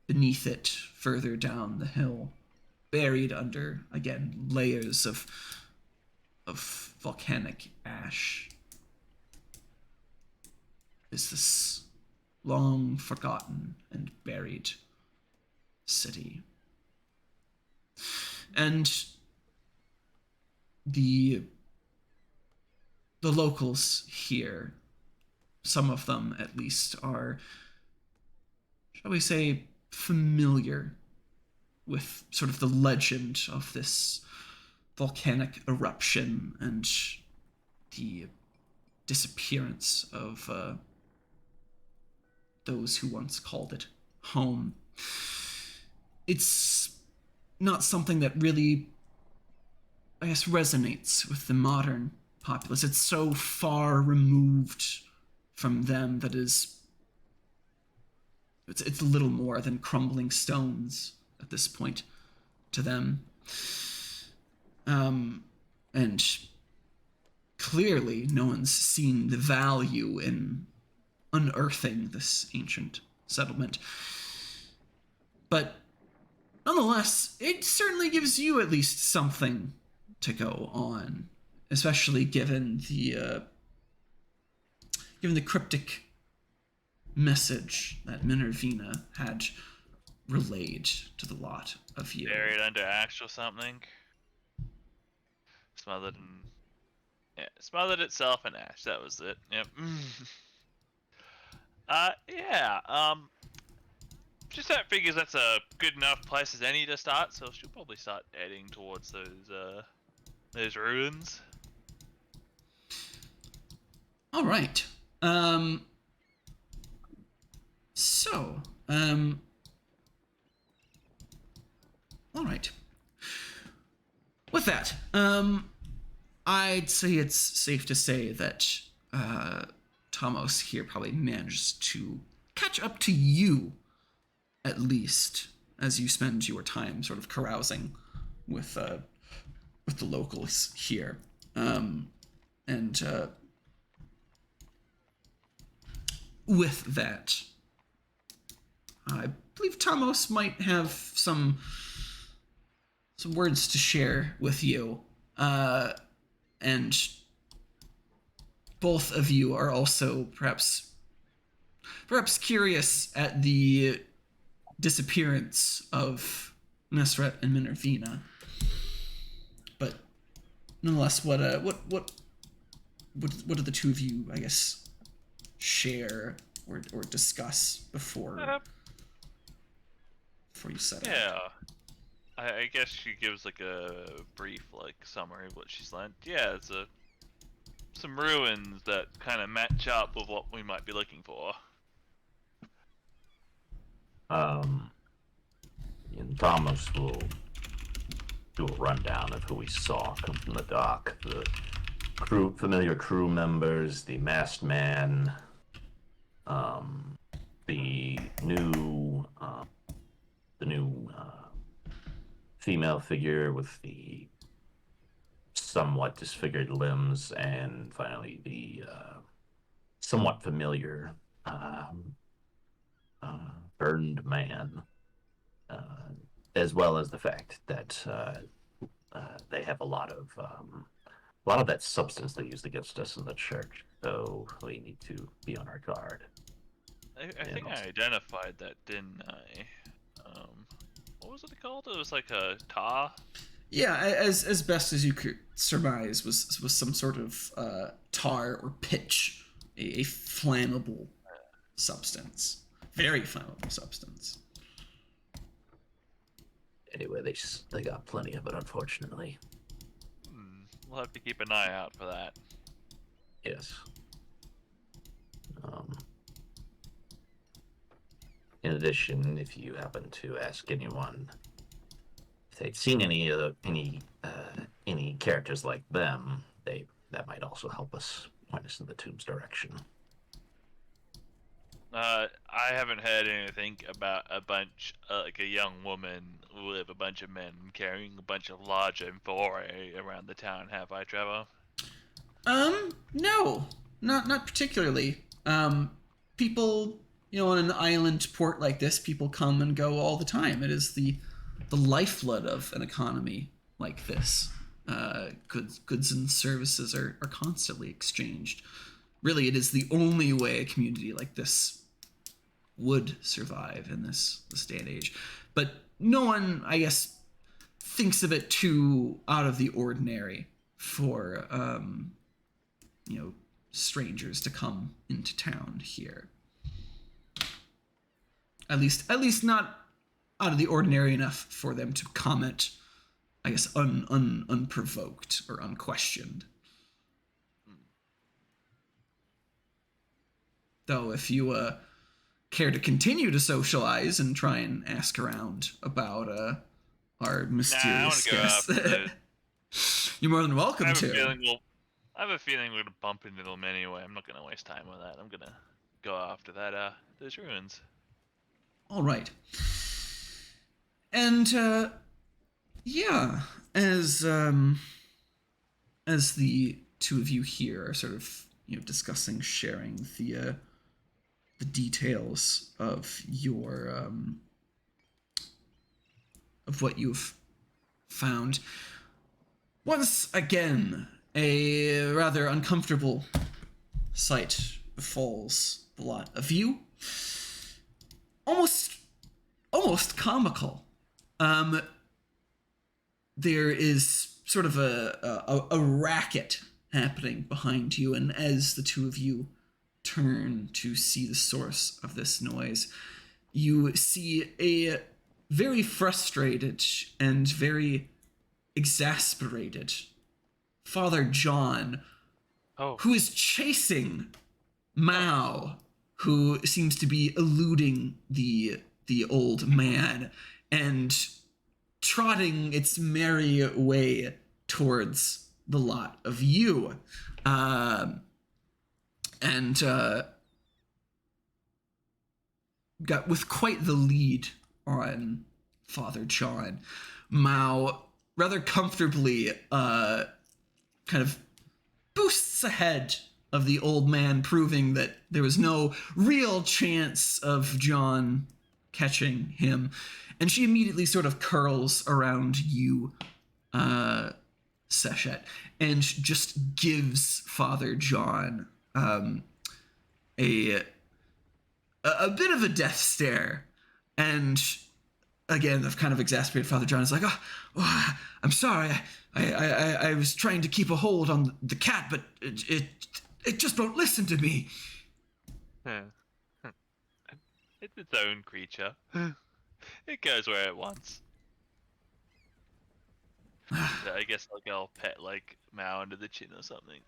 beneath it further down the hill, buried under, again, layers of volcanic ash, is this long forgotten and buried city. And the locals here, some of them at least, are, shall we say, familiar with sort of the legend of this volcanic eruption and the disappearance of those who once called it home. It's not something that really, I guess, resonates with the modern populace. It's so far removed from them that it's little more than crumbling stones at this point to them. And clearly no one's seen the value in unearthing this ancient settlement. But nonetheless, it certainly gives you at least something to go on, especially given the cryptic message that Minervina had relayed to the lot of you. Buried under ash or something. Smothered itself in ash. That was it. Yep. Just that figures that's a good enough place as any to start, so she'll probably start heading towards those ruins. All right. All right. With that, I'd say it's safe to say that Tomos here probably managed to catch up to you, at least, as you spend your time sort of carousing with the locals here. With that, I believe Tomos might have some words to share with you. And both of you are also perhaps curious at the disappearance of Nesret and Minervina. But nonetheless, what do the two of you, I guess, share or discuss before you set out? Yeah. I guess she gives like a brief summary of what she's learned. Yeah, it's some ruins that kind of match up with what we might be looking for. And Thomas will do a rundown of who we saw come from the dock. The familiar crew members, the masked man, the new female figure with the somewhat disfigured limbs, and finally the somewhat familiar burned man, as well as the fact that they have a lot of that substance they used against us in the church, so we need to be on our guard. I think I identified that, didn't I? What was it called? It was like a tar. Yeah, as best as you could surmise, was some sort of tar or pitch, a flammable substance, very flammable substance. Anyway, they got plenty of it, unfortunately. We'll have to keep an eye out for that. Yes. In addition, if you happen to ask anyone if they'd seen any characters like them, that might also help us point us in the tomb's direction. I haven't heard anything about a bunch, like a young woman with a bunch of men carrying a bunch of large amphorae around the town, have I, Trevor? No, not particularly. People, on an island port like this, people come and go all the time. It is the lifeblood of an economy like this. Goods and services are constantly exchanged. Really, it is the only way a community like this would survive in this day and age. But no one, I guess, thinks of it too out of the ordinary for strangers to come into town here. At least not out of the ordinary enough for them to comment, I guess, unprovoked or unquestioned. Though if you care to continue to socialize and try and ask around about our mysterious guest, you're more than welcome to. I have a feeling we're gonna bump into them anyway. I'm not gonna waste time on that. I'm gonna go after that those ruins. All right. And yeah, as the two of you here are sort of discussing, sharing the details of your of what you've found, once again a rather uncomfortable sight befalls the lot of you. Almost comical. There is sort of a racket happening behind you, and as the two of you turn to see the source of this noise, you see a very frustrated and very exasperated Father John, who is chasing Mao, who seems to be eluding the old man and trotting its merry way towards the lot of you. And got with quite the lead on Father John. Mao rather comfortably kind of boosts ahead of the old man, proving that there was no real chance of John catching him. And she immediately sort of curls around you, Seshet, and just gives Father John a bit of a death stare. And again, the kind of exasperated Father John is like, oh, I'm sorry, I was trying to keep a hold on the cat, but it just won't listen to me. It's its own creature. It goes where it wants. So I guess I'll pet like Mao under the chin or something.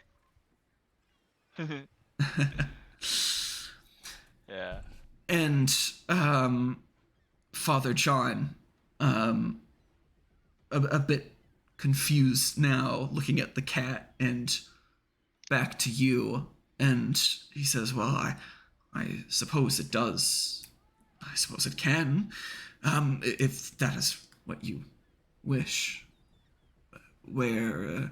Yeah. And Father John, a bit confused now, looking at the cat and back to you, and he says, well, I suppose it does. I suppose it can, if that is what you wish. Where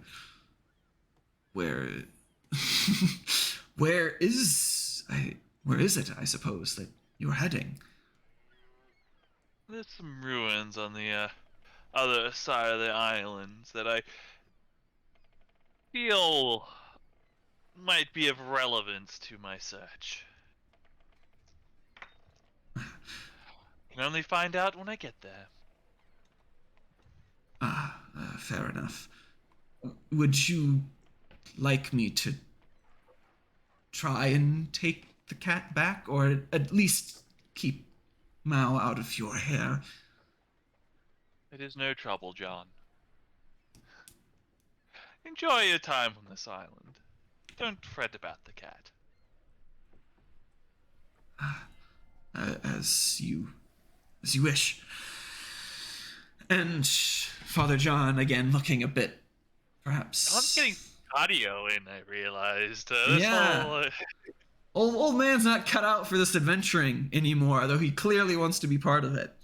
is it, I suppose, that you're heading? There's some ruins on the other side of the islands that I feel might be of relevance to my search. Can only find out when I get there. Fair enough. Would you like me to try and take the cat back, or at least keep Mao out of your hair? It is no trouble, John. Enjoy your time on this island. Don't fret about the cat. As you wish. And Father John, again, looking a bit, perhaps... I'm getting cardio in, I realized. This Yeah. whole, Old man's not cut out for this adventuring anymore, though he clearly wants to be part of it.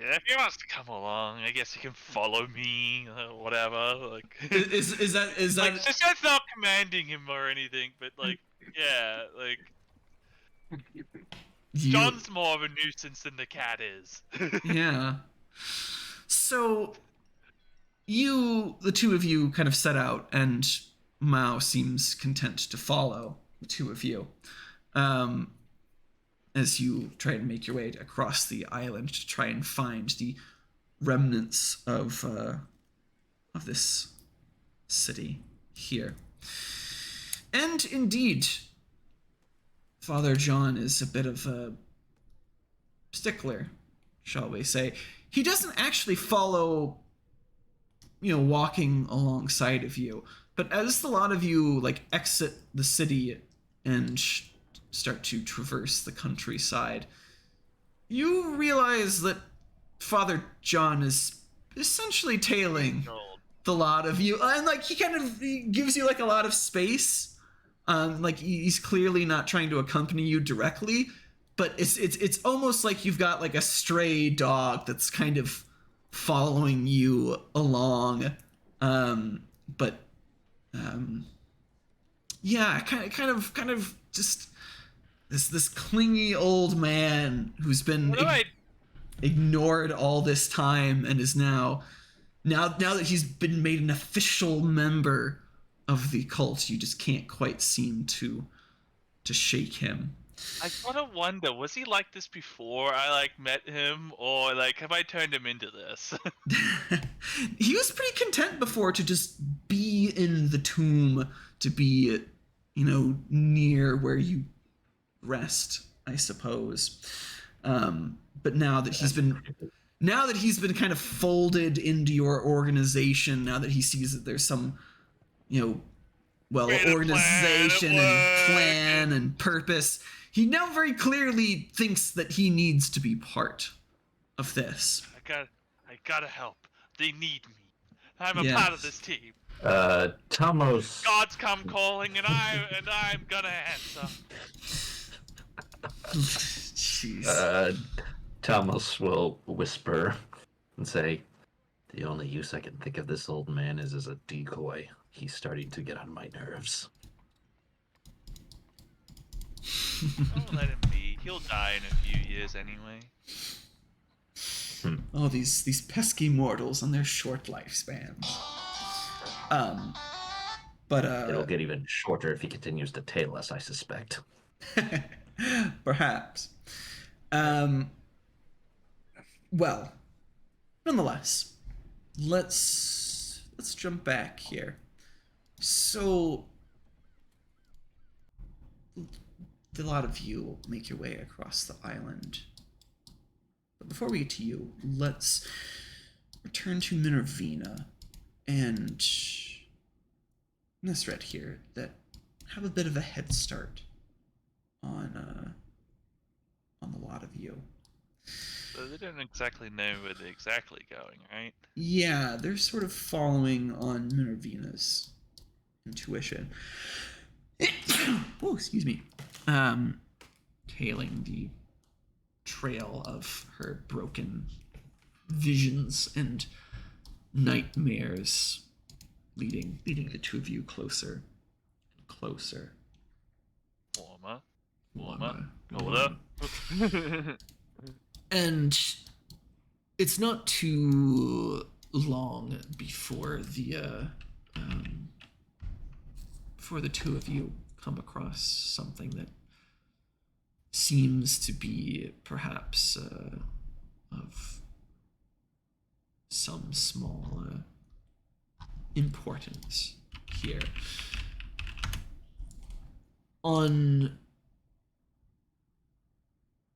yeah, if he wants to come along, I guess he can follow me, whatever. Like, is that like, just that's not commanding him or anything, but like, yeah, like, John's more of a nuisance than the cat is. Yeah. So, the two of you kind of set out, and Mao seems content to follow the two of you. As you try and make your way across the island to try and find the remnants of this city here. And indeed, Father John is a bit of a stickler, shall we say. He doesn't actually follow, walking alongside of you, but as a lot of you exit the city and start to traverse the countryside, you realize that Father John is essentially tailing the lot of you, and he gives you a lot of space. He's clearly not trying to accompany you directly, but it's almost like you've got a stray dog that's kind of following you along. Yeah, kind of just this clingy old man who's been ignored all this time and is now that he's been made an official member of the cult, you just can't quite seem to shake him. I gotta wonder, was he like this before I met him, or have I turned him into this? He was pretty content before to just be in the tomb, to be near where you rest, I suppose. But now that he's been kind of folded into your organization, now that he sees that there's some organization and plan and purpose, he now very clearly thinks that he needs to be part of this. I gotta help. They need me. I'm a part of this team. Tomos. God's come calling, and I'm gonna answer. Jeez. Tomos will whisper and say, "The only use I can think of this old man is as a decoy. He's starting to get on my nerves." Don't let him be. He'll die in a few years anyway. Oh, these pesky mortals and their short lifespans. But it'll get even shorter if he continues to tail us, I suspect. Perhaps. Well, nonetheless, let's jump back here. So, a lot of you make your way across the island. But before we get to you, let's return to Minervina and Nesret here that have a bit of a head start on the lot of you. So they don't exactly know where they're exactly going, right? Yeah, they're sort of following on Minervina's intuition. Oh, excuse me. Tailing the trail of her broken visions and nightmares, leading the two of you closer and closer. Warmer. And it's not too long before the two of you come across something that seems to be perhaps of some small importance here. On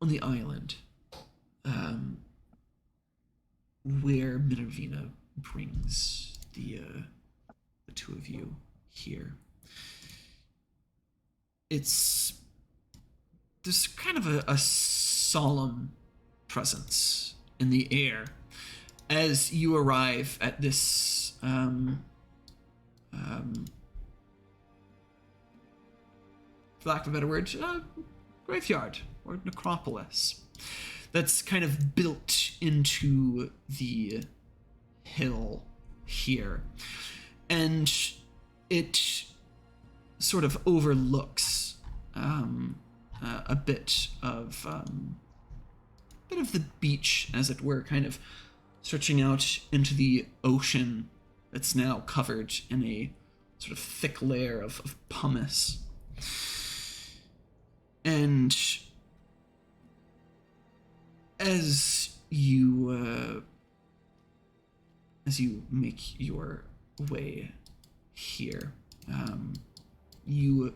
the island, where Minervina brings the two of you here, there's kind of a solemn presence in the air as you arrive at this for lack of a better word, graveyard or necropolis that's kind of built into the hill here. And it sort of overlooks a bit of the beach, as it were, kind of stretching out into the ocean that's now covered in a sort of thick layer of pumice. And as you make your way here, you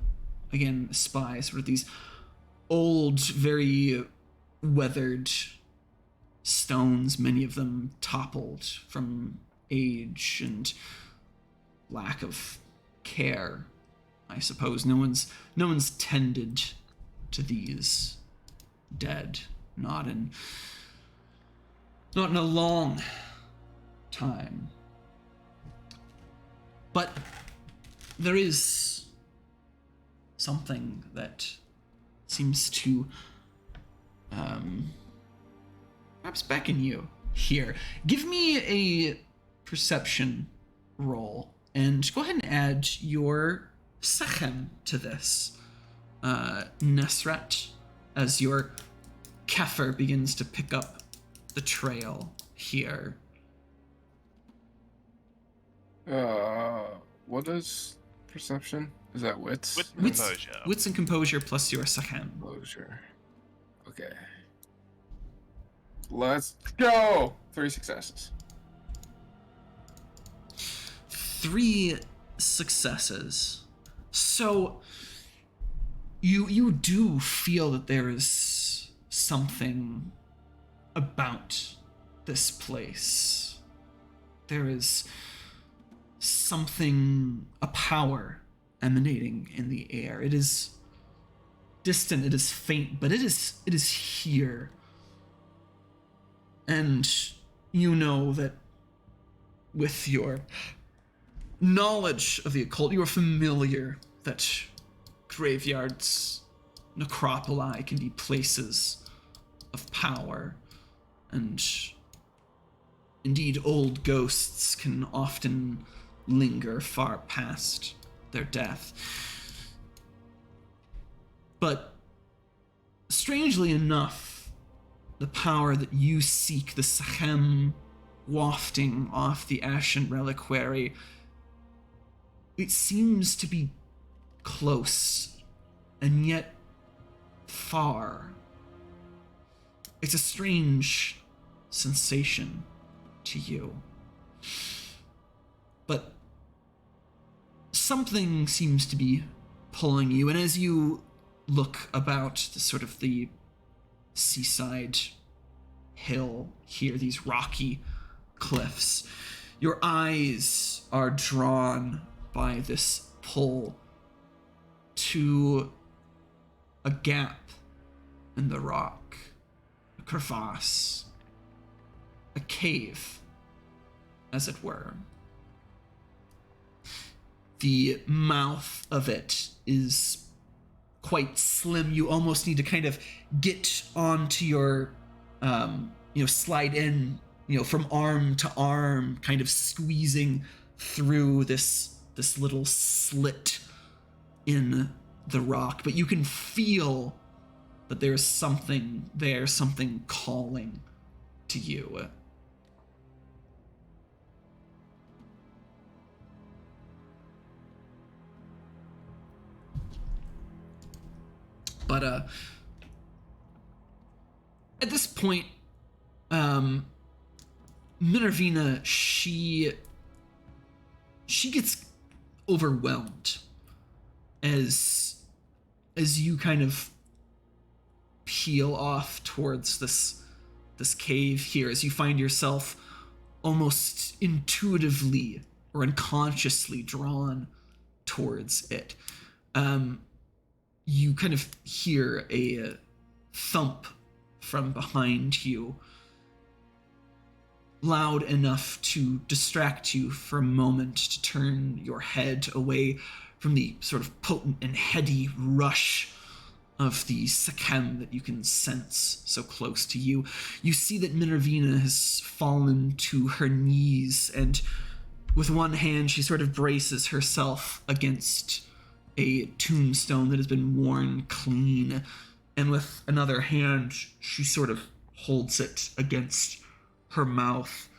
again spy sort of these old, very weathered stones, many of them toppled from age and lack of care, I suppose. No one's tended to these dead, not in a long time. But there is something that seems to perhaps beckon you here. Give me a perception roll, and go ahead and add your sechem to this, Nesret, as your Kefir begins to pick up the trail here. What is perception? Is that wits? Composure. Wits and composure plus your sechem. Composure. Okay. Let's go! 3 successes. 3 successes. So you do feel that there is something about this place. There is something, a power emanating in the air. It is distant, it is faint, but it is here. And you know that with your knowledge of the occult, you are familiar that graveyards, necropoli can be places of power, and indeed old ghosts can often linger far past their death. But strangely enough, the power that you seek, the sechem wafting off the ashen reliquary, it seems to be close and yet far. It's a strange sensation to you. But something seems to be pulling you, and as you look about the seaside hill here, these rocky cliffs, your eyes are drawn by this pull to a gap in the rock, a crevasse, a cave, as it were. The mouth of it is quite slim. You almost need to kind of get onto your, slide in, from arm to arm, kind of squeezing through this little slit in the rock. But you can feel that there's something there, something calling to you. But at this point, Minervina, she gets overwhelmed as you kind of peel off towards this cave here, as you find yourself almost intuitively or unconsciously drawn towards it. You kind of hear a thump from behind you, loud enough to distract you for a moment, to turn your head away from the sort of potent and heady rush of the Sekhem that you can sense so close to you. You see that Minervina has fallen to her knees, and with one hand she sort of braces herself against a tombstone that has been worn clean, and with another hand she sort of holds it against her mouth,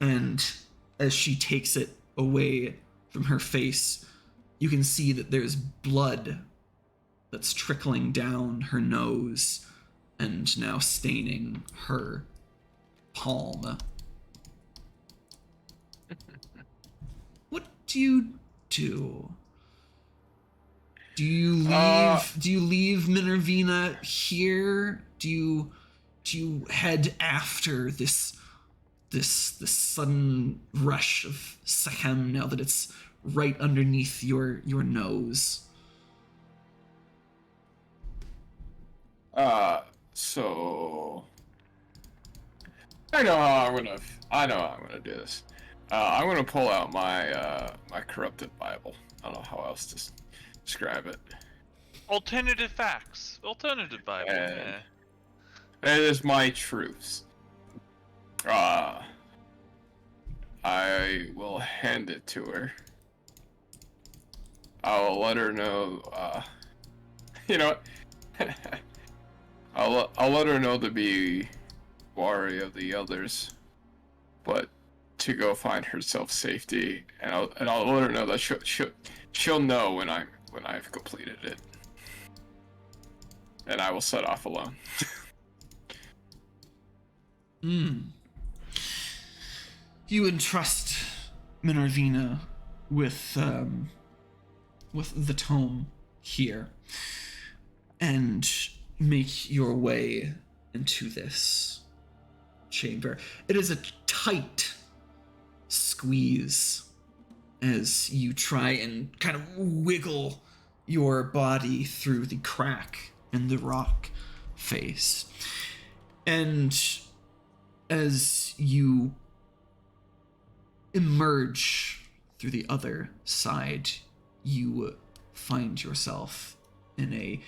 and as she takes it away from her face, you can see that there's blood that's trickling down her nose and now staining her palm. What do you do? Do you leave Minervina here? Do you head after this sudden rush of Sekhem now that it's right underneath your nose? So I know how I'm gonna do this. I'm gonna pull out my my corrupted Bible. I don't know how else to describe it. Alternative facts. Alternative Bible. And it is my truths. I will hand it to her. I'll let her know. You know what? I'll let her know to be wary of the others, but to go find herself safety, and I'll let her know that she'll know when I've completed it, and I will set off alone. You entrust Minervina with the tome here, and make your way into this chamber. It is a tight squeeze as you try and kind of wiggle your body through the crack in the rock face. And as you emerge through the other side, you find yourself in a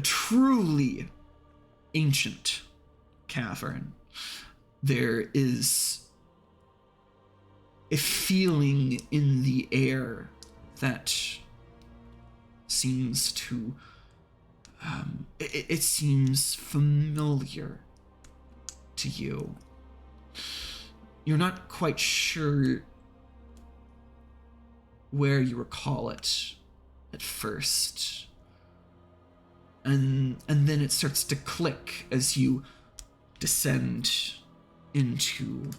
truly ancient cavern. There is a feeling in the air that seems to it seems familiar to you. You're not quite sure where you recall it at first, and then it starts to click as you descend into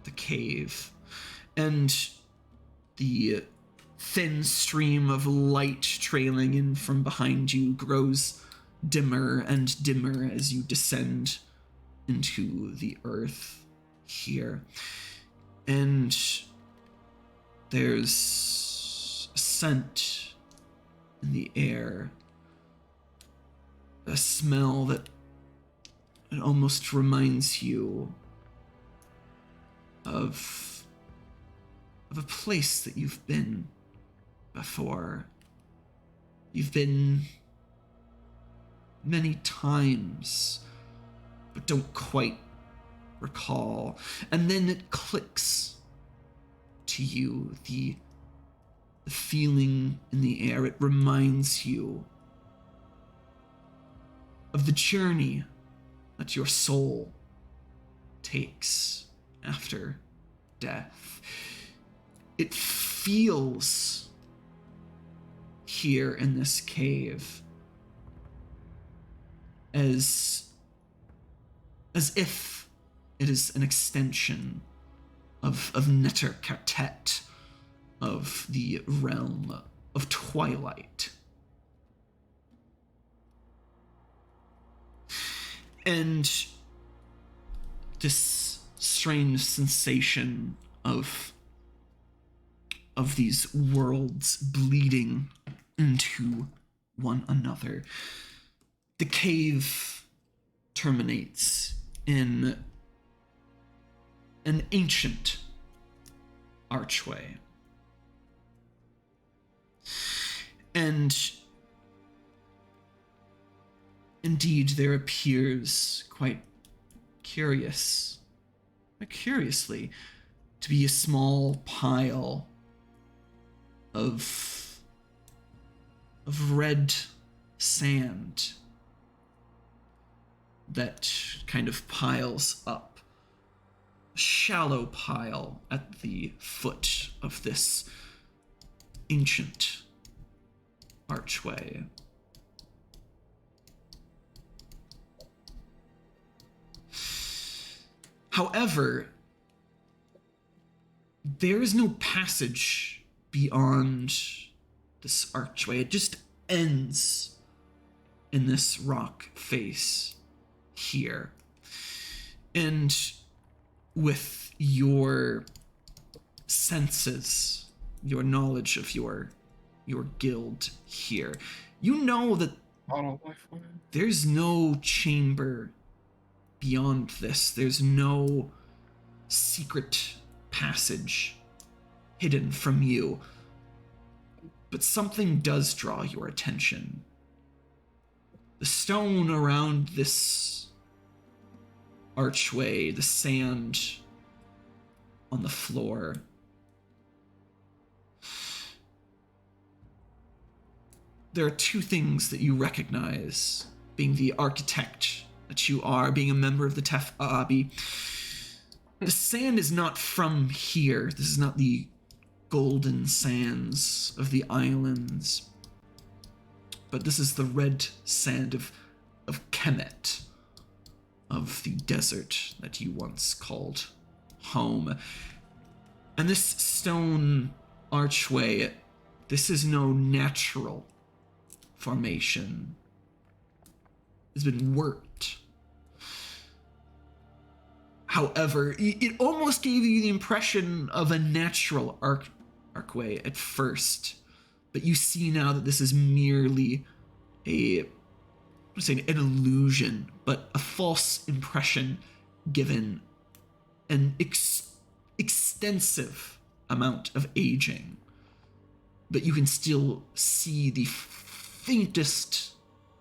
the cave, and the thin stream of light trailing in from behind you grows dimmer and dimmer as you descend into the earth here. And there's a scent in the air, a smell that it almost reminds you of a place that you've been before. You've been many times, but don't quite recall. And then it clicks to you, the feeling in the air. It reminds you of the journey that your soul takes after death. It feels here in this cave as if It is an extension of Netter Kartet, of the realm of Twilight. And this strange sensation of these worlds bleeding into one another. The cave terminates in an ancient archway. And indeed, there appears quite curiously, to be a small pile of red sand that kind of piles up. A shallow pile at the foot of this ancient archway. However, there is no passage beyond this archway. It just ends in this rock face here. And with your senses, your knowledge of your guild here, you know that there's no chamber beyond this. There's no secret passage hidden from you. But something does draw your attention. The stone around this archway, the sand on the floor. There are two things that you recognize, being the architect that you are, being a member of the Tef Abi. The sand is not from here. This is not the golden sands of the islands, but this is the red sand of Kemet, of the desert that you once called home. And this stone archway, this is no natural formation. It's been worked. However, it almost gave you the impression of a natural archway at first, but you see now that this is merely an illusion, but a false impression given an extensive amount of aging. But you can still see the faintest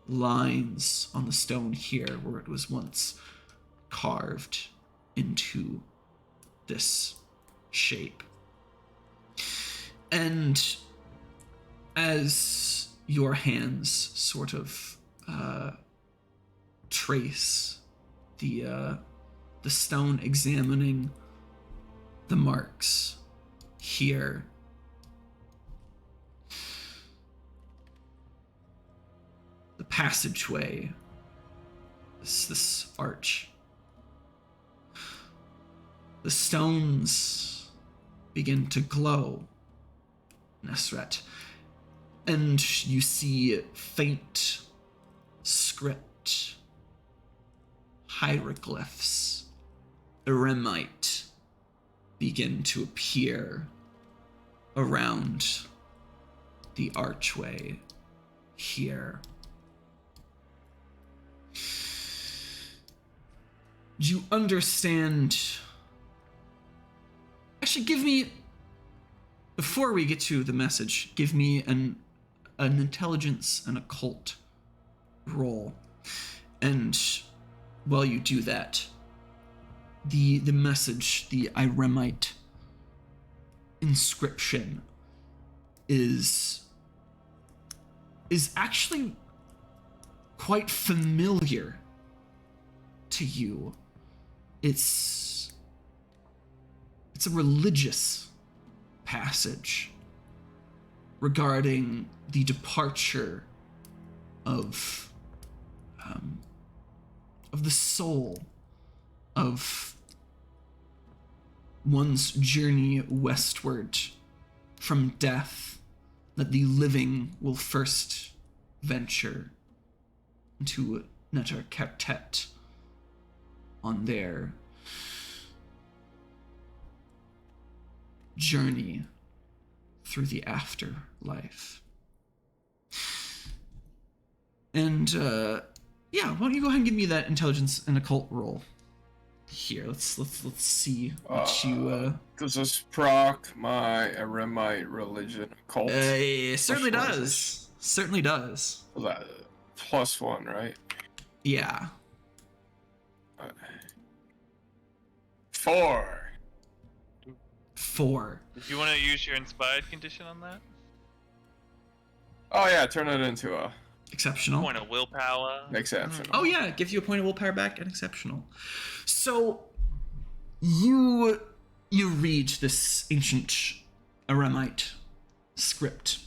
lines on the stone here where it was once carved into this shape. And as your hands sort of trace the stone, examining the marks here, the passageway, this arch, the stones begin to glow, Nesret, and you see faint script, hieroglyphs, eremite begin to appear around the archway here. Do you understand? Actually, give me, before we get to the message, give me an intelligence and occult roll. And while you do that, the message, the Iremite inscription is actually quite familiar to you. It's a religious passage regarding the departure of the soul of one's journey westward from death, that the living will first venture into Netter Kertet on their journey through the afterlife. And yeah, why don't you go ahead and give me that intelligence and occult roll? Here, let's see what you. Does this proc my eremite religion occult? It certainly Which one is does. Certainly does. That +1, right? Yeah. 4. 4. Do you want to use your inspired condition on that? Oh yeah, turn it into a Exceptional. Point of willpower. exception. Oh yeah, it gives you a point of willpower back and exceptional. So you read this ancient Aramite script,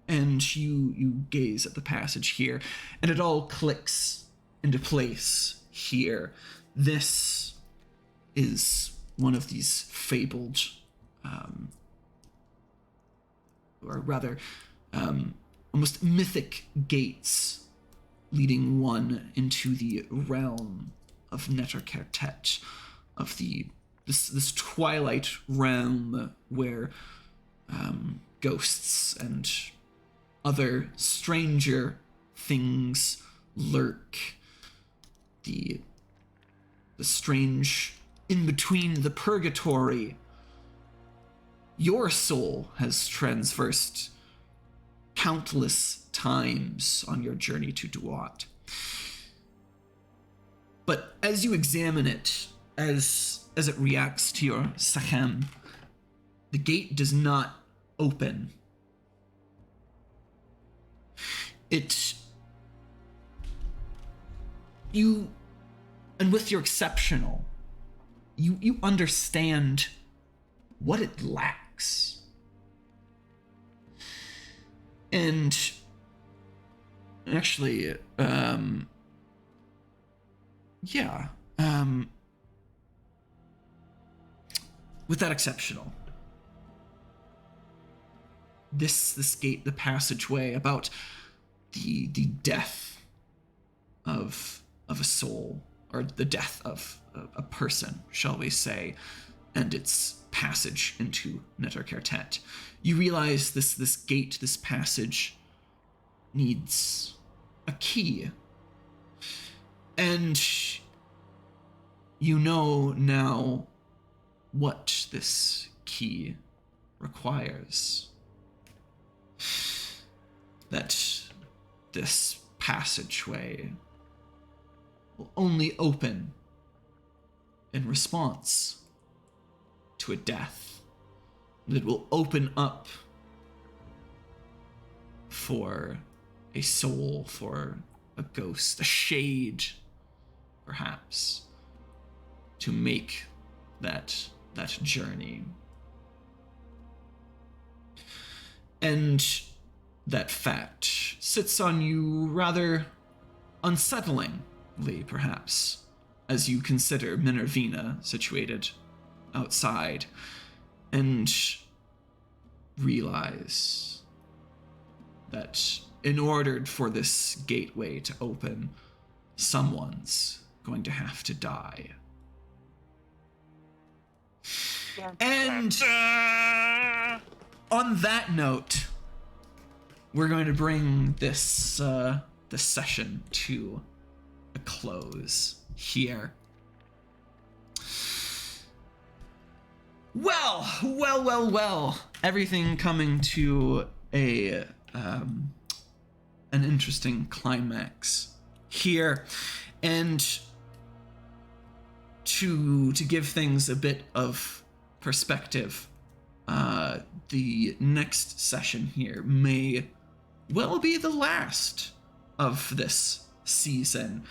and you gaze at the passage here, and it all clicks into place here. This is one of these fabled, or rather, almost mythic gates leading one into the realm of Netter Kertet, of this twilight realm where ghosts and other stranger things lurk. The strange in between the purgatory. Your soul has traversed countless times on your journey to Duat. But as you examine it, as it reacts to your Sachem, the gate does not open. And with your exceptional, you understand what it lacks. And actually, with that exceptional, this gate, the passageway, about the death of a soul, or the death of a person, shall we say, and its passage into Netter Kertet. You realize this gate, this passage, needs a key. And you know now what this key requires. That this passageway will only open in response to a death. That will open up for a soul, for a ghost, a shade, perhaps, to make that journey. And that fact sits on you rather unsettlingly, perhaps, as you consider Minervina situated outside, and realize that in order for this gateway to open, someone's going to have to die. And on that note, we're going to bring this session to a close here. Well. Everything coming to an interesting climax here. And to give things a bit of perspective, the next session here may well be the last of this season,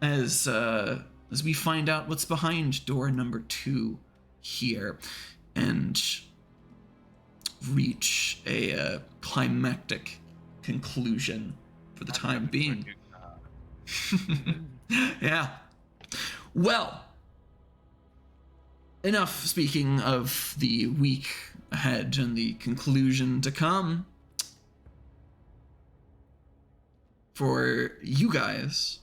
as we find out what's behind door number 2 here, and reach a climactic conclusion for the time being. Yeah. Well, enough speaking of the week ahead and the conclusion to come. For you guys,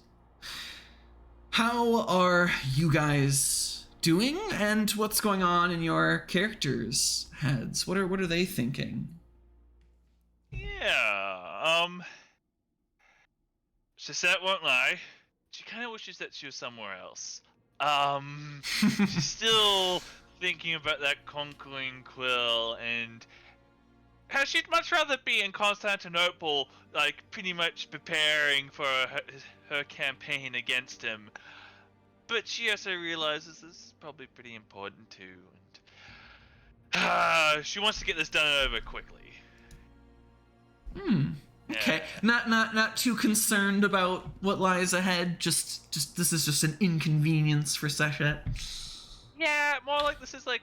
how are you guys doing, and what's going on in your characters' heads? What are they thinking? Yeah, Suzette won't lie. She kind of wishes that she was somewhere else. She's still thinking about that conquering quill, and how she'd much rather be in Constantinople, like pretty much preparing for her campaign against him. But she also realizes this is probably pretty important too, and she wants to get this done over quickly. Okay. Not too concerned about what lies ahead. Just this is just an inconvenience for Seshet. Yeah, more like this is like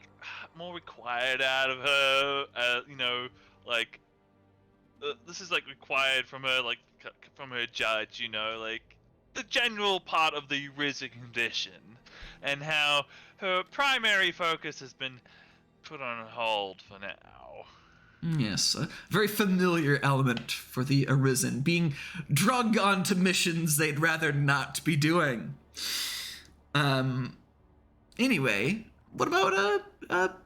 more required out of her. This is like required from her, like from her judge. Like the general part of the Arisen condition, and how her primary focus has been put on hold for now. Yes, a very familiar element for the Arisen, being drug onto missions they'd rather not be doing. Anyway, what about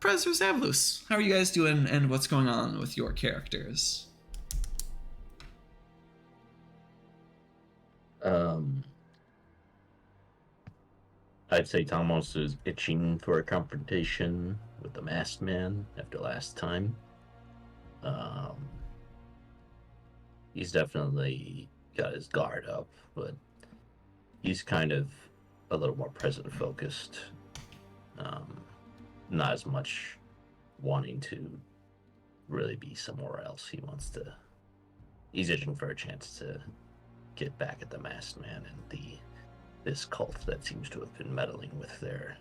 Professor Zavlus? How are you guys doing, and what's going on with your characters? I'd say Tomos is itching for a confrontation with the masked man after last time. He's definitely got his guard up, but he's kind of a little more present focused. Not as much wanting to really be somewhere else. He's itching for a chance to get back at the masked man and this cult that seems to have been meddling with their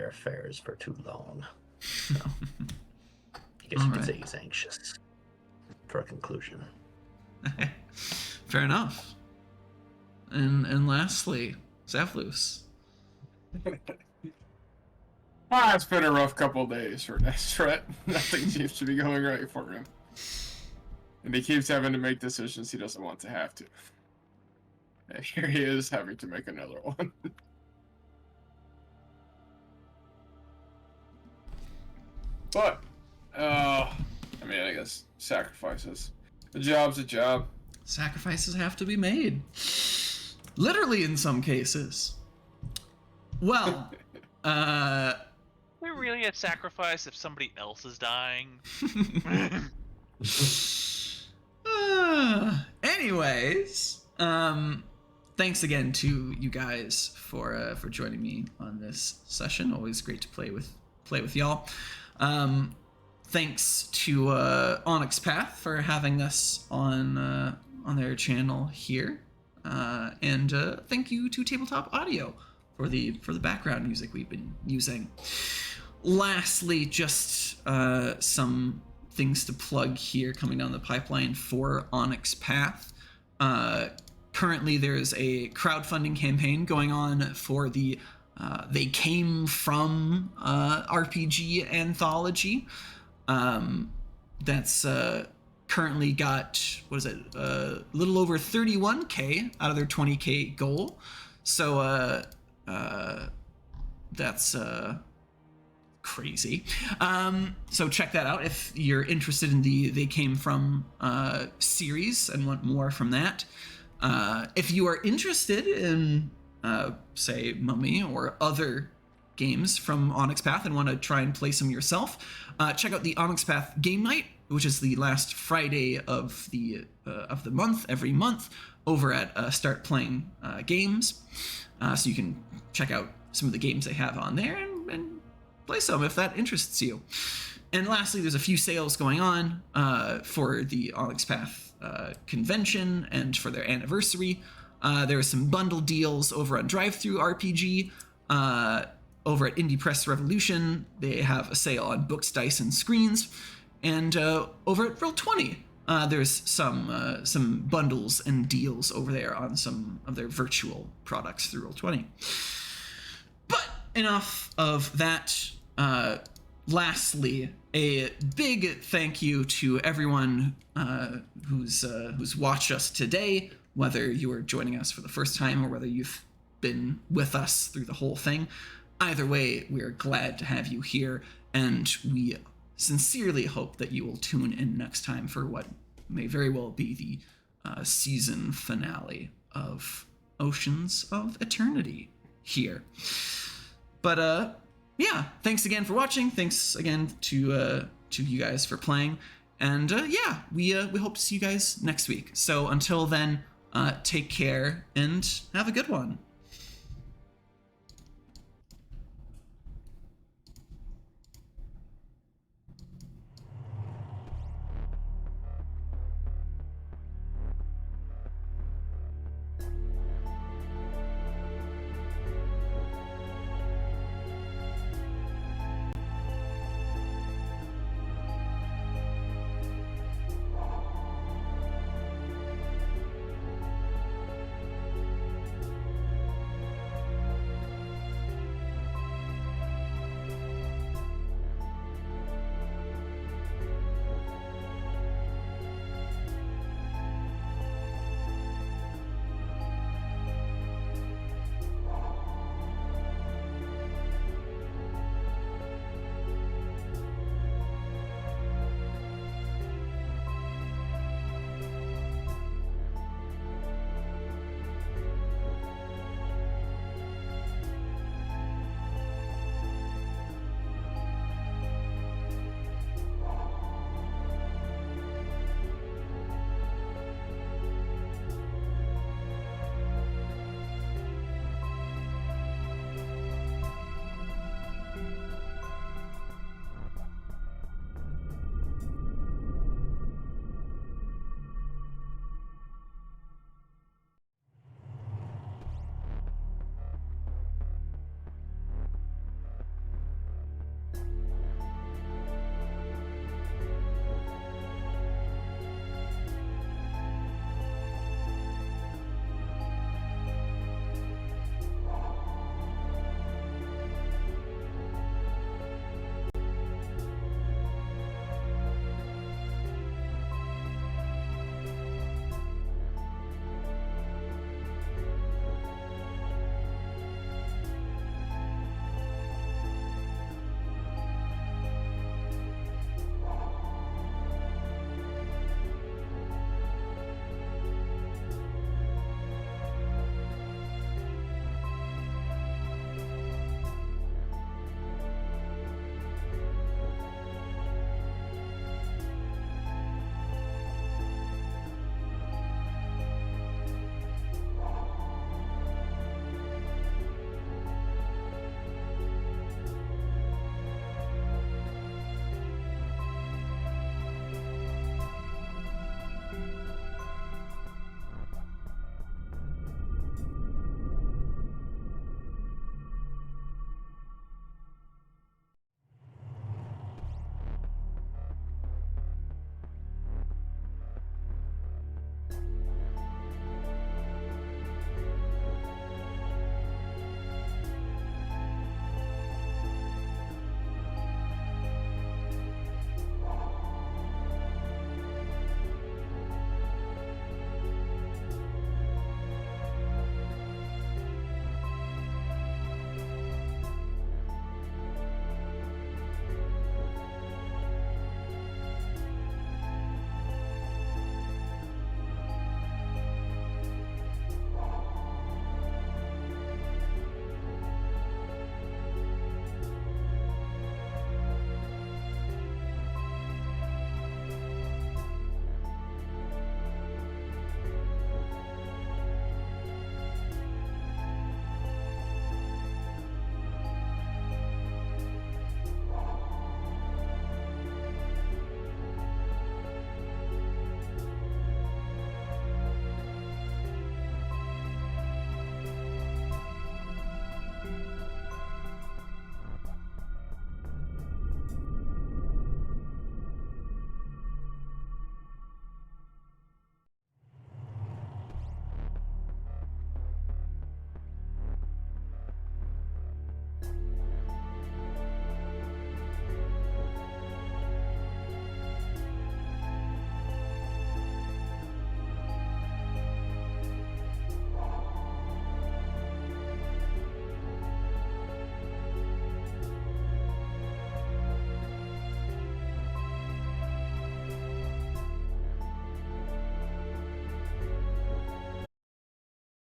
affairs for too long. So, I guess you could say he's anxious for a conclusion. Fair enough. And lastly, Zavlus. It's been a rough couple of days for Nestret. Nothing seems to be going right for him. And he keeps having to make decisions he doesn't want to have to. And here he is having to make another one. But, I guess sacrifices. A job's a job. Sacrifices have to be made. Literally in some cases. Well, We're really a sacrifice if somebody else is dying. Anyways, thanks again to you guys for joining me on this session. Always great to play with y'all. Thanks to Onyx Path for having us on their channel here, and thank you to Tabletop Audio for the background music we've been using. Lastly, just some things to plug here coming down the pipeline for Onyx Path. Currently, there's a crowdfunding campaign going on for the They Came From RPG anthology. That's currently got, a little over 31K out of their 20K goal. So that's crazy. So check that out if you're interested in the They Came From series and want more from that. If you are interested in, say, Mummy or other games from Onyx Path and want to try and play some yourself, check out the Onyx Path Game Night, which is the last Friday of the month, every month, over at Start Playing Games. So you can check out some of the games they have on there and play some if that interests you. And lastly, there's a few sales going on for the Onyx Path convention and for their anniversary. There are some bundle deals over on Drive-Thru RPG. Over at Indie Press Revolution, they have a sale on books, dice, and screens. And over at Roll20, there's some bundles and deals over there on some of their virtual products through Roll20. But enough of that. Lastly, a big thank you to everyone who's watched us today, whether you are joining us for the first time or whether you've been with us through the whole thing. Either way, we're glad to have you here, and we sincerely hope that you will tune in next time for what may very well be the season finale of Oceans of Eternity here. But yeah, thanks again for watching. Thanks again to you guys for playing, and yeah, we hope to see you guys next week. So until then, take care and have a good one.